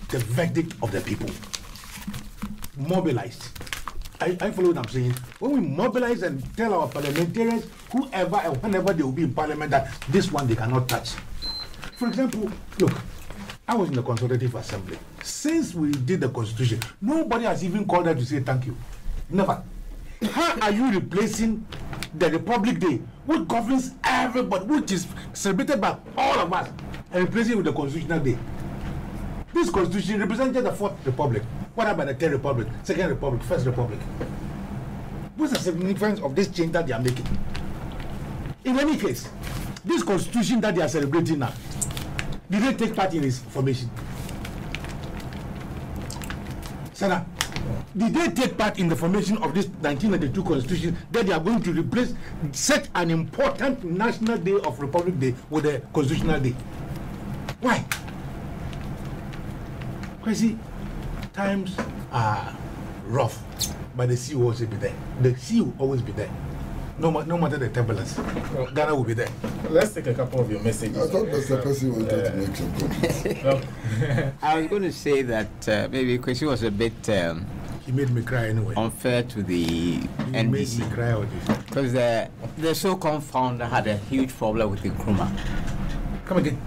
the verdict of the people. Mobilized. I follow what I'm saying. When we mobilize and tell our parliamentarians, whoever and whenever they will be in parliament, that this one they cannot touch. For example, look, I was in the Consultative Assembly. Since we did the Constitution, nobody has even called us to say thank you. Never. How are you replacing the Republic Day, which governs everybody, which is celebrated by all of us, and replacing it with the Constitutional Day? This Constitution represented the 4th Republic. What about the 3rd Republic, 2nd Republic, 1st Republic? What's the significance of this change that they are making? In any case, this Constitution that they are celebrating now, did they take part in its formation? Sarah, did they take part in the formation of this 1992 Constitution that they are going to replace such an important National Day of Republic Day with a Constitutional Day? Why? Because see, times are rough, but the sea will always be there. The sea will always be there. No matter the turbulence, Ghana will be there. Let's take a couple of your messages. I thought that's the person wanted to make some comments. I was going to say that maybe Kwesi was a bit he made me cry anyway. Unfair to the NDC. Made me cry all this. Because the so-called founder had a huge problem with Nkrumah. Come again.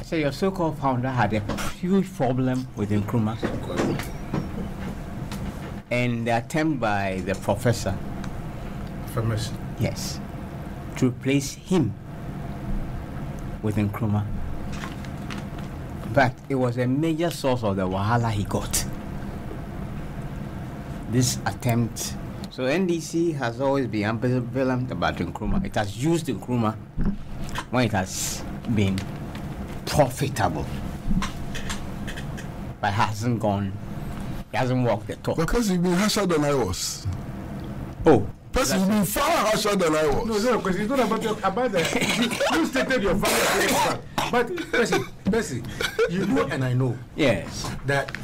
So your so-called founder had a huge problem with Nkrumah. And the attempt by the professor, yes, to replace him with Nkrumah. But it was a major source of the wahala he got. This attempt. So NDC has always been ambivalent about Nkrumah. It has used Nkrumah when it has been profitable. But it hasn't walked the talk. Because you've been harsher than I was. Oh, Person, you've been far harsher than I was. No, because it's not about the. You stated your value, but Percy, you know and I know. Yes. That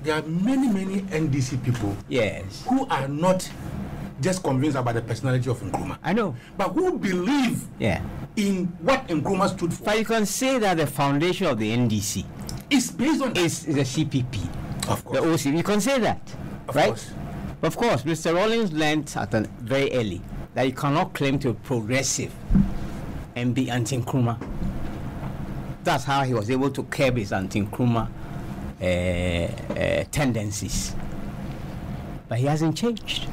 there are many NDC people. Yes. Who are not just convinced about the personality of Nkrumah. I know. But who believe in what Nkrumah stood for. But you can say that the foundation of the NDC is based on is the CPP. Of course. The OC. You can say that. Of right? course. Of course, Mr. Rawlings learned at a very early that you cannot claim to be progressive and be anti-Nkrumah. That's how he was able to curb his anti-Nkrumah tendencies. But he hasn't changed.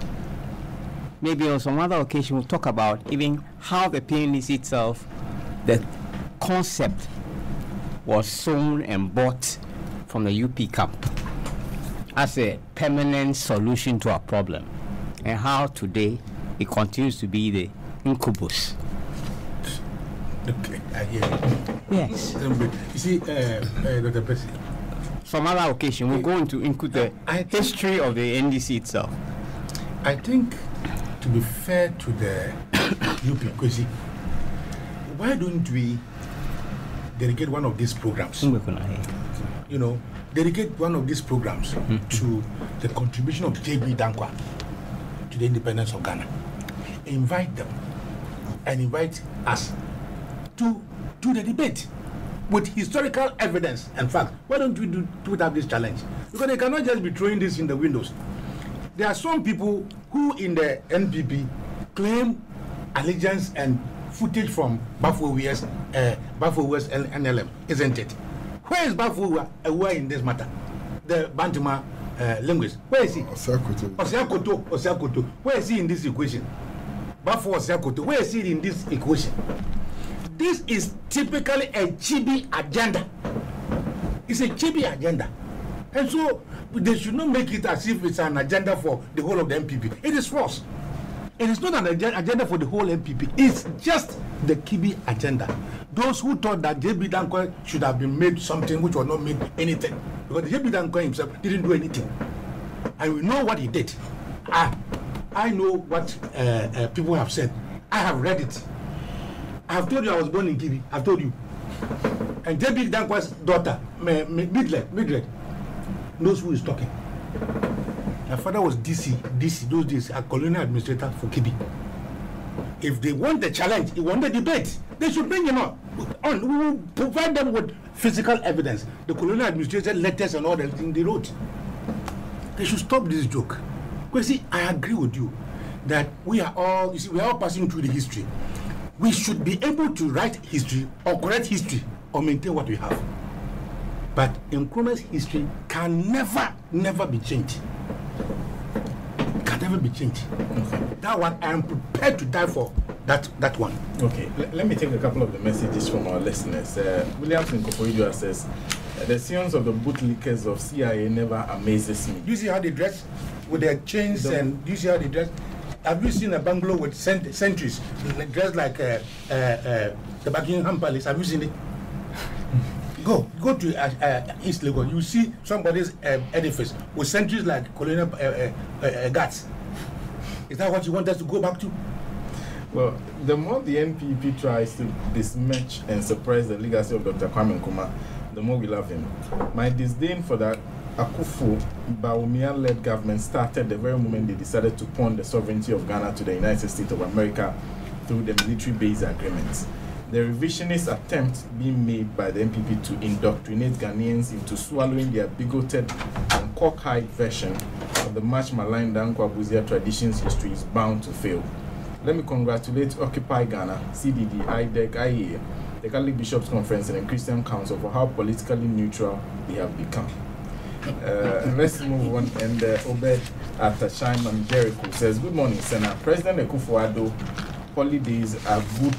Maybe on some other occasion we'll talk about even how the PNDC itself, the concept was sown and bought from the UP camp as a permanent solution to our problem, and how today it continues to be the incubus. Okay, I hear you. Yes. You see, Dr. Percy, some other occasion we'll go into the history of the NDC itself. I think, to be fair to the UP, because why don't we dedicate one of these programs? You know, dedicate one of these programs to the contribution of J.B. Dankwa to the independence of Ghana. Invite them and invite us to the debate with historical evidence and fact. Why don't we put up this challenge? Because they cannot just be throwing this in the windows. There are some people who in the NPP claim allegiance and footage from Bafo-West NLM, isn't it? Where is Bafo-West in this matter? The Bantama linguist. Where is he? Osiakoto. Where is he in this equation? Bafo Osiakoto. Where is he in this equation? This is typically a Chibi agenda. It's a Chibi agenda. And so they should not make it as if it's an agenda for the whole of the MPP. It is false. It is not an agenda for the whole MPP. It's just the Kibi agenda. Those who thought that J.B. Dankwa should have been made something which was not made anything. Because J.B. Dankwa himself didn't do anything. And we know what he did. I know what people have said. I have read it. I have told you I was born in Kibi. I've told you. And J.B. Dankwa's daughter, Midred, knows who is talking. My father was DC those days, a colonial administrator for Kibi. If they want the challenge, they want the debate, they should bring him on. We will provide them with physical evidence. The colonial administrator letters and all that thing they wrote. They should stop this joke. Because see, I agree with you that we are all passing through the history. We should be able to write history or correct history or maintain what we have. But Nkrumah's history can never be changed. Can never be changed. Okay. That one, I am prepared to die for that one. Okay, let me take a couple of the messages from our listeners. Williams in Koforidua says, the scenes of the bootlickers of CIA never amazes me. Do you see how they dress with their chains do you see how they dress? Have you seen a bungalow with sentries dressed like the Buckingham Palace? Have you seen it? Go to East Lagos. You see somebody's edifice with sentries like colonial guards. Is that what you want us to go back to? Well, the more the NPP tries to dismatch and suppress the legacy of Dr. Kwame Nkrumah, the more we love him. My disdain for that Akufo-Bawumia-led government started the very moment they decided to pawn the sovereignty of Ghana to the United States of America through the military-based agreements. The revisionist attempt being made by the NPP to indoctrinate Ghanaians into swallowing their bigoted and cockeyed version of the much maligned Dankwa-Buzia traditions history is bound to fail. Let me congratulate Occupy Ghana, CDD, IDEC, IEA, the Catholic Bishops' Conference, and the Christian Council for how politically neutral they have become. Let's move on. And Obed at Shaiman Jericho says, good morning, Senator. President Akufo-Addo holidays are good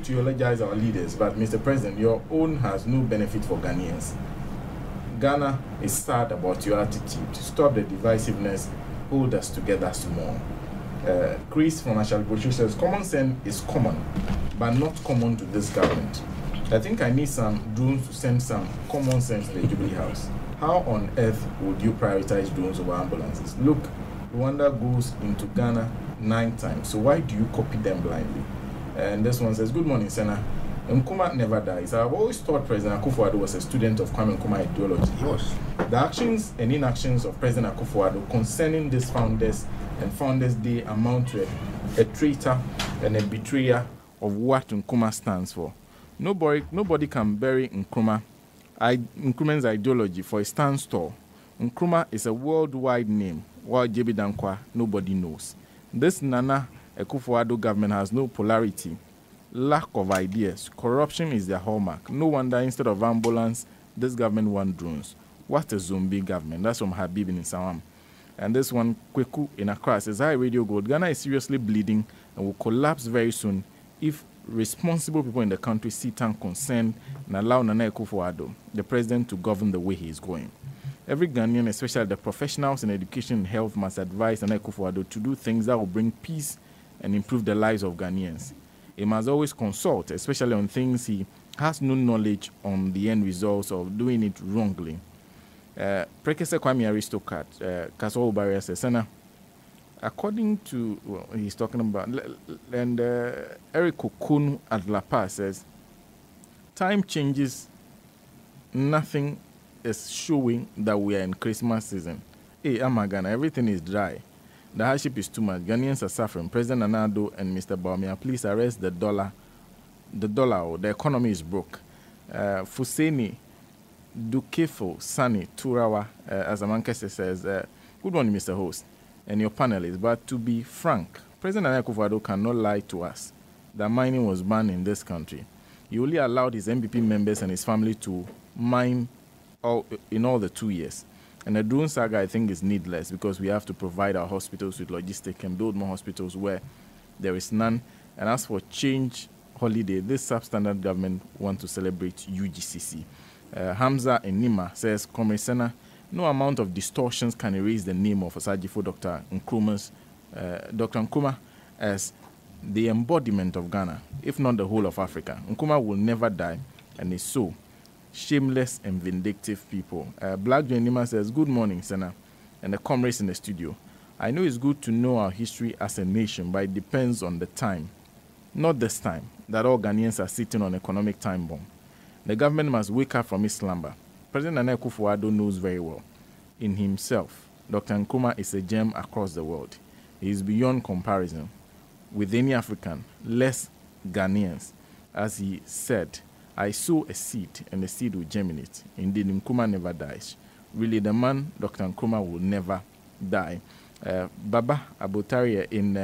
to eulogize our leaders, but Mr. President, your own has no benefit for Ghanaians. Ghana is sad about your attitude. Stop the divisiveness, hold us together small. Chris from Ashalbochu says, common sense is common, but not common to this government. I think I need some drones to send some common sense to the Jubilee House. How on earth would you prioritize drones over ambulances? Look, Rwanda goes into Ghana 9 times. So why do you copy them blindly? And this one says, good morning, Senna. Nkrumah never dies. I've always thought President Akufo-Addo was a student of Kwame Nkrumah ideology. Yes. The actions and inactions of President Akufo-Addo concerning this Founders and Founders Day amount to a traitor and a betrayer of what Nkrumah stands for. Nobody can bury Nkrumah's ideology for a stands tall. Nkrumah is a worldwide name, while JB Dankwa nobody knows. This Nana Akufo-Addo government has no polarity, lack of ideas. Corruption is their hallmark. No wonder instead of ambulance, this government want drones. What a zombie government. That's from Habib in Sawam. And this one, Kweku in Accra, says, hi, Radio Gold. Ghana is seriously bleeding and will collapse very soon if responsible people in the country sit and concerned and allow Nana Akufo-Addo, the president, to govern the way he is going. Every Ghanaian, especially the professionals in education and health, must advise Nana Akufo-Addo to do things that will bring peace and improve the lives of Ghanaians. He must always consult, especially on things he has no knowledge on the end results of doing it wrongly. Prekese Kwame Aristocrat, Kasol Barrier says, Senna, according to, well, he's talking about, and Eric Okunu at La Paz says, time changes, nothing is showing that we are in Christmas season. Hey, Amagana, everything is dry. The hardship is too much. Ghanaians are suffering. President Nana-Addo and Mr. Bawumia, please arrest the dollar. The economy is broke. Fuseni Dukefo Sani Turawa, as Amankese says, good morning, Mr. Host, and your panelists. But to be frank, President Nana Akufo-Addo cannot lie to us that mining was banned in this country. He only allowed his MPP members and his family to mine in all the 2 years. And the drone saga, I think, is needless because we have to provide our hospitals with logistics and build more hospitals where there is none. And as for change holiday, this substandard government want to celebrate UGCC. Hamza and Nima says, Comrade Senna, no amount of distortions can erase the name of Asajifo Dr. Nkrumah as the embodiment of Ghana, if not the whole of Africa. Nkrumah will never die, and is so. Shameless and vindictive people. Black Joe Nima says, good morning, Senna, and the comrades in the studio. I know it's good to know our history as a nation, but it depends on the time. Not this time, that all Ghanaians are sitting on economic time bomb. The government must wake up from its slumber. President Nana Akufo-Addo knows very well. In himself, Dr. Nkrumah is a gem across the world. He is beyond comparison with any African, less Ghanaians. As he said, I sow a seed, and the seed will germinate. Indeed, Nkrumah never dies. Really, the man, Dr. Nkrumah, will never die. Baba Abotaria in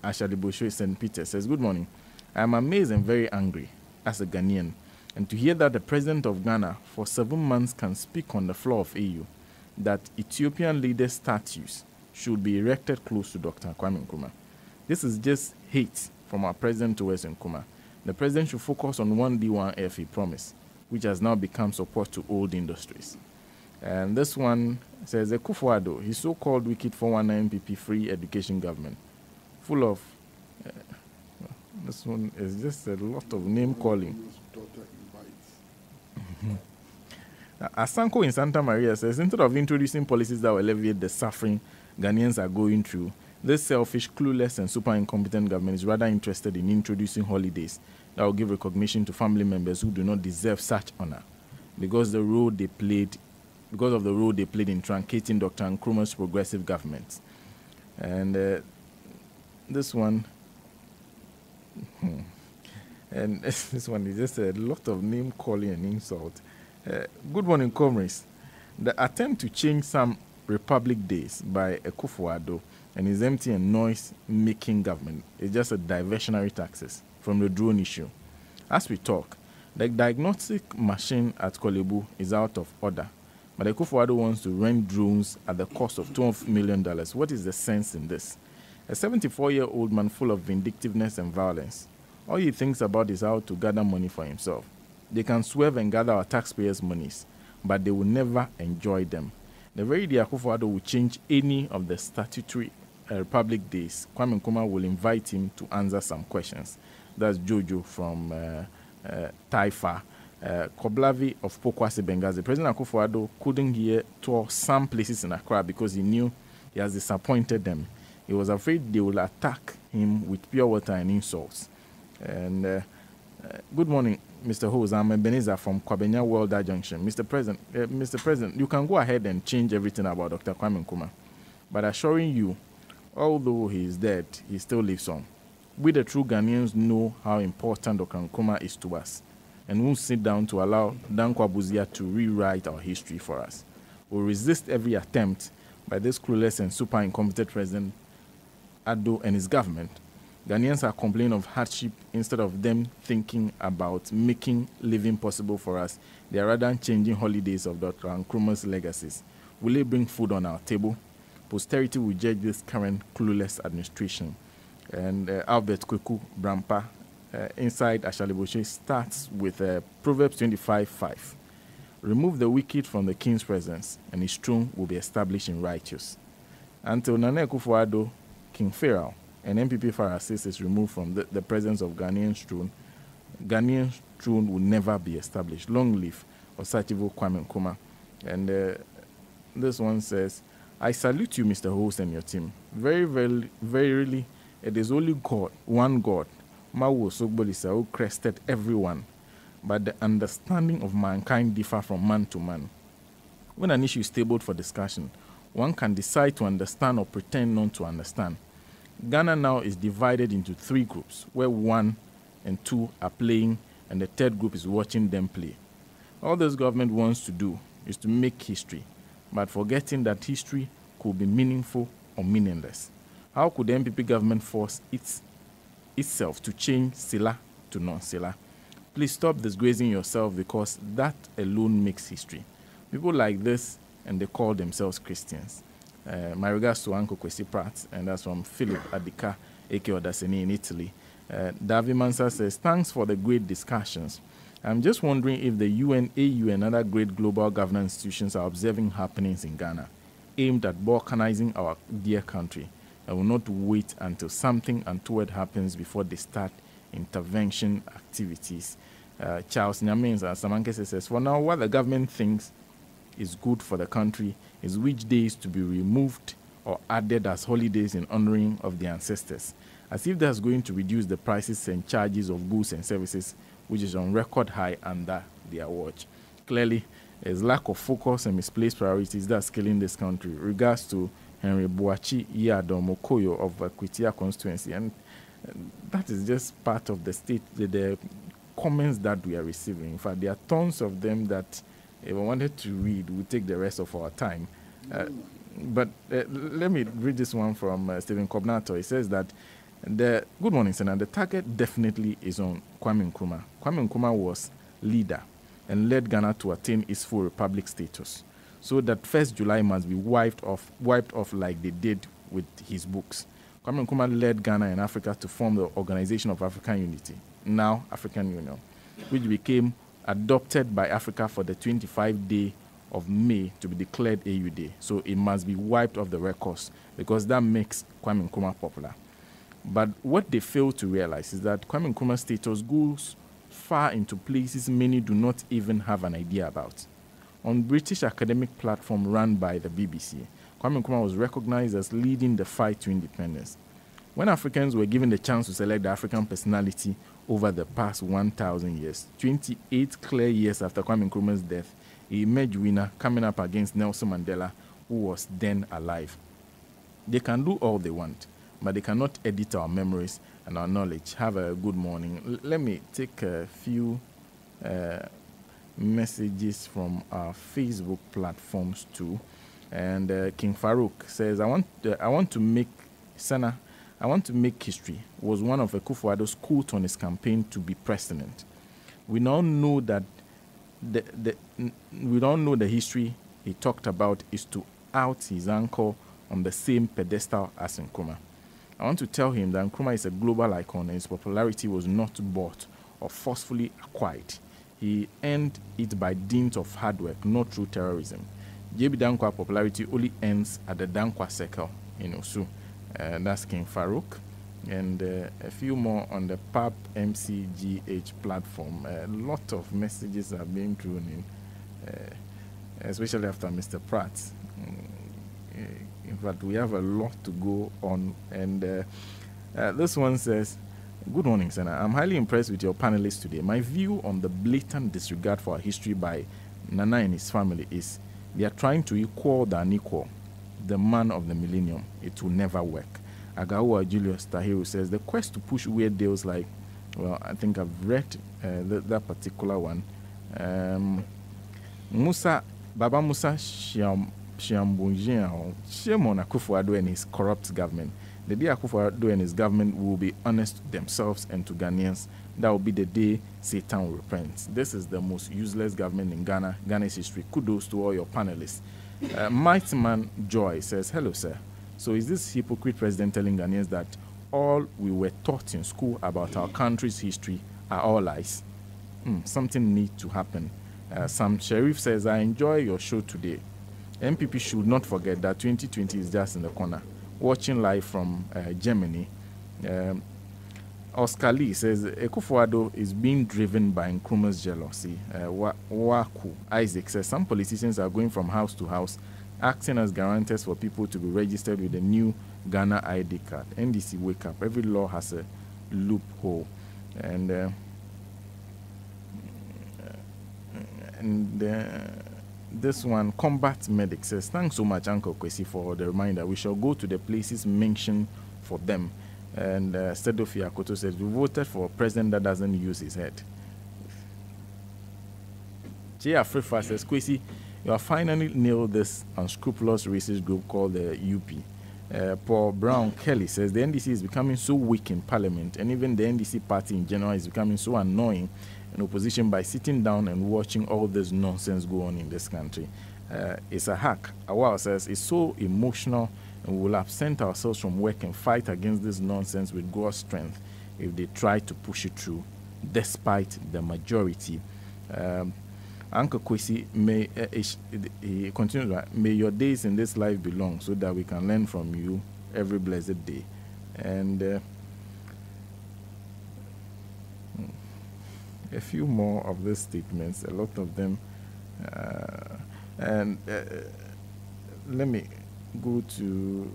Ashadibosho, St. Peter, says, good morning. I am amazed and very angry as a Ghanaian. And to hear that the president of Ghana for 7 months can speak on the floor of AU that Ethiopian leaders' statues should be erected close to Dr. Kwame Nkrumah. This is just hate from our president towards Nkrumah. The president should focus on 1D1F he promised, which has now become support to old industries. And this one says, Akufo-Addo, his so-called wicked 419 PP free education government, full of, this one is just a lot of name calling. Asanko in Santa Maria says, instead of introducing policies that will alleviate the suffering Ghanaians are going through, this selfish, clueless, and super incompetent government is rather interested in introducing holidays that will give recognition to family members who do not deserve such honor because of the role they played in truncating Dr. Nkrumah's progressive government. And this one, and this one is just a lot of name calling and insult. Good morning, comrades. The attempt to change some Republic Days by Akufo-Addo and his empty and noise-making government is just a diversionary taxes from the drone issue. As we talk, the diagnostic machine at Kolebu is out of order, but Akufo-Addo wants to rent drones at the cost of $12 million. What is the sense in this? A 74-year-old man full of vindictiveness and violence. All he thinks about is how to gather money for himself. They can swerve and gather our taxpayers' monies, but they will never enjoy them. The very day Akufo-Addo will change any of the statutory Republic Days, Kwame Nkrumah will invite him to answer some questions. That's Jojo from Taifa. Koblavi of Pokwase Benghazi. President Akufo-Addo couldn't hear tour some places in Accra because he knew He has disappointed them. He was afraid they will attack him with pure water and insults. And good morning, Mr. Hose. I'm Ebenezer from Kwabenya World Junction. Mr. President, you can go ahead and change everything about Dr. Kwame Nkrumah. But assuring you, although he is dead, he still lives on. We, the true Ghanaians, know how important Dr. Nkrumah is to us, and won't sit down to allow Dankwa Buzia to rewrite our history for us. We'll resist every attempt by this clueless and super incompetent President Addo and his government. Ghanaians are complaining of hardship instead of them thinking about making living possible for us. They are rather changing holidays of Dr. Nkrumah's legacies. Will it bring food on our table? Posterity will judge this current clueless administration. And Albert Kweku Brampa inside Ashaliboshe starts with Proverbs 25:5. Remove the wicked from the king's presence, and his throne will be established in righteous. Until Nana Akufo-Addo, King Pharaoh, and MPP Pharisees is removed from the presence of Ghanaian's throne will never be established. Long live Osachivo Kwame Nkrumah. And this one says, I salute you, Mr. Host, and your team. Very, very, verily, it is only God, one God, Mawu Osogbolisa, who crested everyone. But the understanding of mankind differ from man to man. When an issue is tabled for discussion, one can decide to understand or pretend not to understand. Ghana now is divided into 3 groups, where 1 and 2 are playing, and the 3rd group is watching them play. All this government wants to do is to make history, but forgetting that history could be meaningful or meaningless. How could the MPP government force itself to change Sila to non-Sila? Please stop disgracing yourself, because that alone makes history. People like this, and they call themselves Christians. My regards to Uncle Kwesi Pratt, and that's from Philip Adika, A.K. Odaseni in Italy. Davi Mansa says, thanks for the great discussions. I'm just wondering if the UN, AU, and other great global governance institutions are observing happenings in Ghana, aimed at balkanizing our dear country, and will not wait until something untoward happens before they start intervention activities. Charles Nyamins Samankese says, for now, what the government thinks is good for the country is which days to be removed or added as holidays in honoring of the ancestors, as if that's going to reduce the prices and charges of goods and services, which is on record high under their watch. Clearly, there's lack of focus and misplaced priorities that's killing this country. Regards to Henry Boachi Yadom Okoyo of Kwitia constituency, and that is just part of the comments that we are receiving. In fact, there are tons of them that if I wanted to read, we take the rest of our time. But let me read this one from Stephen Kobnato. He says that, good morning, Senator. The target definitely is on Kwame Nkrumah. Kwame Nkrumah was leader and led Ghana to attain its full republic status. So that 1st July must be wiped off like they did with his books. Kwame Nkrumah led Ghana and Africa to form the Organization of African Unity, now African Union, which became adopted by Africa for the 25th day of May to be declared AU Day. So it must be wiped off the records, because that makes Kwame Nkrumah popular. But what they fail to realize is that Kwame Nkrumah's status goes far into places many do not even have an idea about. On British academic platform run by the BBC, Kwame Nkrumah was recognized as leading the fight to independence. When Africans were given the chance to select the African personality over the past 1,000 years, 28 clear years after Kwame Nkrumah's death, he emerged winner, coming up against Nelson Mandela, who was then alive. They can do all they want, but they cannot edit our memories and our knowledge. Have a good morning. Let me take a few messages from our Facebook platforms too. And King Farouk says, I want to make history. Was one of Akufo-Addo's quote on his campaign to be president. We now know that the history he talked about is to out his uncle on the same pedestal as Nkrumah. I want to tell him that Nkrumah is a global icon and his popularity was not bought or forcefully acquired. He earned it by dint of hard work, not through terrorism. JB Dankwa popularity only ends at the Dankwa Circle in Osu. That's King Farouk. And a few more on the PAP MCGH platform. A lot of messages are being thrown in, especially after Mr. Pratt. in fact, we have a lot to go on. And this one says, "Good morning, Senator. I'm highly impressed with your panelists today. My view on the blatant disregard for our history by Nana and his family is they are trying to equal the unequal, the man of the millennium. It will never work." Agawa Julius Tahiru says, "The quest to push weird deals like," well, I think I've read that particular one. Baba Musa Shiambunjian, Shemon Akufo-Addo and his corrupt government. The day Akufo-Addo and his government will be honest to themselves and to Ghanaians, that will be the day Satan will repent. This is the most useless government in Ghana's history. Kudos to all your panelists. Mightman Joy says, "Hello, sir. So is this hypocrite president telling Ghanaians that all we were taught in school about our country's history are all lies? Something needs to happen." Sam Sharif says, "I enjoy your show today. MPP should not forget that 2020 is just in the corner." Watching live from Germany. Oscar Lee says, "Akufo-Addo is being driven by Nkrumah's jealousy." Waku Isaac says, "Some politicians are going from house to house, acting as guarantors for people to be registered with the new Ghana ID card. NDC, wake up. Every law has a loophole." And this one, Combat Medic says, "Thanks so much, Uncle Kwesi, for the reminder. We shall go to the places mentioned for them." And Stedofi Akoto says, "We voted for a president that doesn't use his head." J. Afrifa says, "Kwesi, you have finally nailed this unscrupulous racist group called the UP." Paul Brown Kelly says, "The NDC is becoming so weak in parliament, and even the NDC party in general is becoming so annoying in opposition by sitting down and watching all this nonsense go on in this country. It's a hack." Awal says, "It's so emotional, and we will absent ourselves from work and fight against this nonsense with God's strength if they try to push it through, despite the majority." Uncle Kwesi, he continues, "May your days in this life be long so that we can learn from you every blessed day." And a few more of these statements, a lot of them. Let me go to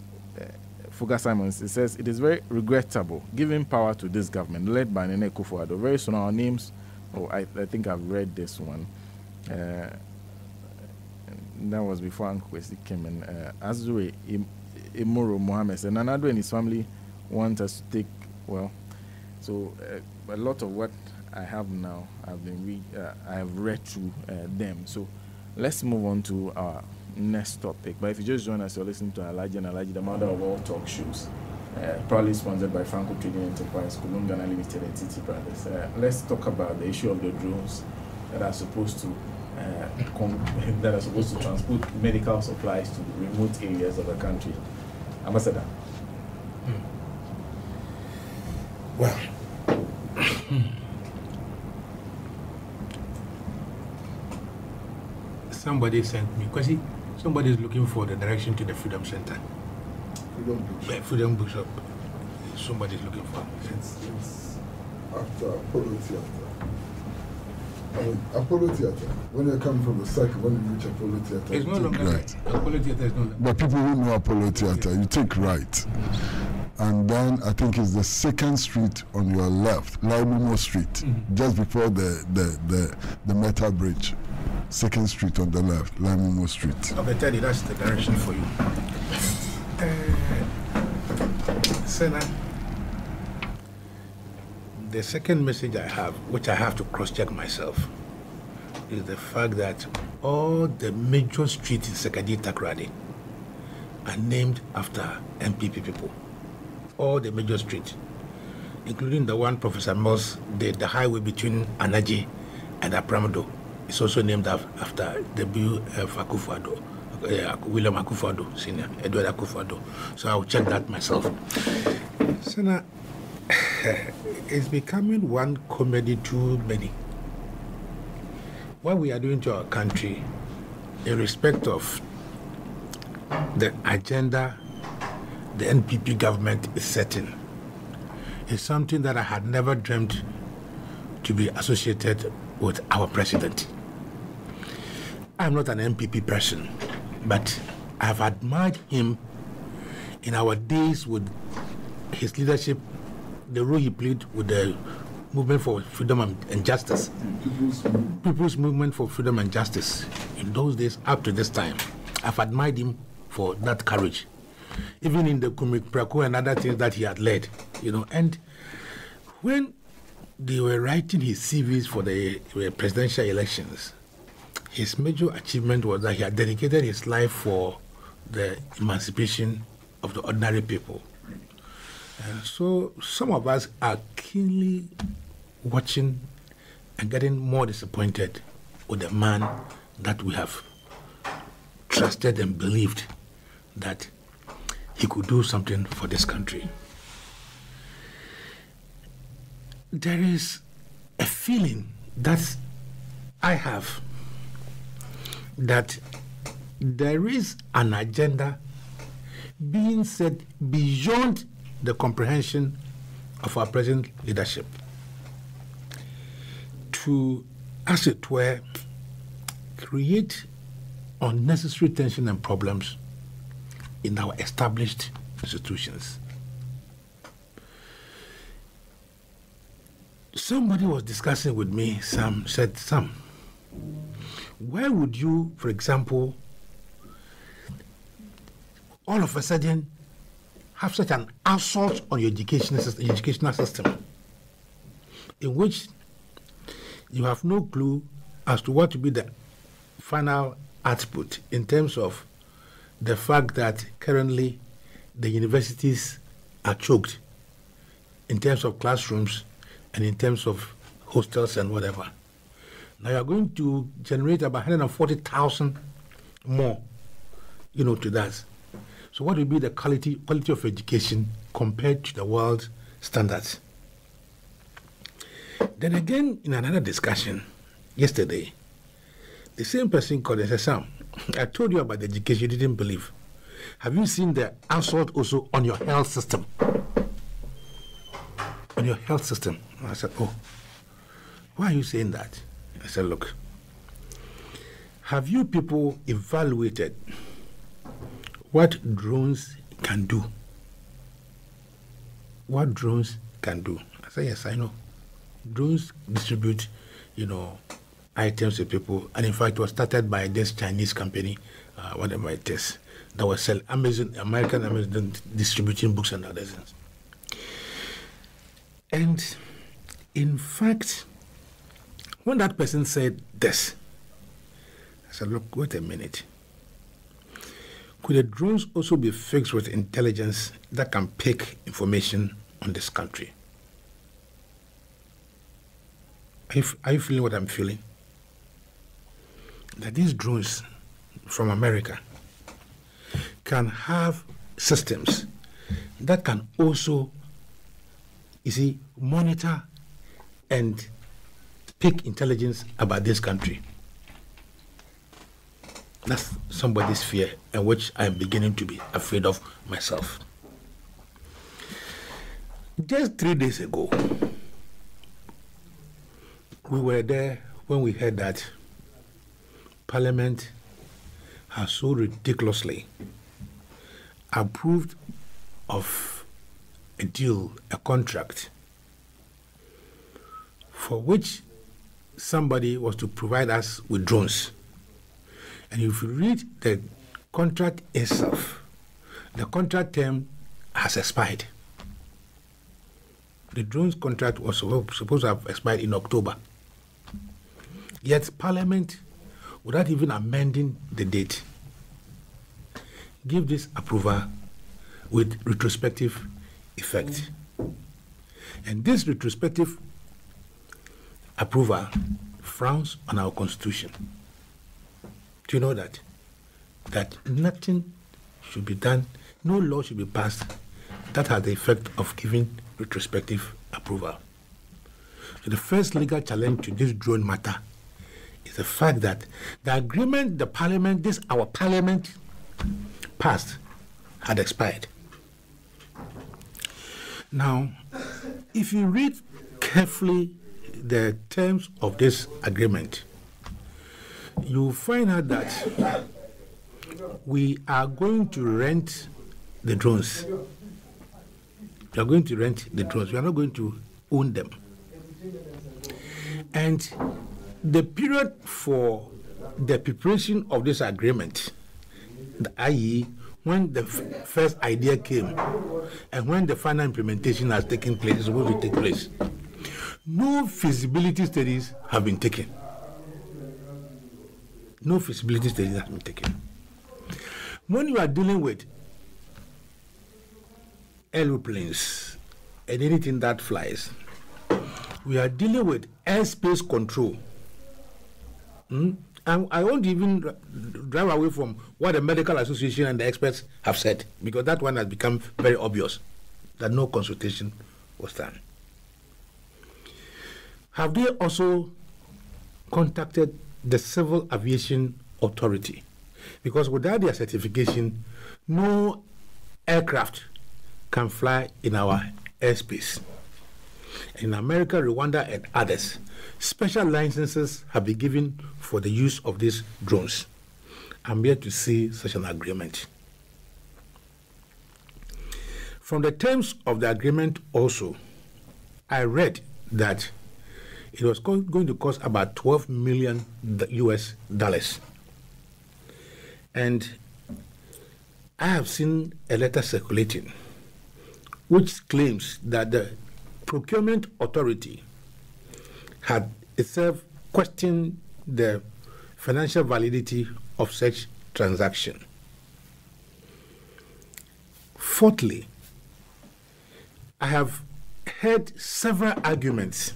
Fuga Simons. It says, "It is very regrettable giving power to this government led by Nene Akufo-Addo." Very soon our names, I think I've read this one. That was before Uncle Kwesi came in. Azure Imoro Mohammed said, "Nanado and his family want us to take," well, so a lot of what I have now, I have read through them. So let's move on to our next topic. But if you just join us, you're listening to Alhaji and Alhaji, the mother of all talk shows, proudly sponsored by Franco Trading Enterprise, Kulungana Limited, and TT Brothers. Let's talk about the issue of the drones that are supposed to transport medical supplies to remote areas of the country. Ambassador. Well, somebody sent me, Kwesi, somebody is looking for the direction to the Freedom Center. Freedom Bookshop. Somebody is looking for. It's after Apollo Theater. Apollo Theater. When you come from the cycle, when you reach Apollo Theater, It's no longer right. Apollo Theater is no longer. But people who know Apollo Theater, you take right. And then I think it's the 2nd Street on your left, Laimumo Street, just before the Metal Bridge. 2nd Street on the left, Laimumo Street. Okay, tell you, that's the direction for you. Senna, the second message I have, which I have to cross-check myself, is the fact that all the major streets in Sekadi Takrady are named after MPP people. All the major streets, including the one Professor Moss did, the highway between Anaji and Apramado, is also named after W.F. Akufo-Addo, William Akufo-Addo, Senior, Edward Akufo-Addo. So I'll check that myself. Senna, it's becoming one comedy too many. What we are doing to our country in respect of the agenda the NPP government is setting is something that I had never dreamed to be associated with our president. I'm not an NPP person, but I've admired him in our days with his leadership, the role he played with the movement for freedom and justice. People's movement for freedom and justice. In those days, up to this time, I've admired him for that courage. Even in the Kumik Prako and other things that he had led, And when they were writing his CVs for the presidential elections, his major achievement was that he had dedicated his life for the emancipation of the ordinary people. And so some of us are keenly watching and getting more disappointed with the man that we have trusted and believed that he could do something for this country. There is a feeling that I have that there is an agenda being set beyond the comprehension of our present leadership to, as it were, create unnecessary tension and problems in our established institutions. Somebody was discussing with me, Sam, why would you, for example, all of a sudden have such an assault on your educational system in which you have no clue as to what will be the final output in terms of the fact that currently the universities are choked in terms of classrooms and in terms of hostels and whatever. Now you are going to generate about 140,000 more, to that. So what will be the quality of education compared to the world standards? Then again, in another discussion yesterday, the same person called and said, Sam, I told you about the education, you didn't believe. Have you seen the assault also on your health system? On your health system. I said, oh, why are you saying that? I said, look, have you people evaluated what drones can do? What drones can do? I said, yes, I know. Drones distribute, items to people. And in fact, it was started by this Chinese company, whatever it is, that was selling American Amazon distributing books and other things. And in fact, when that person said this, I said, look, wait a minute. Could the drones also be fixed with intelligence that can pick information on this country? Are you feeling what I'm feeling? That these drones from America can have systems that can also, monitor and pick intelligence about this country. That's somebody's fear, and which I'm beginning to be afraid of myself. Just 3 days ago, we were there when we heard that Parliament has so ridiculously approved of a deal, a contract, for which somebody was to provide us with drones. And if you read the contract itself, the contract term has expired. The drones contract was supposed to have expired in October. Yet Parliament, without even amending the date, give this approval with retrospective effect. And this retrospective approval frowns on our Constitution. Do you know that? That nothing should be done, no law should be passed that has the effect of giving retrospective approval. So the first legal challenge to this drone matter is the fact that the agreement our Parliament passed had expired. Now, if you read carefully the terms of this agreement, you find out that we are going to rent the drones. We are going to rent the drones. We are not going to own them. And the period for the preparation of this agreement, i.e., when the first idea came and when the final implementation has taken place, is supposed to take place, no feasibility studies have been taken. No feasibility studies have been taken. When you are dealing with aeroplanes and anything that flies, we are dealing with airspace control. And I won't even drive away from what the medical association and the experts have said, because that one has become very obvious, that no consultation was done. Have they also contacted the Civil Aviation Authority? Because without their certification, no aircraft can fly in our airspace. In America, Rwanda, and others, special licenses have been given for the use of these drones. I'm yet to see such an agreement. From the terms of the agreement also, I read that it was going to cost about $12 million US dollars. And I have seen a letter circulating which claims that the procurement authority had itself questioned the financial validity of such transaction. Fourthly, I have heard several arguments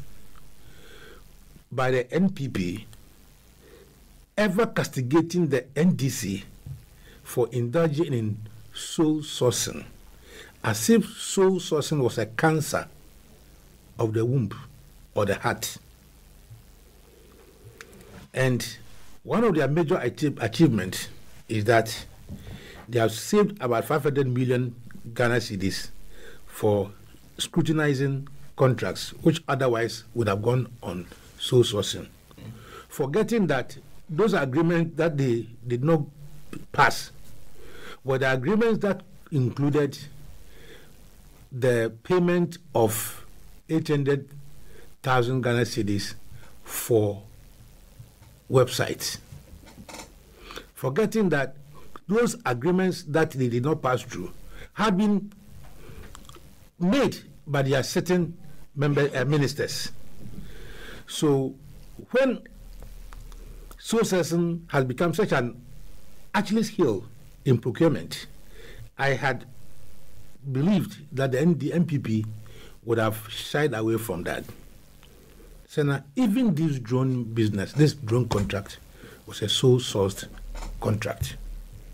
by the NPP ever castigating the NDC for indulging in soul sourcing, as if soul sourcing was a cancer of the womb or the heart. And one of their major achievements is that they have saved about 500 million Ghana cedis for scrutinizing contracts which otherwise would have gone on soul sourcing. Forgetting that those agreements that they did not pass were the agreements that included the payment of 800,000 Ghana cedis for websites. Forgetting that those agreements that they did not pass through had been made by their certain ministers. So when soul sourcing has become such an Achilles heel in procurement, I had believed that the NPP would have shied away from that. So now, even this drone business, this drone contract, was a sole sourced contract.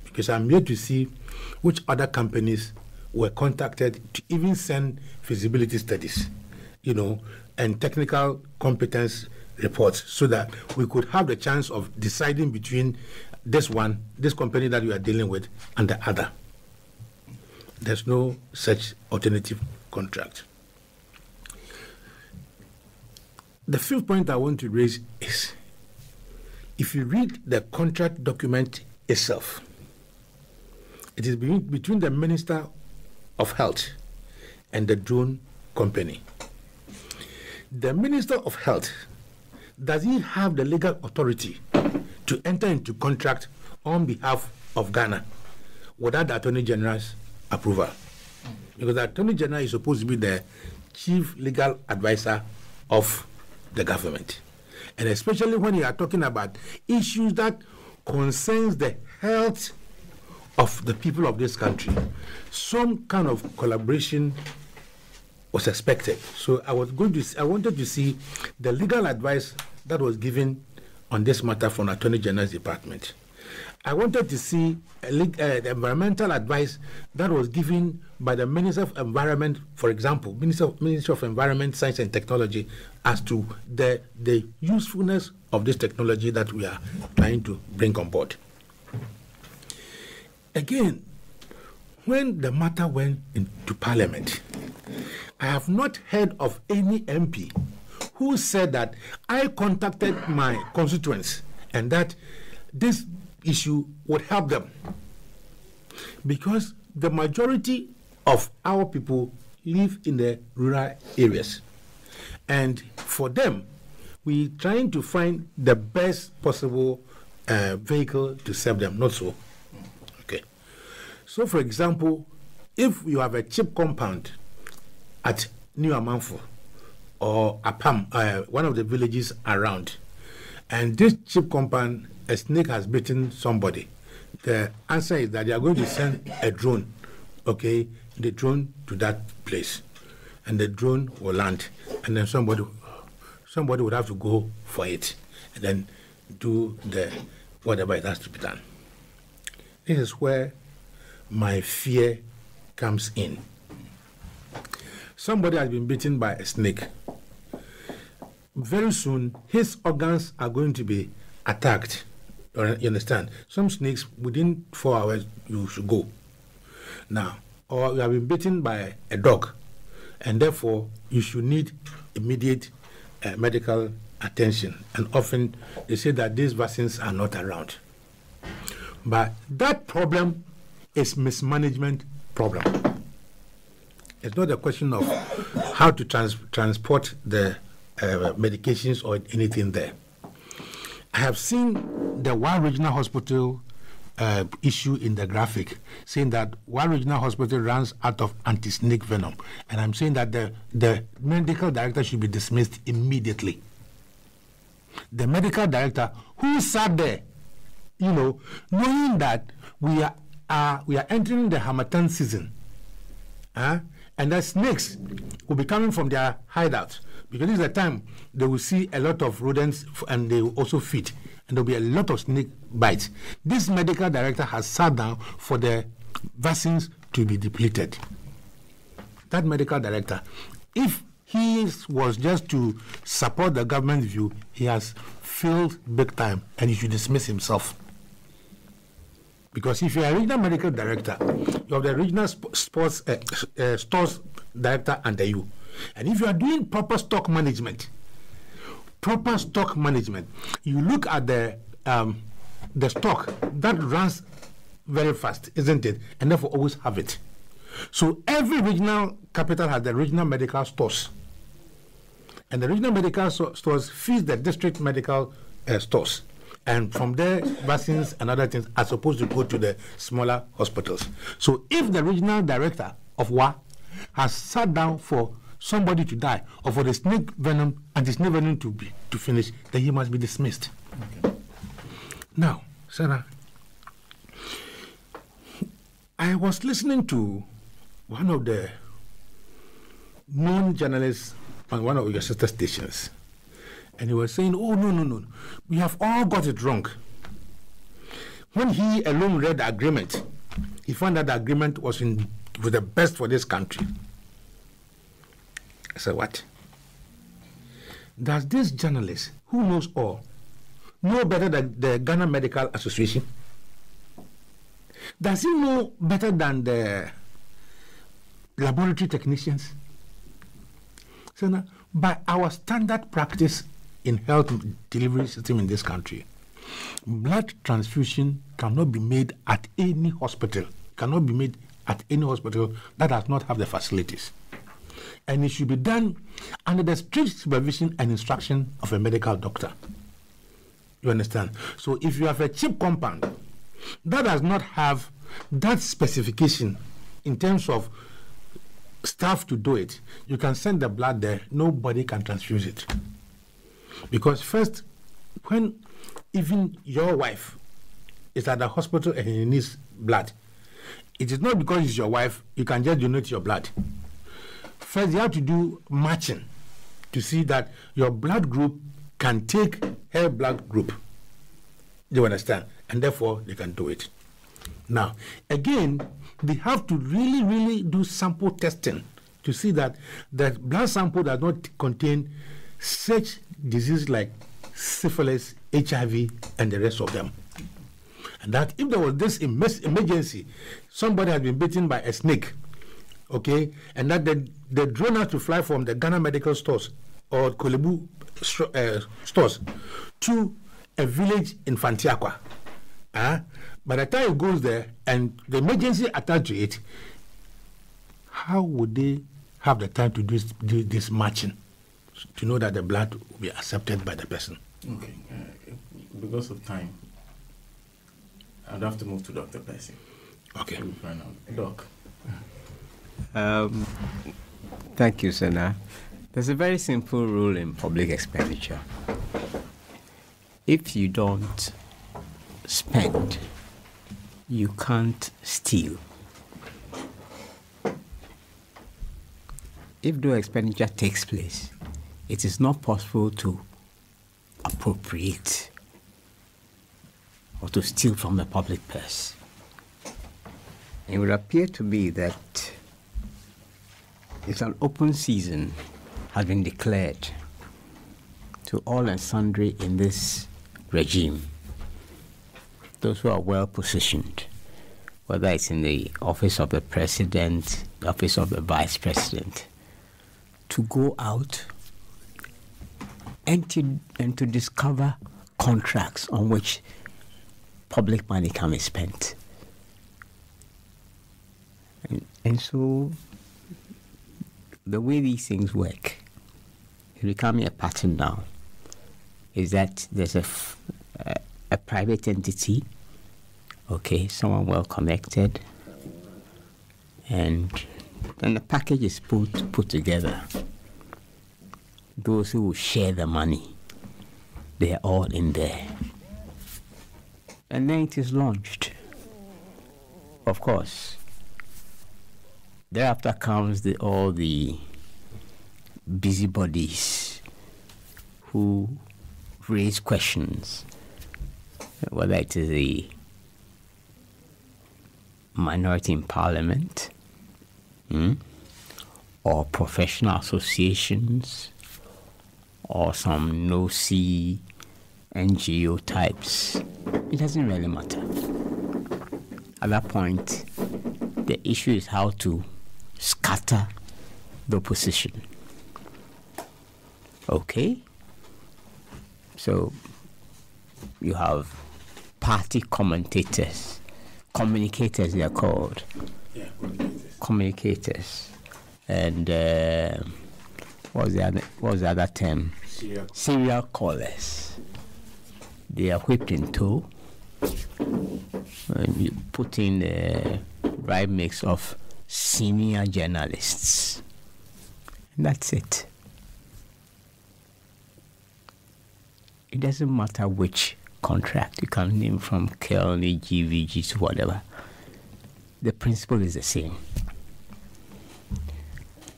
Because I'm here to see which other companies were contacted to even send feasibility studies, and technical competence reports, so that we could have the chance of deciding between this company that we are dealing with, and the other. There's no such alternative contract. The fifth point I want to raise is, if you read the contract document itself, it is between the Minister of Health and the drone company. The Minister of Health, does he have the legal authority to enter into contract on behalf of Ghana without the Attorney General's approval? Because the Attorney General is supposed to be the chief legal advisor of the government. And especially when you are talking about issues that concerns the health of the people of this country, some kind of collaboration was expected. So I wanted to see the legal advice that was given on this matter from the Attorney General's department. I wanted to see the environmental advice that was given by the Minister of Environment, for example, Minister of Environment, Science and Technology, as to the usefulness of this technology that we are trying to bring on board. Again, when the matter went into Parliament, I have not heard of any MP who said that I contacted my constituents and that this issue would help them, because the majority of our people live in the rural areas, and for them, we're trying to find the best possible vehicle to serve them. Not so. Okay. So, for example, if you have a chip compound at New Amanfo or Apam, one of the villages around, and this chip compound, a snake has bitten somebody, the answer is that they are going to send a drone, okay, the drone to that place, and the drone will land, and then somebody would have to go for it, and then do the whatever it has to be done. This is where my fear comes in. Somebody has been bitten by a snake. Very soon, his organs are going to be attacked. You understand? Some snakes, within 4 hours, you should go. Now, or you have been bitten by a dog, and therefore, you should need immediate medical attention. And often, they say that these vaccines are not around. But that problem is mismanagement problem. It's not a question of how to transport the medications or anything there. I have seen the Wa Regional Hospital issue in the graphic, saying that Wa Regional Hospital runs out of anti-snake venom. And I'm saying that the medical director should be dismissed immediately. The medical director who sat there, knowing that we are entering the Harmattan season, and the snakes will be coming from their hideouts, because this is the time they will see a lot of rodents and they will also feed, and there will be a lot of snake bites. This medical director has sat down for the vaccines to be depleted. That medical director, if he was just to support the government view, he has failed big time, and he should dismiss himself. Because if you're a regional medical director, you have the regional stores director under you. And if you are doing proper stock management, you look at the stock that runs very fast, isn't it? And therefore always have it. So every regional capital has the regional medical stores. And the regional medical stores feed the district medical stores. And from there, vaccines and other things are supposed to go to the smaller hospitals. So if the regional director of WA has sat down for somebody to die, or for the snake venom, anti-snake venom to finish, then he must be dismissed. Okay. Now, Sarah, I was listening to one of the known journalists on one of your sister stations, and he was saying, oh, no, we have all got it wrong. When he alone read the agreement, he found that the agreement was the best for this country. I said, what? Does this journalist, who knows all, know better than the Ghana Medical Association? Does he know better than the laboratory technicians? So now, by our standard practice in health delivery system in this country, blood transfusion cannot be made at any hospital. Cannot be made at any hospital that does not have the facilities. And it should be done under the strict supervision and instruction of a medical doctor. You understand? So if you have a cheap compound that does not have that specification in terms of staff to do it, you can send the blood there, nobody can transfuse it. Because first, when even your wife is at the hospital and he needs blood, it is not because it's your wife, you can just donate your blood. First, you have to do matching to see that your blood group can take her blood group. You understand? And therefore, they can do it. Now, again, they have to really, really do sample testing to see that the blood sample does not contain such diseases like syphilis, HIV, and the rest of them. And that if there was this emergency, somebody has been bitten by a snake, okay, and that the drone has to fly from the Ghana medical stores or Kolebu stores to a village in Fantiakwa, By the time it goes there and the emergency attached to it, how would they have the time to do this matching to know that the blood will be accepted by the person? Okay. Because of time, I'd have to move to Dr. Percy. Okay. We'll find out. Doc. Thank you, Senna. There's a very simple rule in public expenditure. If you don't spend, you can't steal. If no expenditure takes place, it is not possible to appropriate or to steal from the public purse. It would appear to me that it's an open season has been declared to all and sundry in this regime. Those who are well positioned, whether it's in the office of the president, the office of the vice president, to go out and to discover contracts on which public money can be spent. And so the way these things work is becoming a pattern now, is that there's a private entity, okay, someone well connected, and then the package is put together. Those who will share the money, they are all in there. And then it is launched. Of course, thereafter comes all the busybodies who raise questions, whether it is the minority in parliament, or professional associations, or some no-see NGO types. It doesn't really matter. At that point, the issue is how to scatter the opposition. Okay? So you have party communicators they are called. Yeah, communicators. And what was the other term? Serial callers. They are whipped in tow. And you put in the right mix of senior journalists. And that's it. It doesn't matter which contract. You can name from Kelly, GVG to whatever. The principle is the same.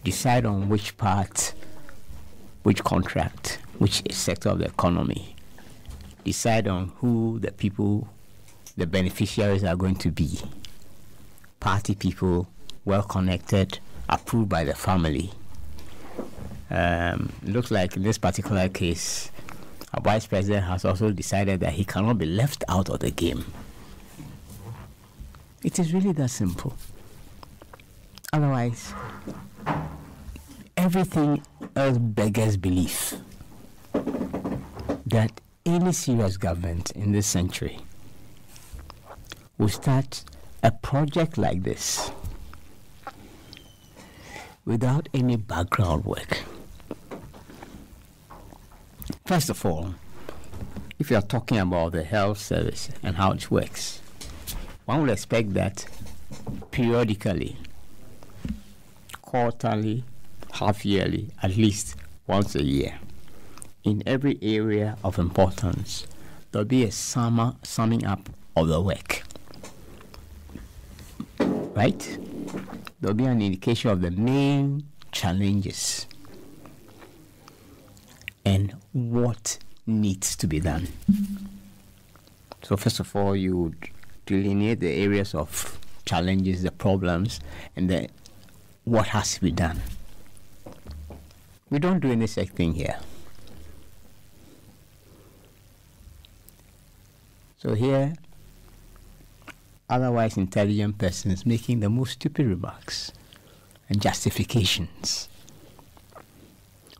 Decide on which part, which contract, which sector of the economy. Decide on who the people, the beneficiaries are going to be. Party people, well connected, approved by the family. Looks like in this particular case, our vice president has also decided that he cannot be left out of the game. It is really that simple. Otherwise, everything else beggars belief that any serious government in this century will start a project like this without any background work. First of all, if you are talking about the health service and how it works, one would expect that periodically, quarterly, half-yearly, at least once a year, in every area of importance, there'll be a summing up of the work. Right? There'll be an indication of the main challenges and what needs to be done. So first of all, you would delineate the areas of challenges, the problems, and then what has to be done. We don't do any such thing here. So here, otherwise intelligent persons making the most stupid remarks and justifications.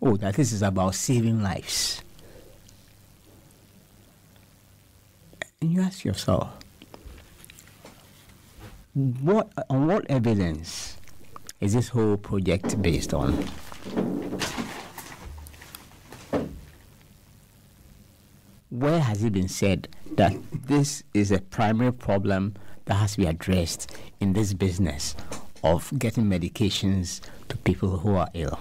Oh, that this is about saving lives. And you ask yourself, On what evidence is this whole project based on? Where has it been said that this is a primary problem that has to be addressed in this business of getting medications to people who are ill?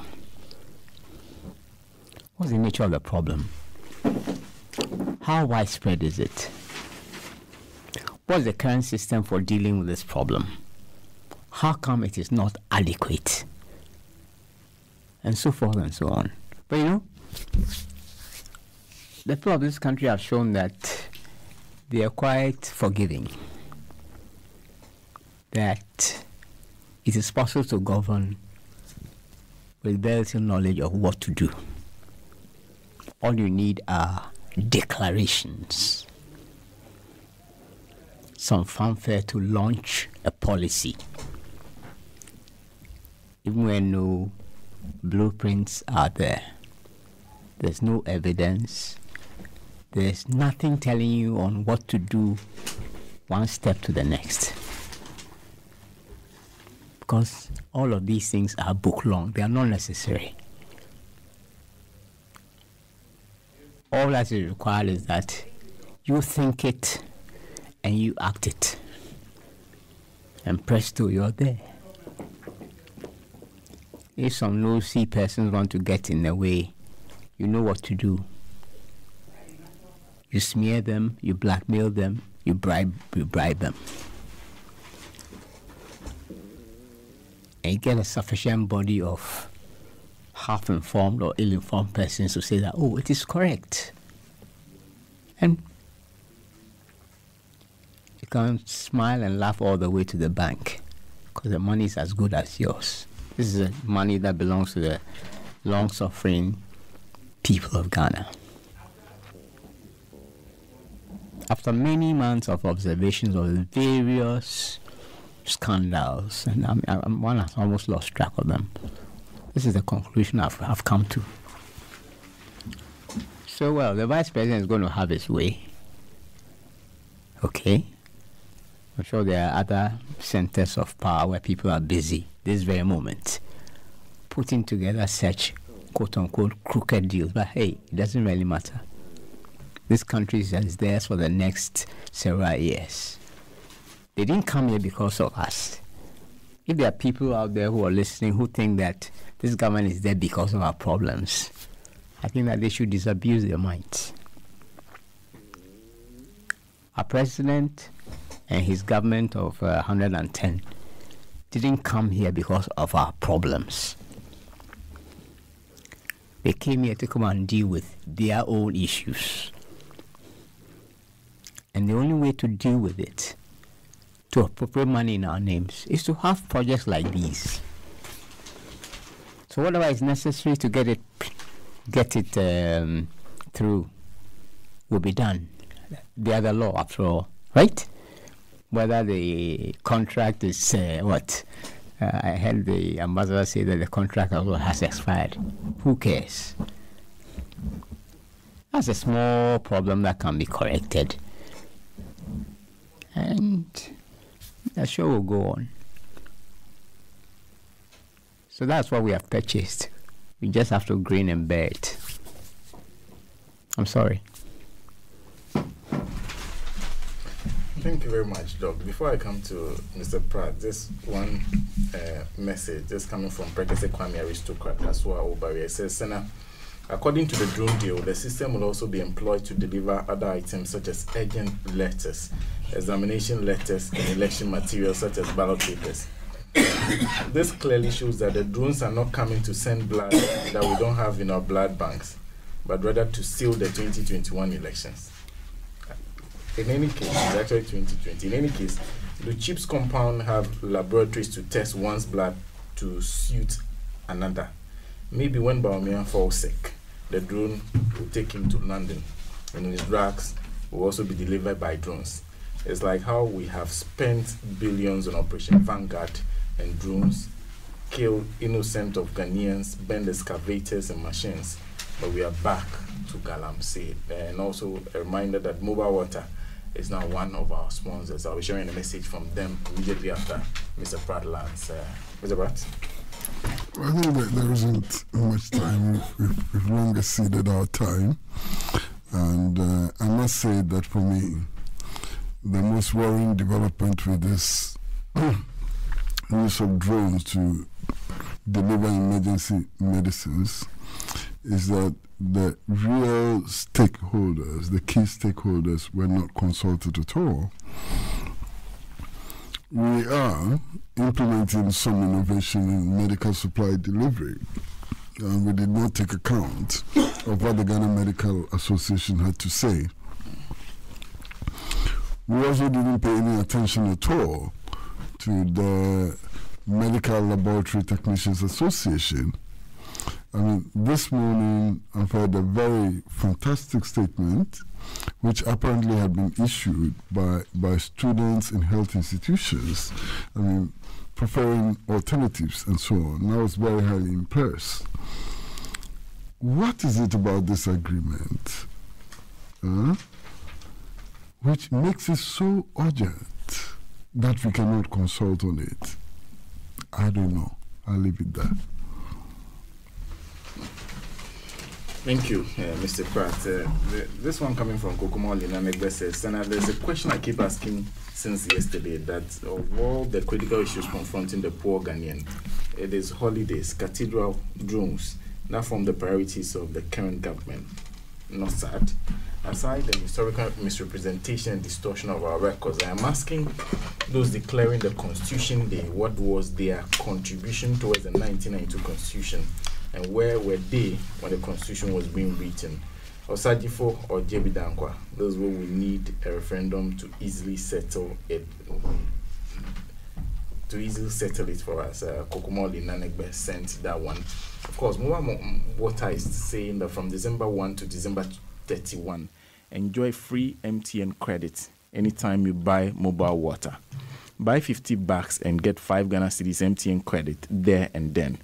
What's the nature of the problem? How widespread is it? What's the current system for dealing with this problem? How come it is not adequate? And so forth and so on. But you know, the people of this country have shown that they are quite forgiving, that it is possible to govern with very little knowledge of what to do. All you need are declarations, some fanfare to launch a policy, even when no blueprints are there. There's no evidence. There's nothing telling you on what to do one step to the next. Because all of these things are book long. They are not necessary. All that is required is that you think it and you act it. And presto, you're there. If some nosy persons want to get in the way, you know what to do. You smear them, you blackmail them, you bribe them. And you get a sufficient body of half-informed or ill-informed persons to say that, oh, it is correct. And you can smile and laugh all the way to the bank because the money is as good as yours. This is money that belongs to the long-suffering people of Ghana. After many months of observations of various scandals, and one has almost lost track of them, this is the conclusion I've come to. So, well, the vice president is going to have his way. Okay. I'm sure there are other centers of power where people are busy this very moment putting together such quote-unquote crooked deals. But hey, it doesn't really matter. This country is theirs for the next several years. They didn't come here because of us. If there are people out there who are listening who think that this government is there because of our problems, I think that they should disabuse their minds. Our president and his government of 110 didn't come here because of our problems. They came here to come and deal with their own issues. And the only way to deal with it, to appropriate money in our names, is to have projects like these. So whatever is necessary to get it through will be done. They are the law, after all, right? Whether the contract is I heard the ambassador say that the contract also has expired. Who cares? That's a small problem that can be corrected. And the show will go on. So that's what we have purchased. We just have to grin and bear it. I'm sorry. Thank you very much, Doc. Before I come to Mr. Pratt, just one message just coming from Prekese Kwame Aristocrat Kasua Obari. It says, Senna, according to the drone deal, the system will also be employed to deliver other items such as urgent letters, examination letters, and election materials such as ballot papers. This clearly shows that the drones are not coming to send blood that we don't have in our blood banks, but rather to seal the 2021 elections. In any case, it's actually 2020. In any case, the CHIPS compound have laboratories to test one's blood to suit another. Maybe when Baumia falls sick, the drone will take him to London, and his drugs will also be delivered by drones. It's like how we have spent billions on Operation Vanguard and drones, kill innocent of Ghanaians, bend excavators and machines, but we are back to Galamsey. And also a reminder that mobile water is now one of our sponsors. I'll be sharing a message from them immediately after Mr. Pratt lands. Mr. Pratt? I think that there isn't much time. We've long exceeded our time. And I must say that for me, the most worrying development with this use of drones to deliver emergency medicines is that the real stakeholders, the key stakeholders, were not consulted at all. We are implementing some innovation in medical supply delivery, and we did not take account of what the Ghana Medical Association had to say. We also didn't pay any attention at all to the Medical Laboratory Technicians Association. I mean, this morning I've heard a very fantastic statement which apparently had been issued by students in health institutions, I mean, preferring alternatives and so on. And I was very highly impressed. What is it about this agreement which makes it so urgent that we cannot consult on it? I don't know. I'll leave it there. Thank you, Mr. Pratt. This one coming from Kokomo Linamegbe says, and there's a question I keep asking since yesterday, that of all the critical issues confronting the poor Ghanaian, it is holidays, cathedral, drones, that form the priorities of the current government. Not sad. Aside the historical misrepresentation and distortion of our records, I am asking those declaring the Constitution Day, what was their contribution towards the 1992 Constitution? And where were they when the Constitution was being written? Osadifo or Jebi Dankwa, those who will need a referendum to easily settle it. For us. Kokomoli Nanegbe sent that one. Of course, Mwa Water is saying that from December 1 to December 31, enjoy free MTN credit anytime you buy mobile water. Buy 50 bucks and get 5 Ghana cedis MTN credit there and then.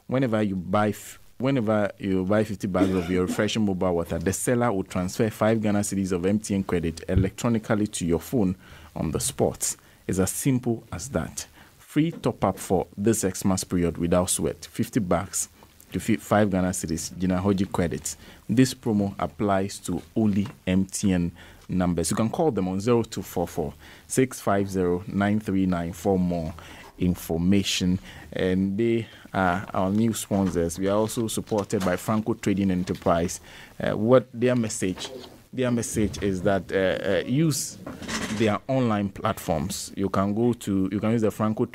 Whenever you buy 50 bags of your refreshing mobile water, the seller will transfer 5 Ghana cedis of MTN credit electronically to your phone on the spot. It's as simple as that. Free top-up for this Xmas period without sweat. 50 bucks to 5 Ghana cedis, Jinahoji credits. This promo applies to only MTN numbers. You can call them on 0244 650 939 for more information. And they are our new sponsors. We are also supported by Franco Trading Enterprise. What their message is that use their online platforms. You can use the Franco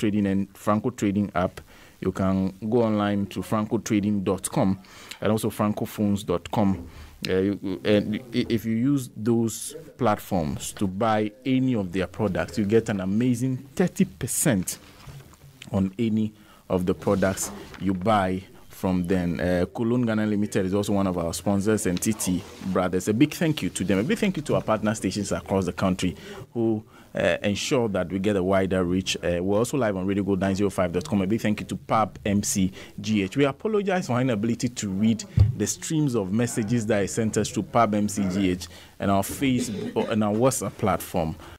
Trading app. You can go online to francotrading.com and also francophones.com. And if you use those platforms to buy any of their products, you get an amazing 30% on any of the products you buy from them. Kulun Ghana Limited is also one of our sponsors, and TT Brothers. A big thank you to them. A big thank you to our partner stations across the country who ensure that we get a wider reach. We're also live on RadioGold905.com. A big thank you to PAB MCGH. We apologize for our inability to read the streams of messages that are sent us through PAB MCGH and our Facebook and our WhatsApp platform.